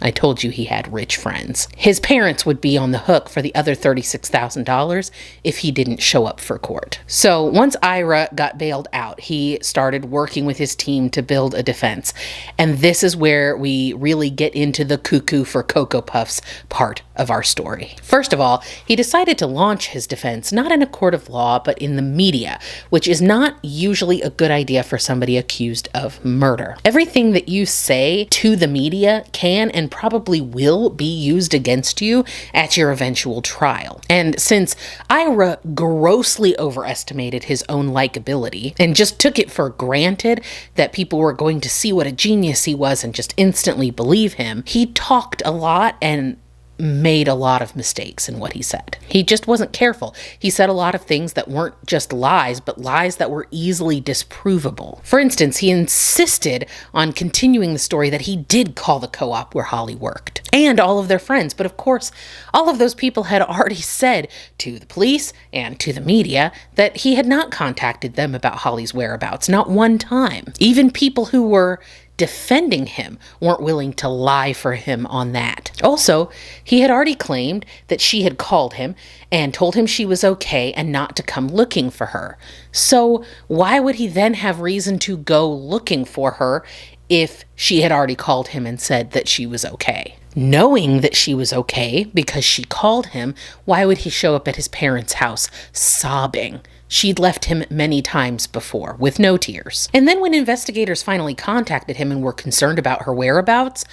I told you he had rich friends. His parents would be on the hook for the other $36,000 if he didn't show up for court. So once Ira got bailed out, he started working with his team to build a defense. And this is where we really get into the cuckoo for Cocoa Puffs part of our story. First of all, he decided to launch his defense not in a court of law, but in the media, which is not usually a good idea for somebody accused of murder. Everything that you say to the media can and probably will be used against you at your eventual trial. And since Ira grossly overestimated his own likability and just took it for granted that people were going to see what a genius he was and just instantly believe him, he talked a lot and made a lot of mistakes in what he said. He just wasn't careful. He said a lot of things that weren't just lies, but lies that were easily disprovable. For instance, he insisted on continuing the story that he did call the co-op where Holly worked, and all of their friends. But of course, all of those people had already said to the police and to the media that he had not contacted them about Holly's whereabouts, not one time. Even people who were defending him weren't willing to lie for him on that. Also, he had already claimed that she had called him and told him she was okay and not to come looking for her. So why would he then have reason to go looking for her if she had already called him and said that she was okay? Knowing that she was okay because she called him, why would he show up at his parents' house sobbing? She'd left him many times before with no tears. And then when investigators finally contacted him and were concerned about her whereabouts,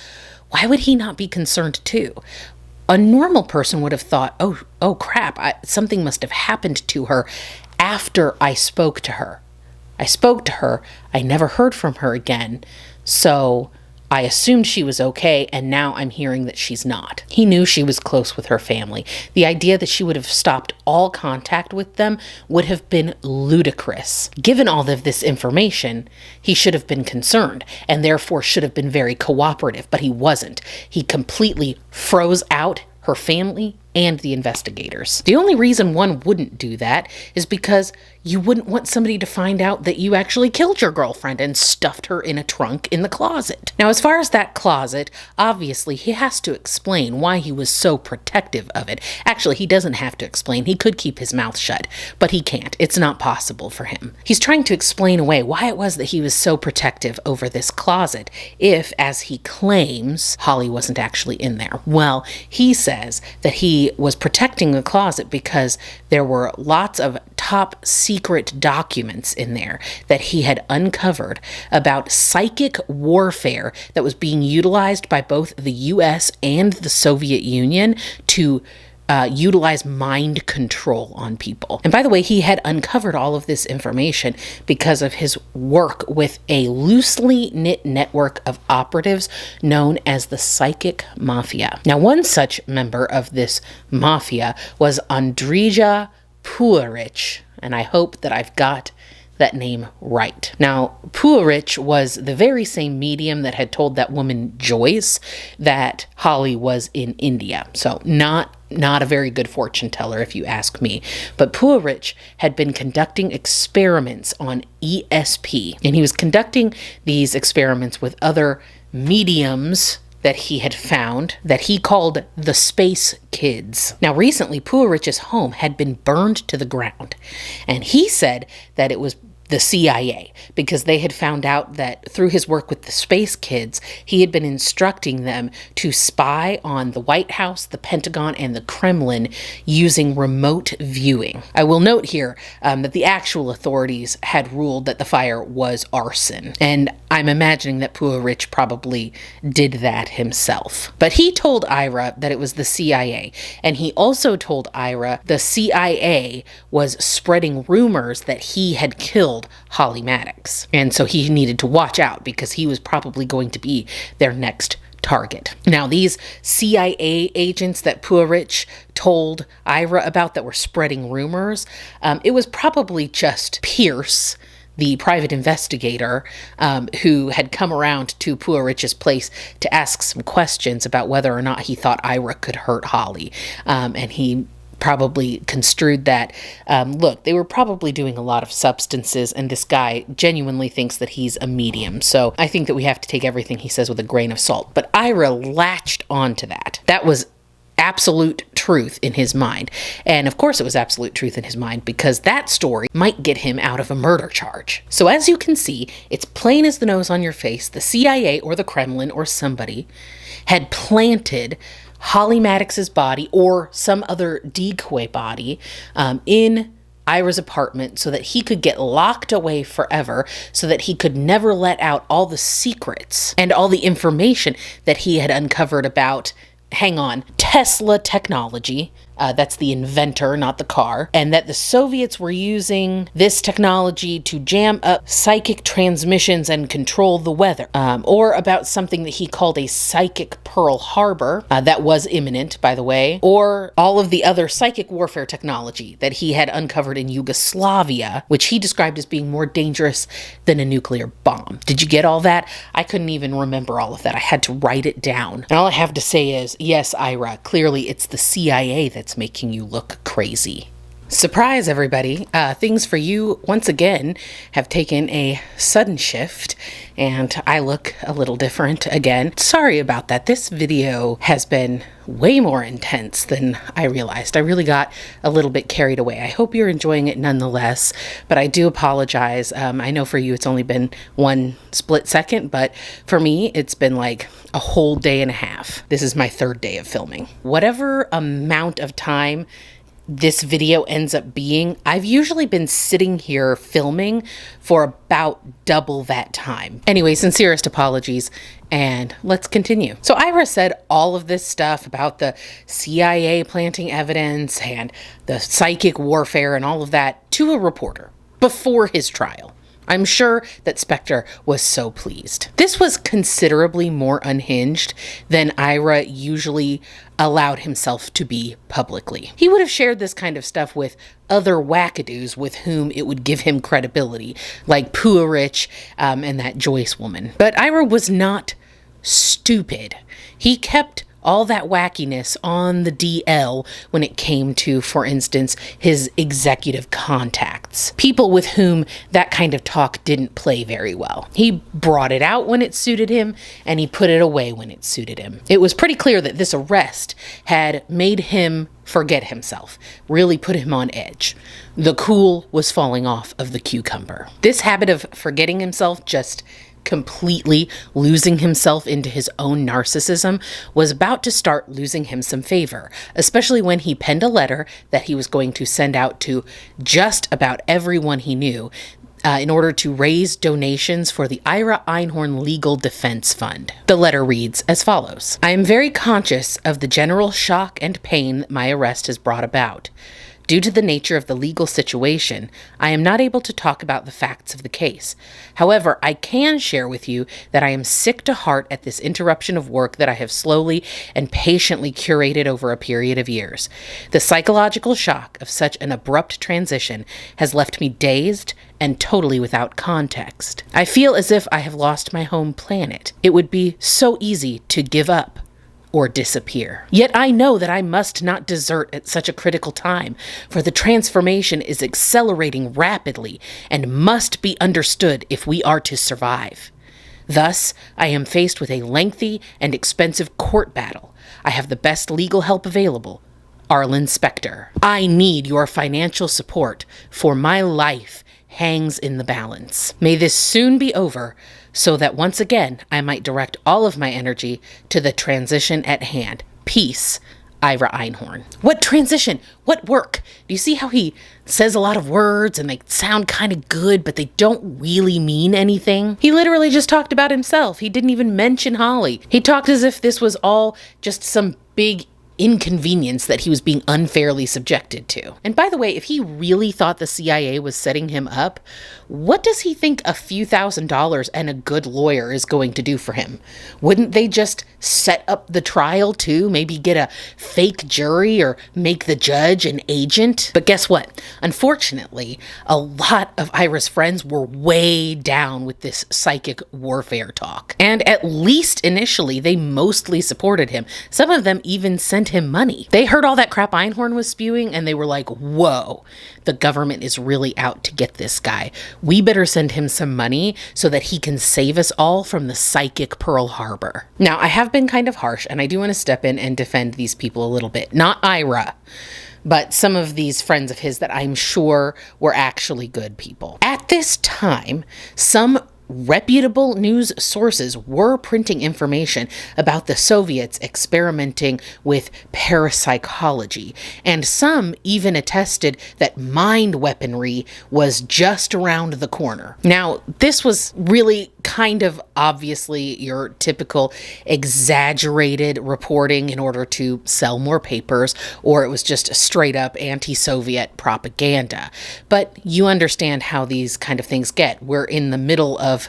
why would he not be concerned too? A normal person would have thought, oh crap, something must have happened to her after I spoke to her. I spoke to her, I never heard from her again, so I assumed she was okay, and now I'm hearing that she's not. He knew she was close with her family. The idea that she would have stopped all contact with them would have been ludicrous. Given all of this information, he should have been concerned, and therefore should have been very cooperative, but he wasn't. He completely froze out her family and the investigators. The only reason one wouldn't do that is because you wouldn't want somebody to find out that you actually killed your girlfriend and stuffed her in a trunk in the closet. Now, as far as that closet, obviously he has to explain why he was so protective of it. Actually, he doesn't have to explain. He could keep his mouth shut, but he can't. It's not possible for him. He's trying to explain away why it was that he was so protective over this closet if, as he claims, Holly wasn't actually in there. Well, he says that he was protecting the closet because there were lots of top secret documents in there that he had uncovered about psychic warfare that was being utilized by both the US and the Soviet Union to utilize mind control on people. And by the way, he had uncovered all of this information because of his work with a loosely knit network of operatives known as the Psychic Mafia. Now, one such member of this mafia was Andrija Puharich, and I hope that I've got that name right. Now, Puharich was the very same medium that had told that woman Joyce that Holly was in India. So not a very good fortune teller, if you ask me. But Puharich had been conducting experiments on ESP, and he was conducting these experiments with other mediums that he had found that he called the Space Kids. Now, recently, Puharich's home had been burned to the ground, and he said that it was the CIA, because they had found out that through his work with the Space Kids, he had been instructing them to spy on the White House, the Pentagon, and the Kremlin using remote viewing. I will note here that the actual authorities had ruled that the fire was arson, and I'm imagining that Puharich probably did that himself. But he told Ira that it was the CIA, and he also told Ira the CIA was spreading rumors that he had killed Holly Maddox. And so he needed to watch out because he was probably going to be their next target. Now, these CIA agents that Puharich told Ira about that were spreading rumors, it was probably just Pierce, the private investigator, who had come around to Puharich's place to ask some questions about whether or not he thought Ira could hurt Holly. And he probably construed that, look, they were probably doing a lot of substances, and this guy genuinely thinks that he's a medium. So I think that we have to take everything he says with a grain of salt. But Ira latched onto that. That was absolute truth in his mind. And of course it was absolute truth in his mind because that story might get him out of a murder charge. So as you can see, it's plain as the nose on your face, the CIA or the Kremlin or somebody had planted Holly Maddox's body or some other decoy body in Ira's apartment so that he could get locked away forever, so that he could never let out all the secrets and all the information that he had uncovered about, Tesla technology. That's the inventor, not the car. And that the Soviets were using this technology to jam up psychic transmissions and control the weather. Or about something that he called a psychic Pearl Harbor that was imminent, by the way. Or all of the other psychic warfare technology that he had uncovered in Yugoslavia, which he described as being more dangerous than a nuclear bomb. Did you get all that? I couldn't even remember all of that. I had to write it down. And all I have to say is, yes, Ira, clearly it's the CIA that's making you look crazy. Surprise, everybody. Things for you, once again, have taken a sudden shift, and I look a little different again. Sorry about that. This video has been way more intense than I realized. I really got a little bit carried away. I hope you're enjoying it nonetheless, but I do apologize. I know for you it's only been one split second, but for me it's been like a whole day and a half. This is my third day of filming. Whatever amount of time this video ends up being, I've usually been sitting here filming for about double that time. Anyway, sincerest apologies, and let's continue. So Ira said all of this stuff about the CIA planting evidence and the psychic warfare and all of that to a reporter before his trial. I'm sure that Spectre was so pleased. This was considerably more unhinged than Ira usually allowed himself to be publicly. He would have shared this kind of stuff with other wackadoos with whom it would give him credibility, like Puarich and that Joyce woman. But Ira was not stupid. He kept all that wackiness on the DL when it came to, for instance, his executive contacts. People with whom that kind of talk didn't play very well. He brought it out when it suited him, and he put it away when it suited him. It was pretty clear that this arrest had made him forget himself, really put him on edge. The cool was falling off of the cucumber. This habit of forgetting himself, just completely losing himself into his own narcissism, was about to start losing him some favor, especially when he penned a letter that he was going to send out to just about everyone he knew in order to raise donations for the Ira Einhorn Legal Defense Fund. The letter reads as follows: I am very conscious of the general shock and pain that my arrest has brought about. Due to the nature of the legal situation, I am not able to talk about the facts of the case. However, I can share with you that I am sick to heart at this interruption of work that I have slowly and patiently curated over a period of years. The psychological shock of such an abrupt transition has left me dazed and totally without context. I feel as if I have lost my home planet. It would be so easy to give up or disappear. Yet I know that I must not desert at such a critical time, for the transformation is accelerating rapidly and must be understood if we are to survive. Thus, I am faced with a lengthy and expensive court battle. I have the best legal help available. Arlen Spectre. I need your financial support, for my life hangs in the balance. May this soon be over, so that once again I might direct all of my energy to the transition at hand. Peace, Ira Einhorn. What transition? What work? Do you see how he says a lot of words and they sound kind of good, but they don't really mean anything? He literally just talked about himself. He didn't even mention Holly. He talked as if this was all just some big inconvenience that he was being unfairly subjected to. And by the way, if he really thought the CIA was setting him up, what does he think a few $1,000s and a good lawyer is going to do for him? Wouldn't they just set up the trial too? Maybe get a fake jury or make the judge an agent? But guess what? Unfortunately, a lot of Ira's friends were way down with this psychic warfare talk. And at least initially, they mostly supported him. Some of them even sent him money. They heard all that crap Einhorn was spewing and they were like, whoa, the government is really out to get this guy. We better send him some money so that he can save us all from the psychic Pearl Harbor. Now, I have been kind of harsh and I do want to step in and defend these people a little bit. Not Ira, but some of these friends of his that I'm sure were actually good people. At this time, some reputable news sources were printing information about the Soviets experimenting with parapsychology, and some even attested that mind weaponry was just around the corner. Now, this was really kind of obviously your typical exaggerated reporting in order to sell more papers, or it was just straight up anti-Soviet propaganda. But you understand how these kind of things get. We're in the middle of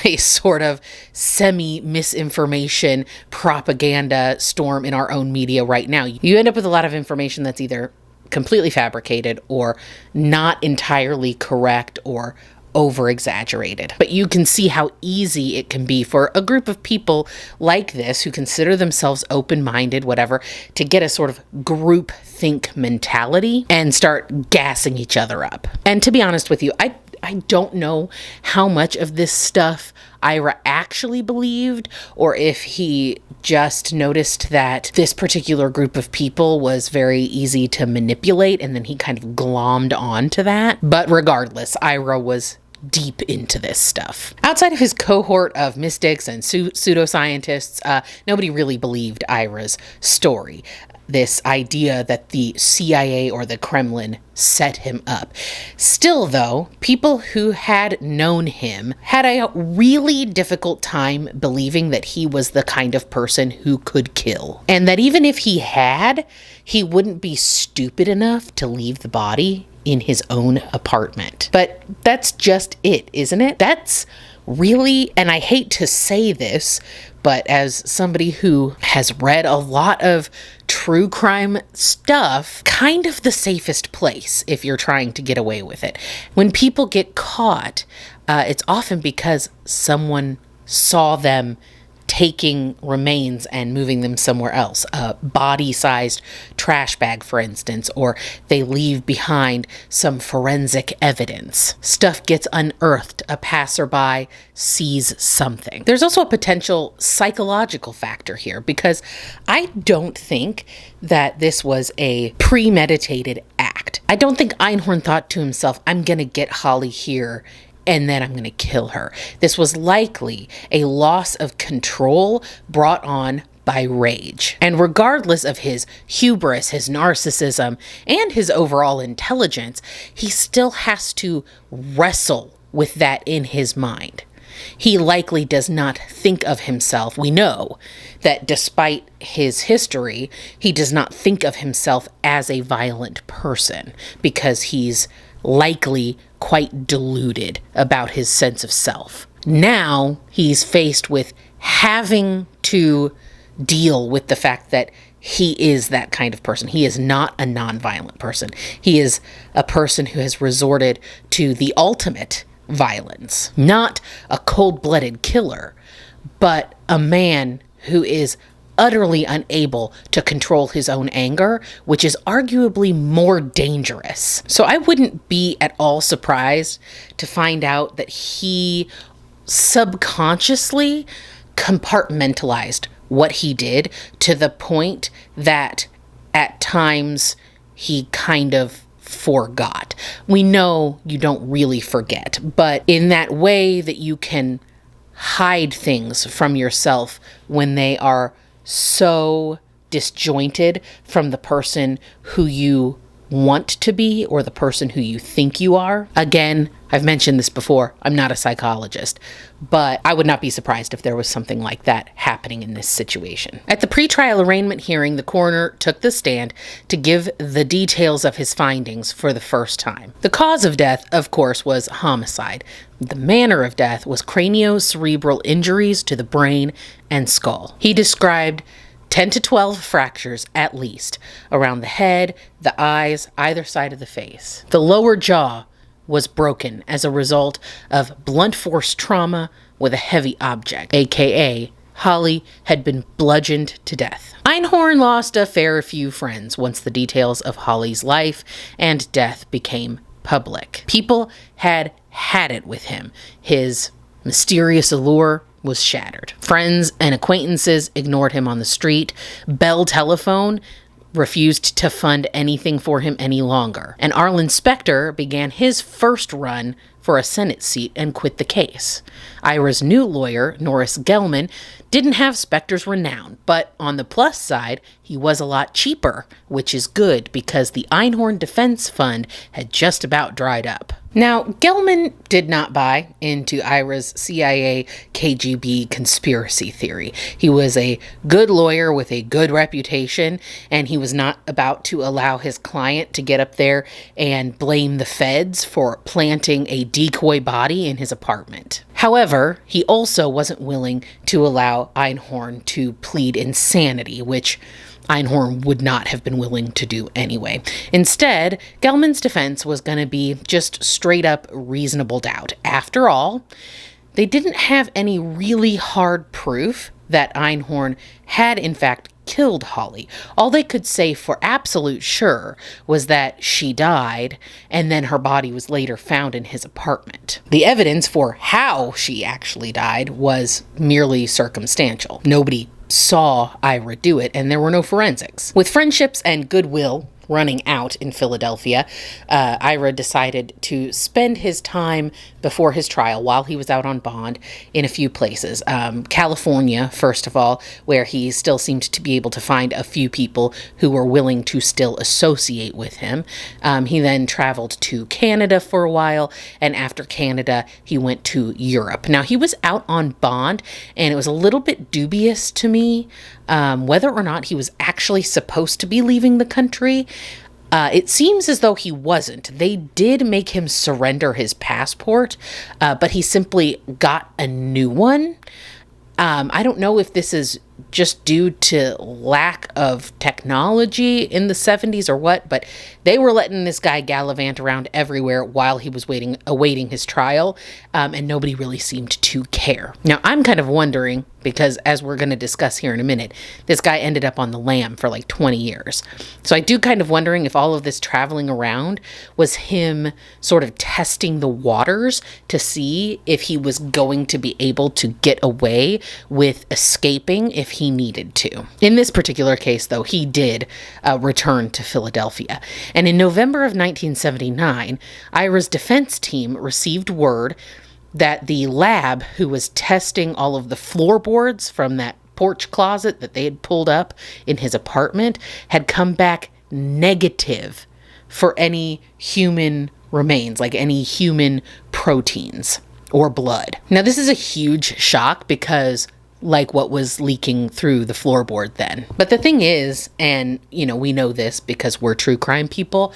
a sort of semi-misinformation propaganda storm in our own media right now. You end up with a lot of information that's either completely fabricated or not entirely correct or over-exaggerated. But you can see how easy it can be for a group of people like this who consider themselves open-minded, whatever, to get a sort of group think mentality and start gassing each other up. And to be honest with you, I don't know how much of this stuff Ira actually believed, or if he just noticed that this particular group of people was very easy to manipulate, and then he kind of glommed onto that. But regardless, Ira was deep into this stuff. Outside of his cohort of mystics and pseudoscientists, nobody really believed Ira's story. This idea that the CIA or the Kremlin set him up. Still, though, people who had known him had a really difficult time believing that he was the kind of person who could kill. And that even if he had, he wouldn't be stupid enough to leave the body in his own apartment. But that's just it, isn't it? That's really, and I hate to say this, but as somebody who has read a lot of true crime stuff, kind of the safest place if you're trying to get away with it. When people get caught, it's often because someone saw them taking remains and moving them somewhere else. A body-sized trash bag, for instance, or they leave behind some forensic evidence. Stuff gets unearthed. A passerby sees something. There's also a potential psychological factor here, because I don't think that this was a premeditated act. I don't think Einhorn thought to himself, I'm gonna get Holly here and then I'm going to kill her. This was likely a loss of control brought on by rage. And regardless of his hubris, his narcissism, and his overall intelligence, he still has to wrestle with that in his mind. He likely does not think of himself. We know that despite his history, he does not think of himself as a violent person, because he's likely quite deluded about his sense of self. Now he's faced with having to deal with the fact that he is that kind of person. He is not a nonviolent person. He is a person who has resorted to the ultimate violence. Not a cold-blooded killer, but a man who is utterly unable to control his own anger, which is arguably more dangerous. So I wouldn't be at all surprised to find out that he subconsciously compartmentalized what he did to the point that at times he kind of forgot. We know you don't really forget, but in that way that you can hide things from yourself when they are so disjointed from the person who you want to be or the person who you think you are. Again, I've mentioned this before, I'm not a psychologist, but I would not be surprised if there was something like that happening in this situation. At the pretrial arraignment hearing, the coroner took the stand to give the details of his findings for the first time. The cause of death, of course, was homicide. The manner of death was craniocerebral injuries to the brain and skull. He described 10 to 12 fractures at least around the head, the eyes, either side of the face. The lower jaw was broken as a result of blunt force trauma with a heavy object, aka Holly had been bludgeoned to death. Einhorn lost a fair few friends once the details of Holly's life and death became public. People had it with him. His mysterious allure was shattered. Friends and acquaintances ignored him on the street. Bell Telephone refused to fund anything for him any longer. And Arlen Specter began his first run for a Senate seat and quit the case. Ira's new lawyer, Norris Gelman, didn't have Specter's renown, but on the plus side, he was a lot cheaper, which is good because the Einhorn Defense Fund had just about dried up. Now, Gelman did not buy into Ira's CIA KGB conspiracy theory. He was a good lawyer with a good reputation, and he was not about to allow his client to get up there and blame the feds for planting a decoy body in his apartment. However, he also wasn't willing to allow Einhorn to plead insanity, which Einhorn would not have been willing to do anyway. Instead, Gelman's defense was going to be just straight up reasonable doubt. After all, they didn't have any really hard proof that Einhorn had in fact killed Holly. All they could say for absolute sure was that she died, and then her body was later found in his apartment. The evidence for how she actually died was merely circumstantial. Nobody saw Ira do it, and there were no forensics. With friendships and goodwill running out in Philadelphia, Ira decided to spend his time before his trial while he was out on bond in a few places. California, first of all, where he still seemed to be able to find a few people who were willing to still associate with him. He then traveled to Canada for a while, and after Canada, he went to Europe. Now, he was out on bond, and it was a little bit dubious to me whether or not he was actually supposed to be leaving the country. It seems as though he wasn't. They did make him surrender his passport, but he simply got a new one. I don't know if this is just due to lack of technology in the 70s or what, but they were letting this guy gallivant around everywhere while he was awaiting his trial, and nobody really seemed to care. Now, I'm kind of wondering, because as we're going to discuss here in a minute, this guy ended up on the lam for like 20 years. So I do kind of wondering if all of this traveling around was him sort of testing the waters to see if he was going to be able to get away with escaping if he needed to. In this particular case, though, he did return to Philadelphia. And in November of 1979, Ira's defense team received word that the lab who was testing all of the floorboards from that porch closet that they had pulled up in his apartment had come back negative for any human remains, like any human proteins or blood. Now, this is a huge shock because like what was leaking through the floorboard then. But the thing is, and we know this because we're true crime people,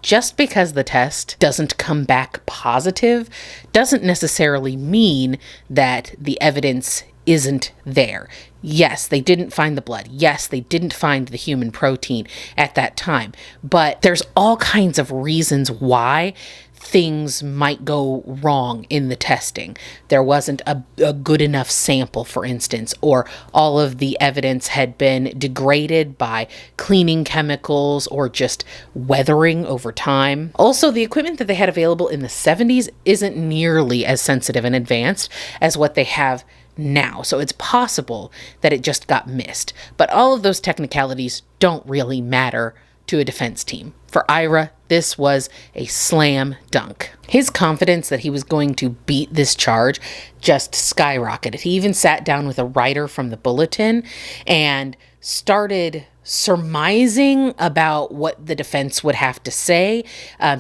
just because the test doesn't come back positive doesn't necessarily mean that the evidence isn't there. Yes, they didn't find the blood. Yes, they didn't find the human protein at that time. But there's all kinds of reasons why things might go wrong in the testing. There wasn't a good enough sample, for instance, or all of the evidence had been degraded by cleaning chemicals or just weathering over time. Also, the equipment that they had available in the 70s isn't nearly as sensitive and advanced as what they have now. So it's possible that it just got missed. But all of those technicalities don't really matter to a defense team. For Ira, this was a slam dunk. His confidence that he was going to beat this charge just skyrocketed. He even sat down with a writer from the Bulletin and started surmising about what the defense would have to say.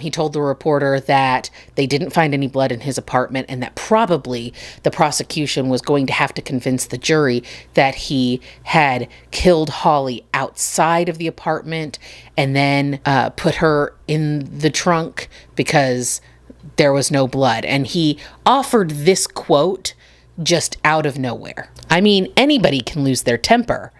He told the reporter that they didn't find any blood in his apartment and that probably the prosecution was going to have to convince the jury that he had killed Holly outside of the apartment and then put her in the trunk because there was no blood. And he offered this quote just out of nowhere. I mean, anybody can lose their temper.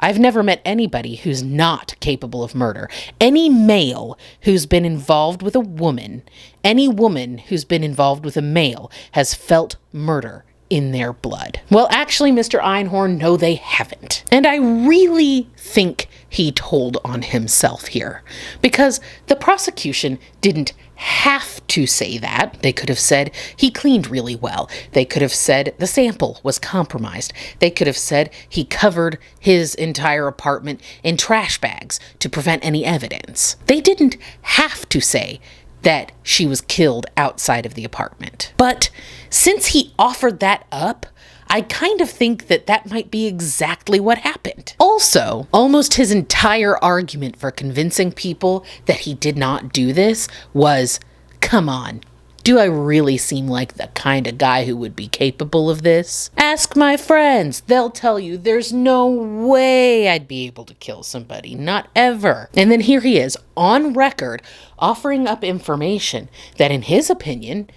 I've never met anybody who's not capable of murder. Any male who's been involved with a woman, any woman who's been involved with a male has felt murder in their blood. Well, actually, Mr. Einhorn, no, they haven't. And I really think he told on himself here because the prosecution didn't have to say that. They could have said he cleaned really well. They could have said the sample was compromised. They could have said he covered his entire apartment in trash bags to prevent any evidence. They didn't have to say that she was killed outside of the apartment. But since he offered that up, I kind of think that that might be exactly what happened. Also, almost his entire argument for convincing people that he did not do this was, come on, do I really seem like the kind of guy who would be capable of this? Ask my friends. They'll tell you there's no way I'd be able to kill somebody. Not ever. And then here he is on record offering up information that in his opinion,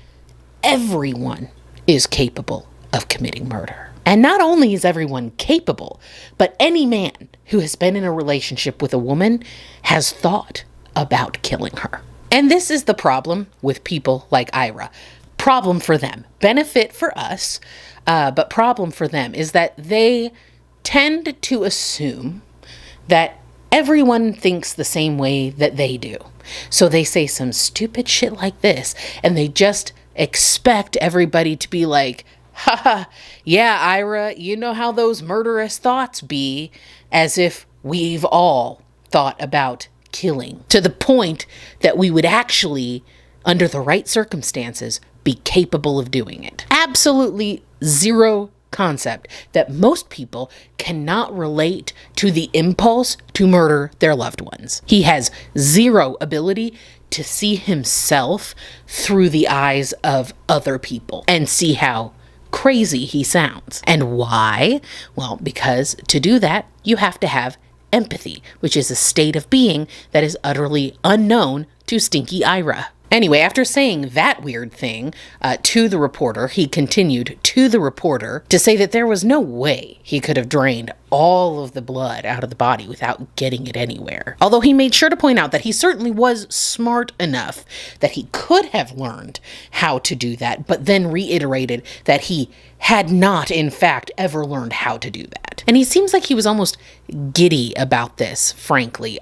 everyone is capable of committing murder. And not only is everyone capable, but any man who has been in a relationship with a woman has thought about killing her. And this is the problem with people like Ira. Problem for them. Benefit for us, but problem for them is that they tend to assume that everyone thinks the same way that they do. So they say some stupid shit like this, and they just expect everybody to be like, haha, yeah, Ira, you know how those murderous thoughts be, as if we've all thought about killing, to the point that we would actually, under the right circumstances, be capable of doing it. Absolutely zero concept that most people cannot relate to the impulse to murder their loved ones. He has zero ability to see himself through the eyes of other people and see how crazy he sounds. And why? Well, because to do that, you have to have empathy, which is a state of being that is utterly unknown to Stinky Ira. Anyway, after saying that weird thing to the reporter, he continued to the reporter to say that there was no way he could have drained all of the blood out of the body without getting it anywhere. Although he made sure to point out that he certainly was smart enough that he could have learned how to do that, but then reiterated that he had not, in fact, ever learned how to do that. And he seems like he was almost giddy about this, frankly.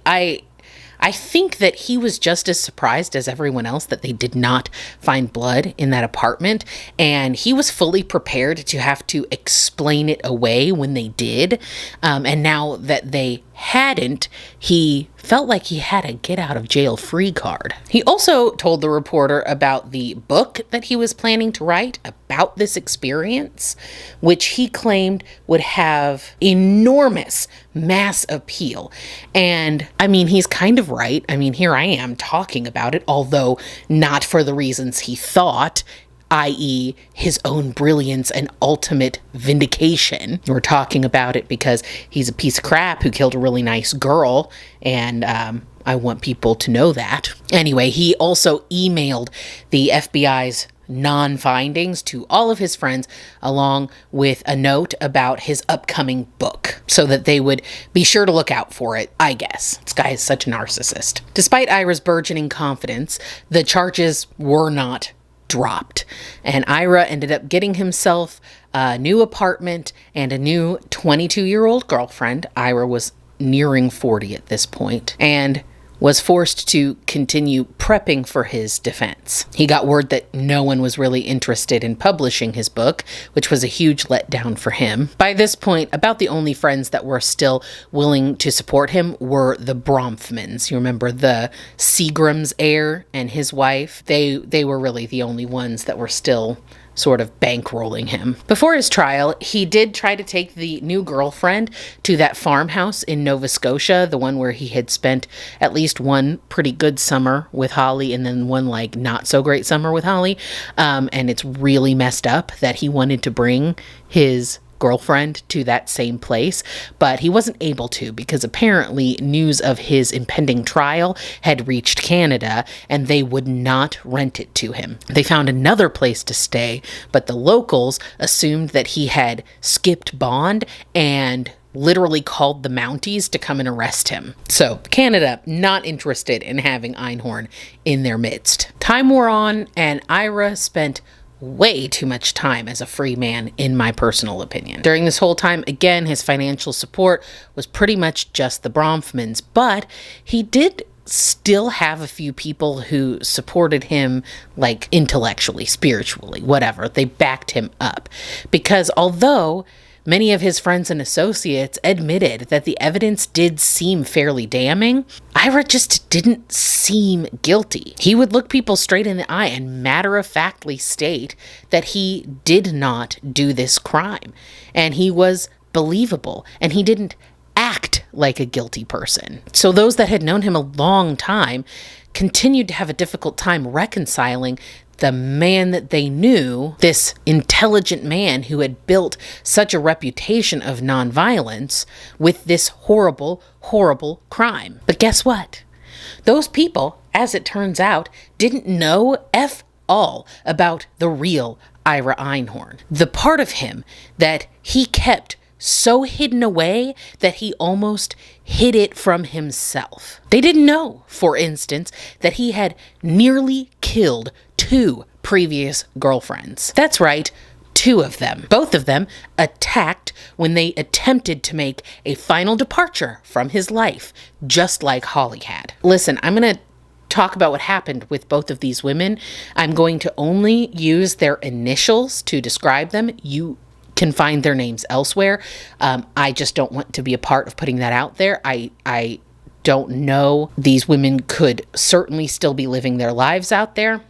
I think that he was just as surprised as everyone else that they did not find blood in that apartment, and he was fully prepared to have to explain it away when they did. And now that they hadn't, he felt like he had a get out of jail free card. He also told the reporter about the book that he was planning to write about this experience, which he claimed would have enormous mass appeal. And I mean, he's kind of right. I mean, here I am talking about it, although not for the reasons he thought, i.e. his own brilliance and ultimate vindication. We're talking about it because he's a piece of crap who killed a really nice girl, and I want people to know that. Anyway, he also emailed the FBI's non-findings to all of his friends, along with a note about his upcoming book, so that they would be sure to look out for it, I guess. This guy is such a narcissist. Despite Ira's burgeoning confidence, the charges were not dropped, and Ira ended up getting himself a new apartment and a new 22-year-old girlfriend. Ira was nearing 40 at this point, and was forced to continue prepping for his defense. He got word that no one was really interested in publishing his book, which was a huge letdown for him. By this point, about the only friends that were still willing to support him were the Bronfmans. You remember the Seagram's heir and his wife? They were really the only ones that were still sort of bankrolling him. Before his trial, he did try to take the new girlfriend to that farmhouse in Nova Scotia, the one where he had spent at least one pretty good summer with Holly and then one like not so great summer with Holly. And it's really messed up that he wanted to bring his girlfriend to that same place, but he wasn't able to because apparently news of his impending trial had reached Canada and they would not rent it to him. They found another place to stay, but the locals assumed that he had skipped bond and literally called the Mounties to come and arrest him. So Canada not interested in having Einhorn in their midst. Time wore on and Ira spent way too much time as a free man, in my personal opinion. During this whole time, again, his financial support was pretty much just the Bronfmans, but he did still have a few people who supported him, like intellectually, spiritually, whatever. They backed him up. Because although many of his friends and associates admitted that the evidence did seem fairly damning, Ira just didn't seem guilty. He would look people straight in the eye and matter-of-factly state that he did not do this crime. And he was believable, and he didn't act like a guilty person. So those that had known him a long time continued to have a difficult time reconciling the man that they knew, this intelligent man who had built such a reputation of nonviolence, with this horrible, horrible crime. But guess what? Those people, as it turns out, didn't know all about the real Ira Einhorn. The part of him that he kept so hidden away that he almost hid it from himself. They didn't know, for instance, that he had nearly killed 2 previous girlfriends. That's right, 2 of them. Both of them attacked when they attempted to make a final departure from his life, just like Holly had. Listen, I'm going to talk about what happened with both of these women. I'm going to only use their initials to describe them. You can find their names elsewhere. I just don't want to be a part of putting that out there. I don't know. These women could certainly still be living their lives out there.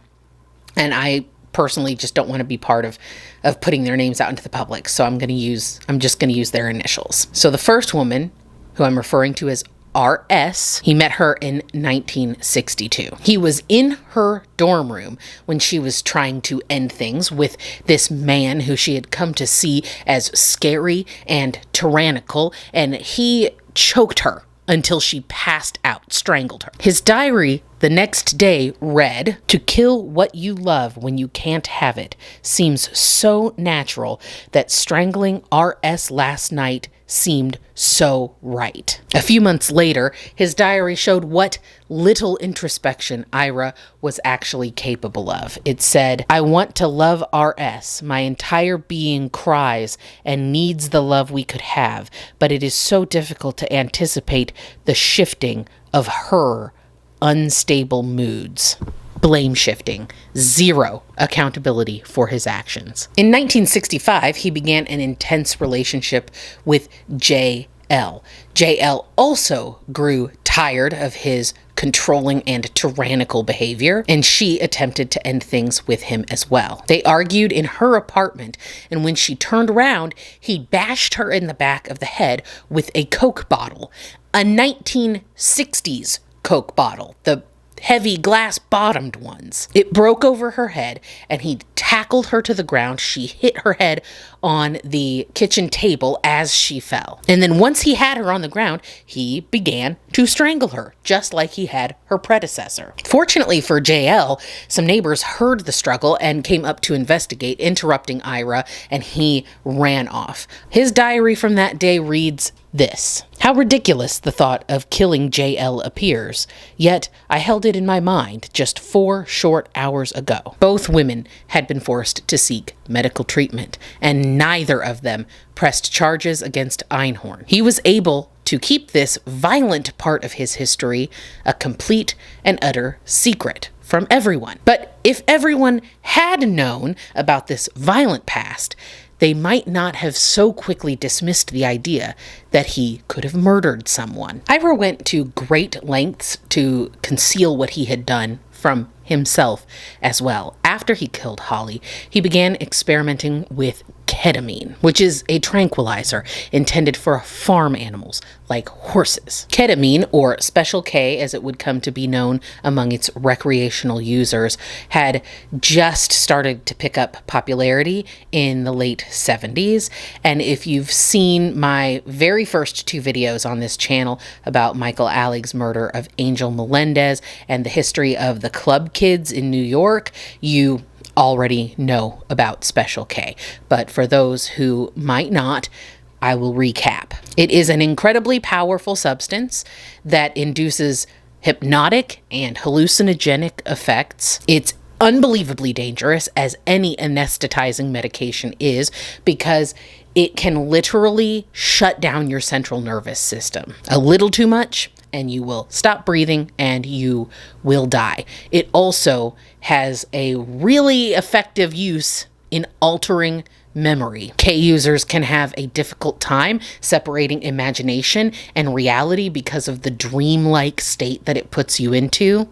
And I personally just don't want to be part of putting their names out into the public. So I'm just going to use their initials. So the first woman, who I'm referring to as RS, he met her in 1962. He was in her dorm room when she was trying to end things with this man who she had come to see as scary and tyrannical, and he choked her until she passed out, strangled her. His diary the next day read, "To kill what you love when you can't have it seems so natural that strangling RS last night seemed so right." A few months later, his diary showed what little introspection Ira was actually capable of. It said, "I want to love RS. My entire being cries and needs the love we could have, but it is so difficult to anticipate the shifting of her unstable moods." Blame shifting, 0 accountability for his actions. In 1965, he began an intense relationship with JL. JL also grew tired of his controlling and tyrannical behavior, and she attempted to end things with him as well. They argued in her apartment, and when she turned around, he bashed her in the back of the head with a Coke bottle, a 1960s Coke bottle, the heavy glass-bottomed ones. It broke over her head, and he tackled her to the ground. She hit her head on the kitchen table as she fell. And then once he had her on the ground, he began to strangle her, just like he had her predecessor. Fortunately for JL, some neighbors heard the struggle and came up to investigate, interrupting Ira, and he ran off. His diary from that day reads this: "How ridiculous the thought of killing JL appears, yet I held it in my mind just 4 short hours ago." Both women had been forced to seek medical treatment, and neither of them pressed charges against Einhorn. He was able to keep this violent part of his history a complete and utter secret from everyone. But if everyone had known about this violent past, they might not have so quickly dismissed the idea that he could have murdered someone. Ira went to great lengths to conceal what he had done from himself as well. After he killed Holly, he began experimenting with ketamine, which is a tranquilizer intended for farm animals like horses. Ketamine, or Special K as it would come to be known among its recreational users, had just started to pick up popularity in the late 70s. And if you've seen my very first 2 videos on this channel about Michael Alig's murder of Angel Melendez and the history of the club kids in New York, you already know about Special K. But for those who might not, I will recap. It is an incredibly powerful substance that induces hypnotic and hallucinogenic effects. It's unbelievably dangerous, as any anesthetizing medication is, because it can literally shut down your central nervous system. A little too much, and you will stop breathing and you will die. It also has a really effective use in altering memory. K users can have a difficult time separating imagination and reality because of the dreamlike state that it puts you into.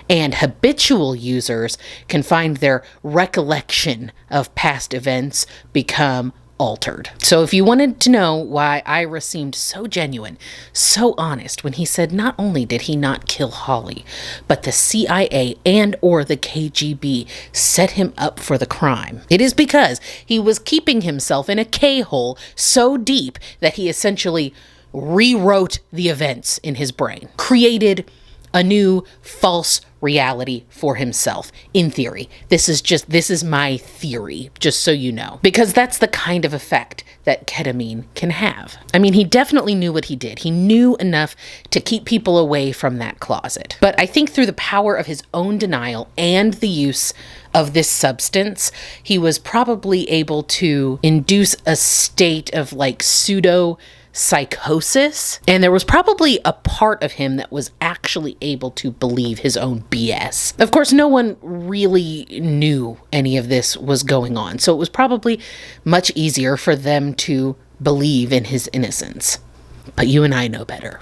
And habitual users can find their recollection of past events become altered. So if you wanted to know why Ira seemed so genuine, so honest when he said not only did he not kill Holly, but the CIA and or the KGB set him up for the crime, it is because he was keeping himself in a K-hole so deep that he essentially rewrote the events in his brain, created a new false reality for himself, in theory. This is my theory, just so you know. Because that's the kind of effect that ketamine can have. I mean, he definitely knew what he did. He knew enough to keep people away from that closet. But I think through the power of his own denial and the use of this substance, he was probably able to induce a state of like pseudo psychosis, and there was probably a part of him that was actually able to believe his own BS. Of course, no one really knew any of this was going on, so it was probably much easier for them to believe in his innocence. But you and I know better.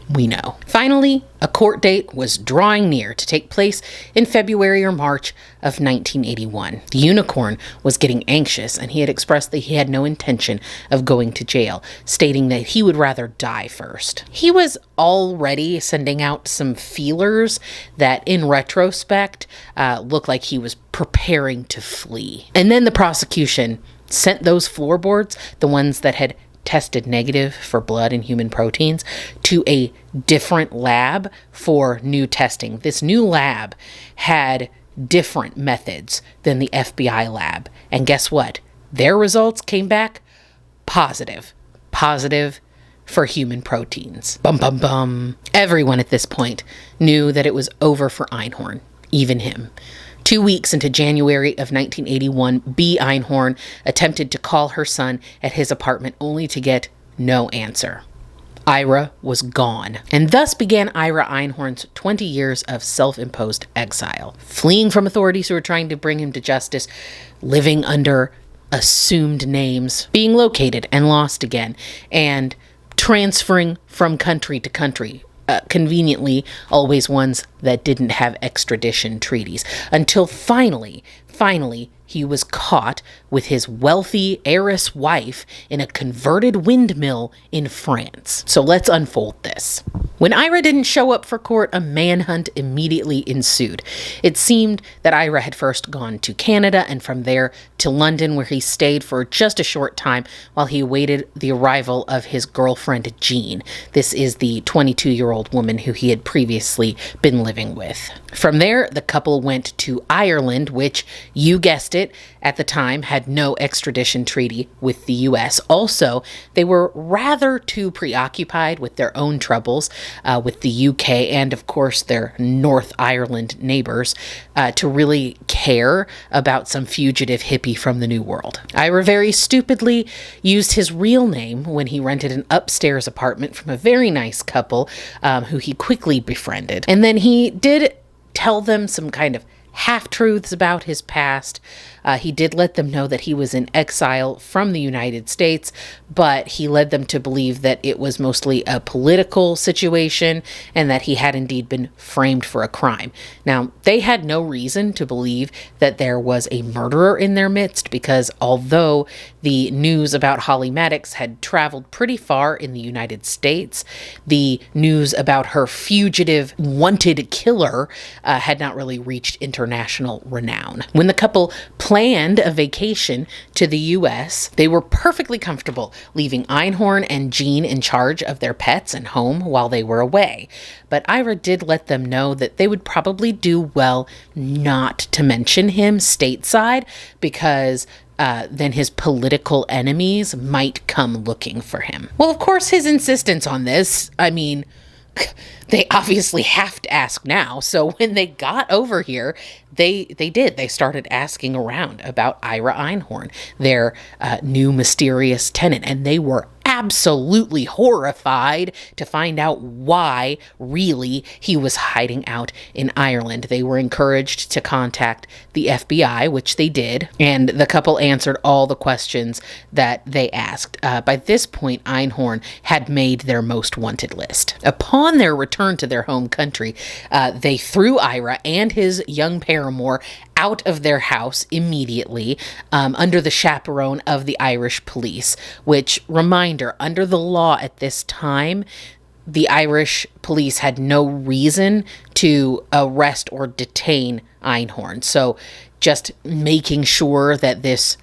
We know. Finally, a court date was drawing near to take place in February or March of 1981. The unicorn was getting anxious, and he had expressed that he had no intention of going to jail, stating that he would rather die first. He was already sending out some feelers that, in retrospect, looked like he was preparing to flee. And then the prosecution sent those floorboards, the ones that had tested negative for blood and human proteins, to a different lab for new testing. This new lab had different methods than the FBI lab. And guess what? Their results came back positive. Positive for human proteins. Bum, bum, bum. Everyone at this point knew that it was over for Einhorn, even him. 2 weeks into January of 1981, B. Einhorn attempted to call her son at his apartment only to get no answer. Ira was gone. And thus began Ira Einhorn's 20 years of self-imposed exile, fleeing from authorities who were trying to bring him to justice, living under assumed names, being located and lost again, and transferring from country to country. Conveniently, always ones that didn't have extradition treaties, until finally, he was caught with his wealthy heiress wife in a converted windmill in France. So let's unfold this. When Ira didn't show up for court, a manhunt immediately ensued. It seemed that Ira had first gone to Canada and from there to London, where he stayed for just a short time while he awaited the arrival of his girlfriend, Jean. This is the 22-year-old woman who he had previously been living with. From there, the couple went to Ireland, which, you guessed it, at the time had no extradition treaty with the U.S. Also, they were rather too preoccupied with their own troubles with the U.K. and, of course, their North Ireland neighbors to really care about some fugitive hippie from the New World. Ira very stupidly used his real name when he rented an upstairs apartment from a very nice couple who he quickly befriended. And then he did tell them some kind of half-truths about his past. He did let them know that he was in exile from the United States, but he led them to believe that it was mostly a political situation and that he had indeed been framed for a crime. Now, they had no reason to believe that there was a murderer in their midst, because although the news about Holly Maddox had traveled pretty far in the United States, the news about her fugitive wanted killer had not really reached international renown. When the couple planned a vacation to the U.S., they were perfectly comfortable leaving Einhorn and Jean in charge of their pets and home while they were away. But Ira did let them know that they would probably do well not to mention him stateside, because then his political enemies might come looking for him. Well, of course, his insistence on this, I mean, they obviously have to ask now. So when they got over here, they did. They started asking around about Ira Einhorn, their new mysterious tenant, and they were absolutely horrified to find out why, really, he was hiding out in Ireland. They were encouraged to contact the FBI, which they did, and the couple answered all the questions that they asked. By this point, Einhorn had made their most wanted list. Upon their return to their home country, they threw Ira and his young paramour out of their house immediately, under the chaperone of the Irish police, which, reminder, under the law at this time, the Irish police had no reason to arrest or detain Einhorn. So just making sure that this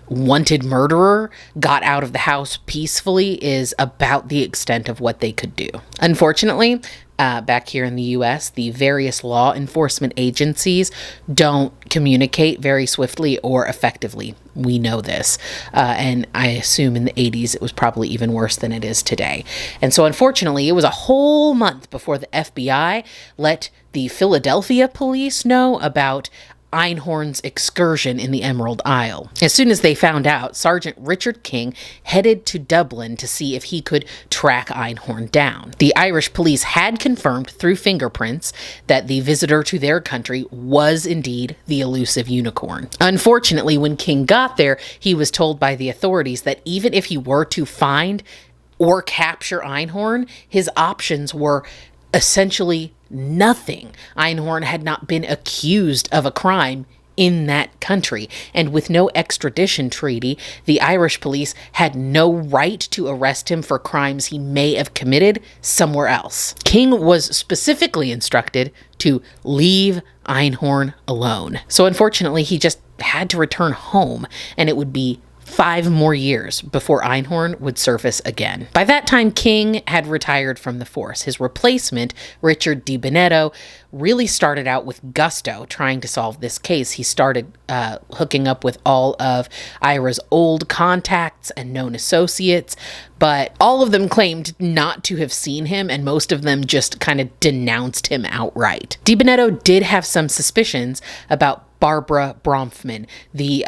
wanted murderer got out of the house peacefully is about the extent of what they could do. Unfortunately, back here in the US, the various law enforcement agencies don't communicate very swiftly or effectively. We know this. And I assume in the 80s it was probably even worse than it is today. And so unfortunately, it was a whole month before the FBI let the Philadelphia police know about Einhorn's excursion in the Emerald Isle. As soon as they found out, Sergeant Richard King headed to Dublin to see if he could track Einhorn down. The Irish police had confirmed through fingerprints that the visitor to their country was indeed the elusive unicorn. Unfortunately, when King got there, he was told by the authorities that even if he were to find or capture Einhorn, his options were essentially nothing. Einhorn had not been accused of a crime in that country, and with no extradition treaty, the Irish police had no right to arrest him for crimes he may have committed somewhere else. King was specifically instructed to leave Einhorn alone. So unfortunately, he just had to return home, and it would be 5 more years before Einhorn would surface again. By that time, King had retired from the force. His replacement, Richard DiBenedetto, really started out with gusto trying to solve this case. He started hooking up with all of Ira's old contacts and known associates, but all of them claimed not to have seen him, and most of them just kind of denounced him outright. DiBenedetto did have some suspicions about Barbara Bronfman, the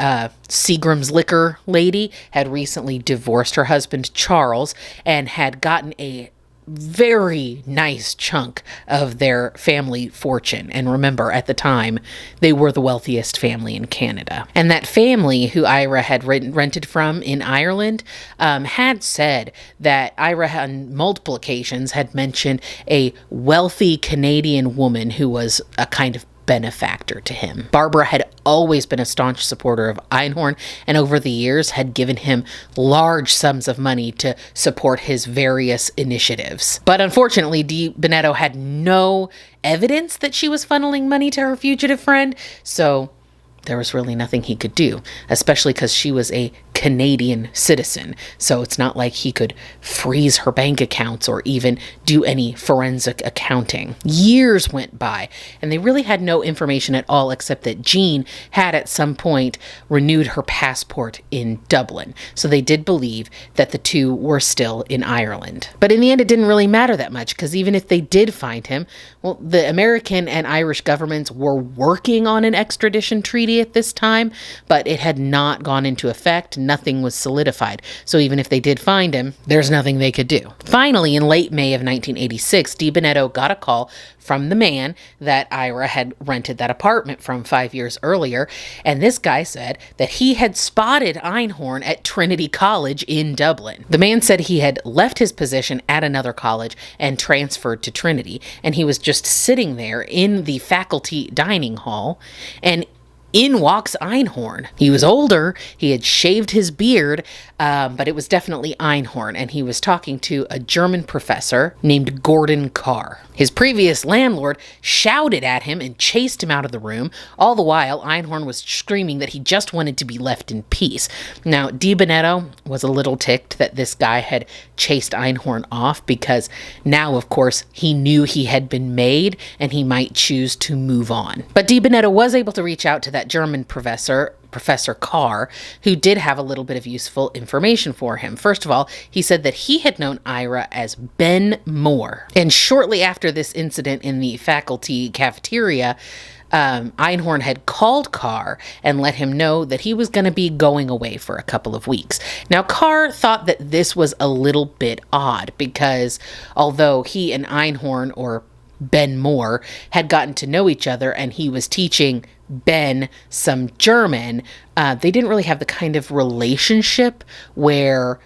Seagram's liquor lady, had recently divorced her husband Charles and had gotten a very nice chunk of their family fortune. And remember, at the time, they were the wealthiest family in Canada. And that family, who Ira had rented from in Ireland, had said that Ira on multiple occasions had mentioned a wealthy Canadian woman who was a kind of benefactor to him. Barbara had always been a staunch supporter of Einhorn, and over the years had given him large sums of money to support his various initiatives. But unfortunately, DiBenedetto had no evidence that she was funneling money to her fugitive friend, so there was really nothing he could do, especially because she was a Canadian citizen. So it's not like he could freeze her bank accounts or even do any forensic accounting. Years went by, and they really had no information at all except that Jean had at some point renewed her passport in Dublin. So they did believe that the two were still in Ireland. But in the end, it didn't really matter that much, because even if they did find him, well, the American and Irish governments were working on an extradition treaty at this time, but it had not gone into effect. Nothing was solidified. So even if they did find him, there's nothing they could do. Finally, in late May of 1986, DiBenedetto got a call from the man that Ira had rented that apartment from 5 years earlier, and this guy said that he had spotted Einhorn at Trinity College in Dublin. The man said he had left his position at another college and transferred to Trinity, and he was just sitting there in the faculty dining hall, and in walks Einhorn. He was older, he had shaved his beard, but it was definitely Einhorn, and he was talking to a German professor named Gordon Carr. His previous landlord shouted at him and chased him out of the room. All the while, Einhorn was screaming that he just wanted to be left in peace. Now, DiBenedetto was a little ticked that this guy had chased Einhorn off, because now, of course, he knew he had been made and he might choose to move on. But DiBenedetto was able to reach out to that German professor, Professor Carr, who did have a little bit of useful information for him. First of all, he said that he had known Ira as Ben Moore. And shortly after this incident in the faculty cafeteria, Einhorn had called Carr and let him know that he was going to be going away for a couple of weeks. Now, Carr thought that this was a little bit odd, because although he and Einhorn, or Ben Moore, had gotten to know each other and he was teaching Ben some German, they didn't really have the kind of relationship where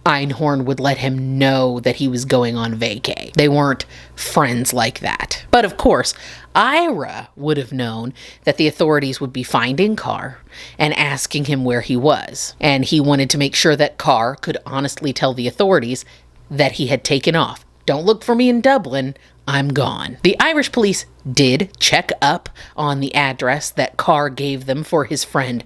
Einhorn would let him know that he was going on vacay. They weren't friends like that. But of course, Ira would have known that the authorities would be finding Carr and asking him where he was. And he wanted to make sure that Carr could honestly tell the authorities that he had taken off. Don't look for me in Dublin. I'm gone. The Irish police did check up on the address that Carr gave them for his friend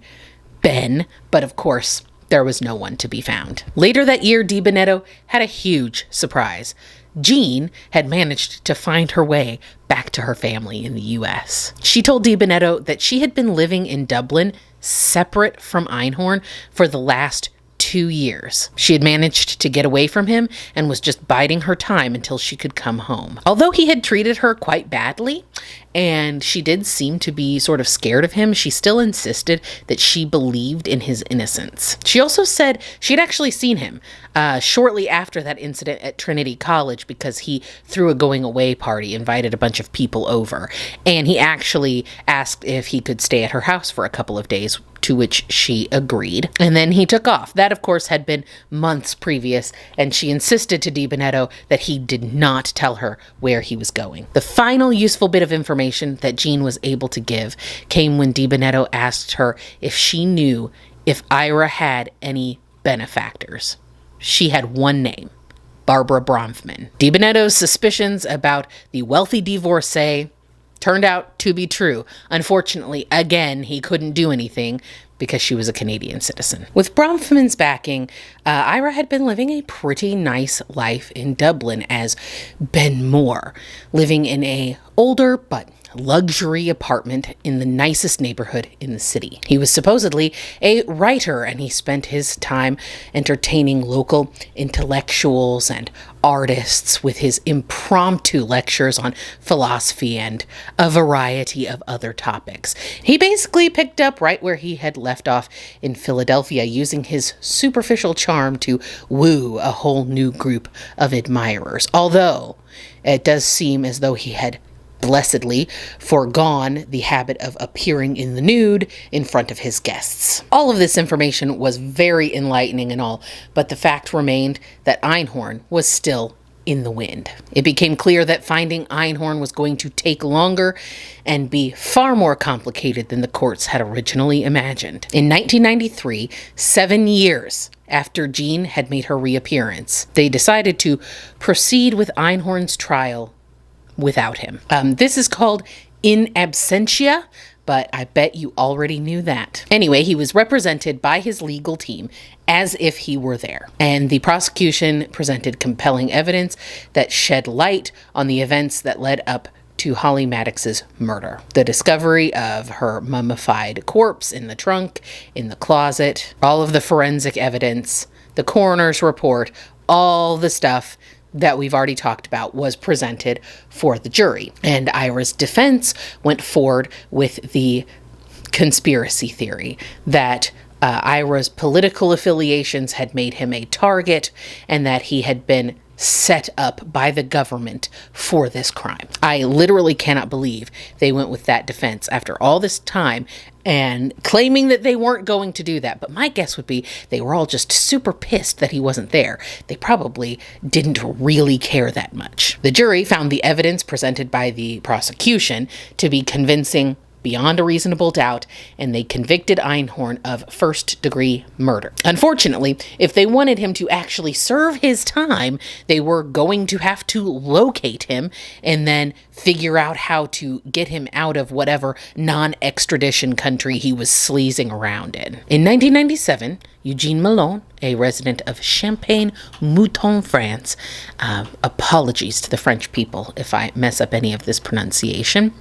Ben, but of course, there was no one to be found. Later that year, DiBenedetto had a huge surprise. Jean had managed to find her way back to her family in the US. She told DiBenedetto that she had been living in Dublin separate from Einhorn for the last 2 years. She had managed to get away from him and was just biding her time until she could come home. Although he had treated her quite badly, and she did seem to be sort of scared of him, she still insisted that she believed in his innocence. She also said she'd actually seen him shortly after that incident at Trinity College, because he threw a going away party, invited a bunch of people over, and he actually asked if he could stay at her house for a couple of days, to which she agreed. And then he took off. That, of course, had been months previous, and she insisted to DiBenedetto that he did not tell her where he was going. The final useful bit of information that Jean was able to give came when DiBenedetto asked her if she knew if Ira had any benefactors. She had one name: Barbara Bronfman. DiBenedetto's suspicions about the wealthy divorcee turned out to be true. Unfortunately, again, he couldn't do anything because she was a Canadian citizen. With Bronfman's backing, Ira had been living a pretty nice life in Dublin as Ben Moore, living in a older but luxury apartment in the nicest neighborhood in the city. He was supposedly a writer, and he spent his time entertaining local intellectuals and artists with his impromptu lectures on philosophy and a variety of other topics. He basically picked up right where he had left off in Philadelphia, using his superficial charm to woo a whole new group of admirers, although it does seem as though he had blessedly foregone the habit of appearing in the nude in front of his guests. All of this information was very enlightening and all, but the fact remained that Einhorn was still in the wind. It became clear that finding Einhorn was going to take longer and be far more complicated than the courts had originally imagined. In 1993, 7 years after Jean had made her reappearance, they decided to proceed with Einhorn's trial without him. This is called in absentia, but I bet you already knew that. Anyway, he was represented by his legal team as if he were there, and the prosecution presented compelling evidence that shed light on the events that led up to Holly Maddox's murder. The discovery of her mummified corpse in the trunk, in the closet, all of the forensic evidence, the coroner's report, all the stuff that we've already talked about was presented for the jury. And Ira's defense went forward with the conspiracy theory that Ira's political affiliations had made him a target, and that he had been set up by the government for this crime. I literally cannot believe they went with that defense after all this time and claiming that they weren't going to do that. But my guess would be they were all just super pissed that he wasn't there. They probably didn't really care that much. The jury found the evidence presented by the prosecution to be convincing beyond a reasonable doubt, and they convicted Einhorn of first-degree murder. Unfortunately, if they wanted him to actually serve his time, they were going to have to locate him and then figure out how to get him out of whatever non-extradition country he was sleazing around in. In 1997, Eugene Malone, a resident of Champagne-Mouton, France, apologies to the French people if I mess up any of this pronunciation,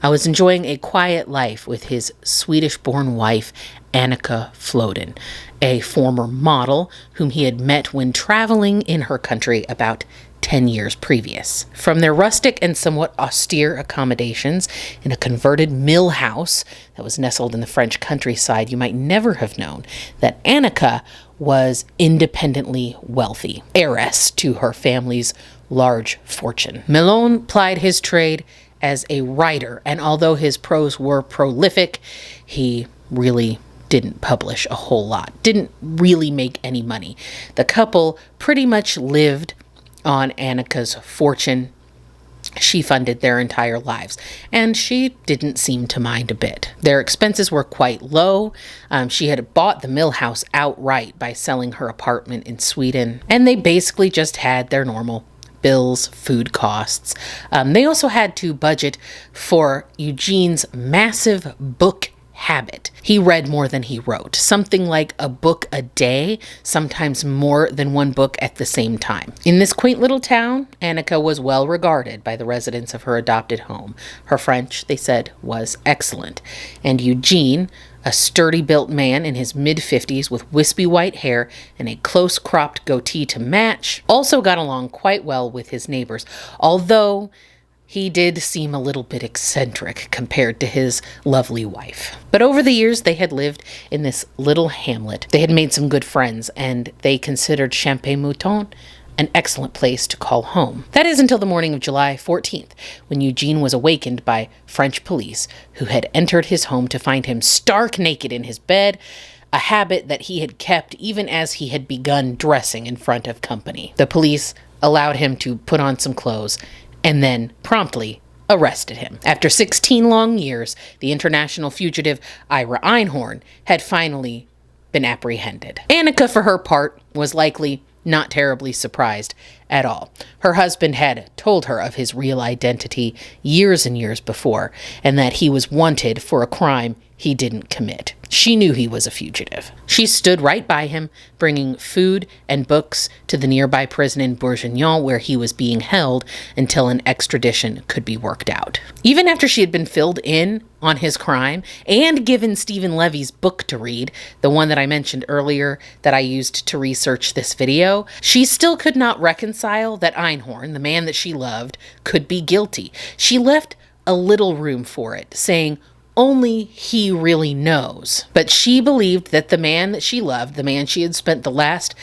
I was enjoying a quiet life with his Swedish-born wife, Annika Floden, a former model whom he had met when traveling in her country about 10 years previous. From their rustic and somewhat austere accommodations in a converted mill house that was nestled in the French countryside, you might never have known that Annika was independently wealthy, heiress to her family's large fortune. Malone plied his trade as a writer, and although his prose were prolific, he really didn't publish a whole lot, didn't really make any money. The couple pretty much lived on Annika's fortune. She funded their entire lives, and she didn't seem to mind a bit. Their expenses were quite low. She had bought the mill house outright by selling her apartment in Sweden, and they basically just had their normal bills, food costs. They also had to budget for Eugene's massive book habit. He read more than he wrote, something like a book a day, sometimes more than one book at the same time. In this quaint little town, Annika was well regarded by the residents of her adopted home. Her French, they said, was excellent. And Eugene, a sturdy-built man in his mid-50s with wispy white hair and a close-cropped goatee to match, also got along quite well with his neighbors, although he did seem a little bit eccentric compared to his lovely wife. But over the years, they had lived in this little hamlet. They had made some good friends, and they considered Champagne-Mouton an excellent place to call home. That is until the morning of July 14th, when Eugene was awakened by French police, who had entered his home to find him stark naked in his bed, a habit that he had kept even as he had begun dressing in front of company. The police allowed him to put on some clothes and then promptly arrested him. After 16 long years, the international fugitive Ira Einhorn had finally been apprehended. Annika, for her part, was likely not terribly surprised at all. Her husband had told her of his real identity years and years before, and that he was wanted for a crime he didn't commit. She knew he was a fugitive. She stood right by him, bringing food and books to the nearby prison in Bourguignon, where he was being held until an extradition could be worked out. Even after she had been filled in on his crime and given Stephen Levy's book to read, the one that I mentioned earlier that I used to research this video, she still could not reconcile that Einhorn, the man that she loved, could be guilty. She left a little room for it, saying, only he really knows. But she believed that the man that she loved, the man she had spent the last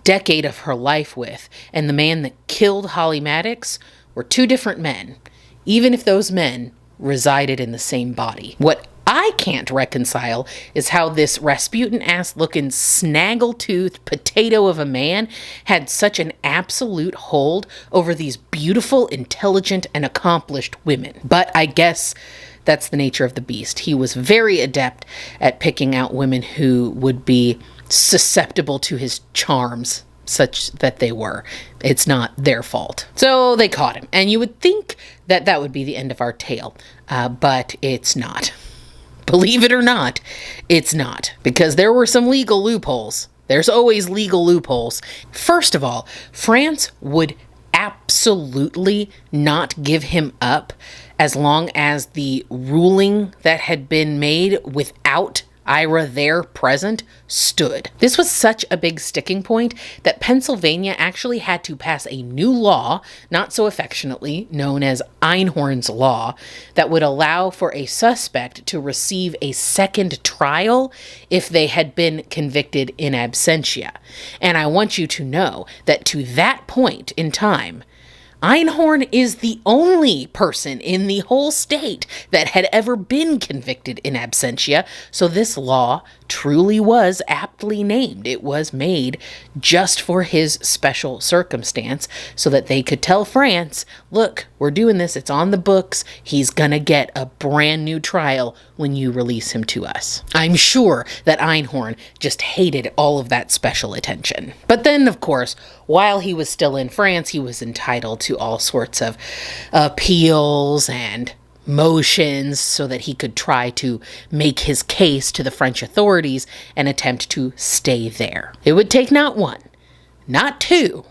decade of her life with, and the man that killed Holly Maddox were two different men, even if those men resided in the same body. What I can't reconcile is how this Rasputin-ass looking snaggle-toothed potato of a man had such an absolute hold over these beautiful, intelligent, and accomplished women. But I guess that's the nature of the beast. He was very adept at picking out women who would be susceptible to his charms, such that they were. It's not their fault. So they caught him. And you would think that that would be the end of our tale, but it's not. Believe it or not, it's not. Because there were some legal loopholes. There's always legal loopholes. First of all, France would absolutely not give him up as long as the ruling that had been made without Ira there present stood. This was such a big sticking point that Pennsylvania actually had to pass a new law, not so affectionately known as Einhorn's Law, that would allow for a suspect to receive a second trial if they had been convicted in absentia. And I want you to know that to that point in time, Einhorn is the only person in the whole state that had ever been convicted in absentia, so this law truly was aptly named. It was made just for his special circumstance so that they could tell France, look, we're doing this, it's on the books, he's gonna get a brand new trial when you release him to us. I'm sure that Einhorn just hated all of that special attention. But then, of course, while he was still in France, he was entitled to all sorts of appeals and motions so that he could try to make his case to the French authorities and attempt to stay there. It would take not one, not two,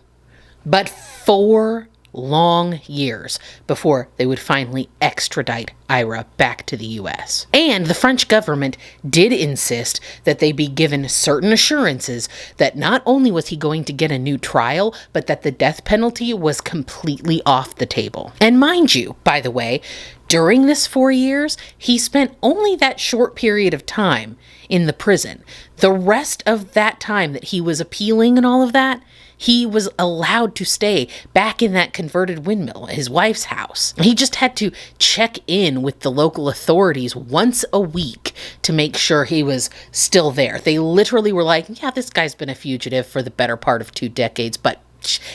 but 4 long years before they would finally extradite Ira back to the U.S. And the French government did insist that they be given certain assurances that not only was he going to get a new trial, but that the death penalty was completely off the table. And mind you, by the way, during this 4 years, he spent only that short period of time in the prison. The rest of that time that he was appealing and all of that, he was allowed to stay back in that converted windmill, his wife's house. He just had to check in with the local authorities once a week to make sure he was still there. They literally were like, yeah, this guy's been a fugitive for the better part of 2 decades, but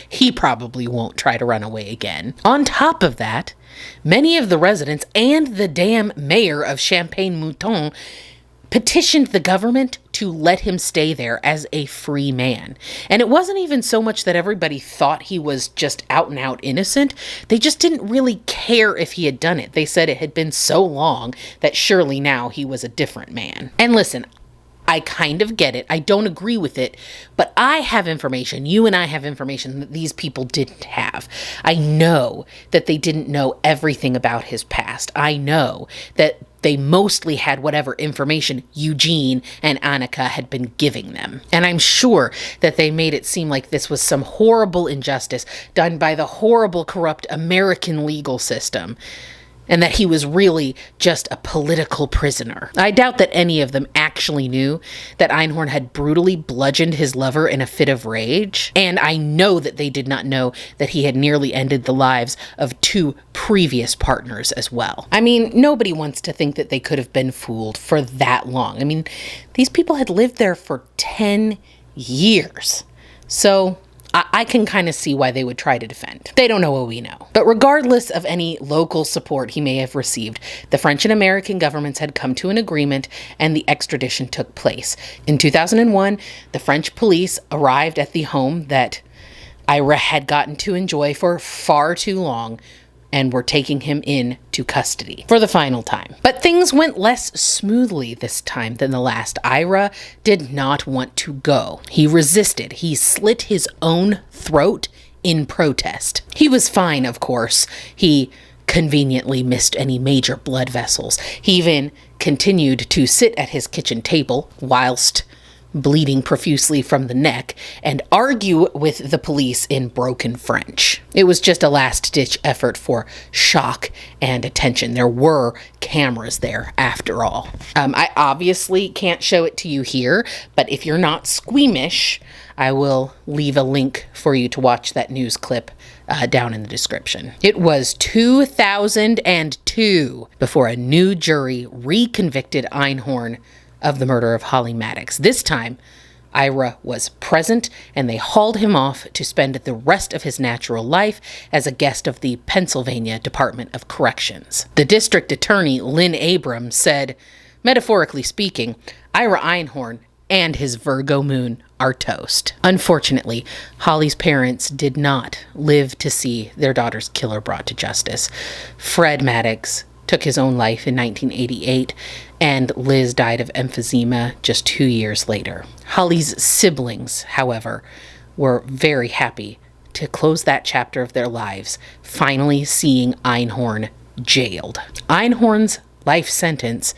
he probably won't try to run away again. On top of that, many of the residents and the damn mayor of Champagne-Mouton petitioned the government to let him stay there as a free man. And it wasn't even so much that everybody thought he was just out and out innocent. They just didn't really care if he had done it. They said it had been so long that surely now he was a different man. And listen, I kind of get it. I don't agree with it, but I have information. You and I have information that these people didn't have. I know that they didn't know everything about his past. I know that they mostly had whatever information Eugene and Annika had been giving them. And I'm sure that they made it seem like this was some horrible injustice done by the horrible, corrupt American legal system, and that he was really just a political prisoner. I doubt that any of them actually knew that Einhorn had brutally bludgeoned his lover in a fit of rage, and I know that they did not know that he had nearly ended the lives of 2 previous partners as well. I mean, nobody wants to think that they could have been fooled for that long. I mean, these people had lived there for 10 years. So I can kind of see why they would try to defend. They don't know what we know. But regardless of any local support he may have received, the French and American governments had come to an agreement and the extradition took place. In 2001, the French police arrived at the home that Ira had gotten to enjoy for far too long and were taking him in to custody for the final time. But things went less smoothly this time than the last. Ira did not want to go. He resisted. He slit his own throat in protest. He was fine, of course. He conveniently missed any major blood vessels. He even continued to sit at his kitchen table whilst bleeding profusely from the neck, and argue with the police in broken French. It was just a last-ditch effort for shock and attention. There were cameras there, after all. I obviously can't show it to you here, but if you're not squeamish, I will leave a link for you to watch that news clip down in the description. It was 2002 before a new jury reconvicted Einhorn of the murder of Holly Maddox. This time, Ira was present, and they hauled him off to spend the rest of his natural life as a guest of the Pennsylvania Department of Corrections. The district attorney, Lynn Abrams, said, metaphorically speaking, Ira Einhorn and his Virgo moon are toast. Unfortunately, Holly's parents did not live to see their daughter's killer brought to justice. Fred Maddux took his own life in 1988, and Liz died of emphysema just 2 years later. Holly's siblings, however, were very happy to close that chapter of their lives, finally seeing Einhorn jailed. Einhorn's life sentence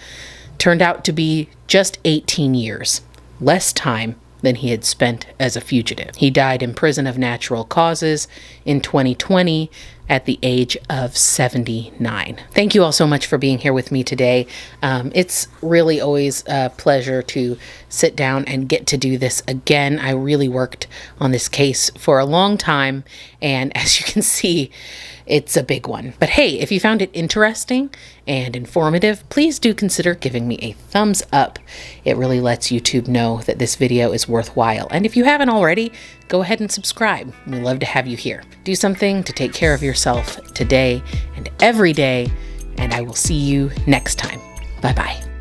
turned out to be just 18 years, less time than he had spent as a fugitive. He died in prison of natural causes in 2020 at the age of 79. Thank you all so much for being here with me today. It's really always a pleasure to sit down and get to do this again. I really worked on this case for a long time, and as you can see, it's a big one. But hey, if you found it interesting and informative, please do consider giving me a thumbs up. It really lets YouTube know that this video is worthwhile. And if you haven't already, go ahead and subscribe. We love to have you here. Do something to take care of yourself today and every day, and I will see you next time. Bye-bye.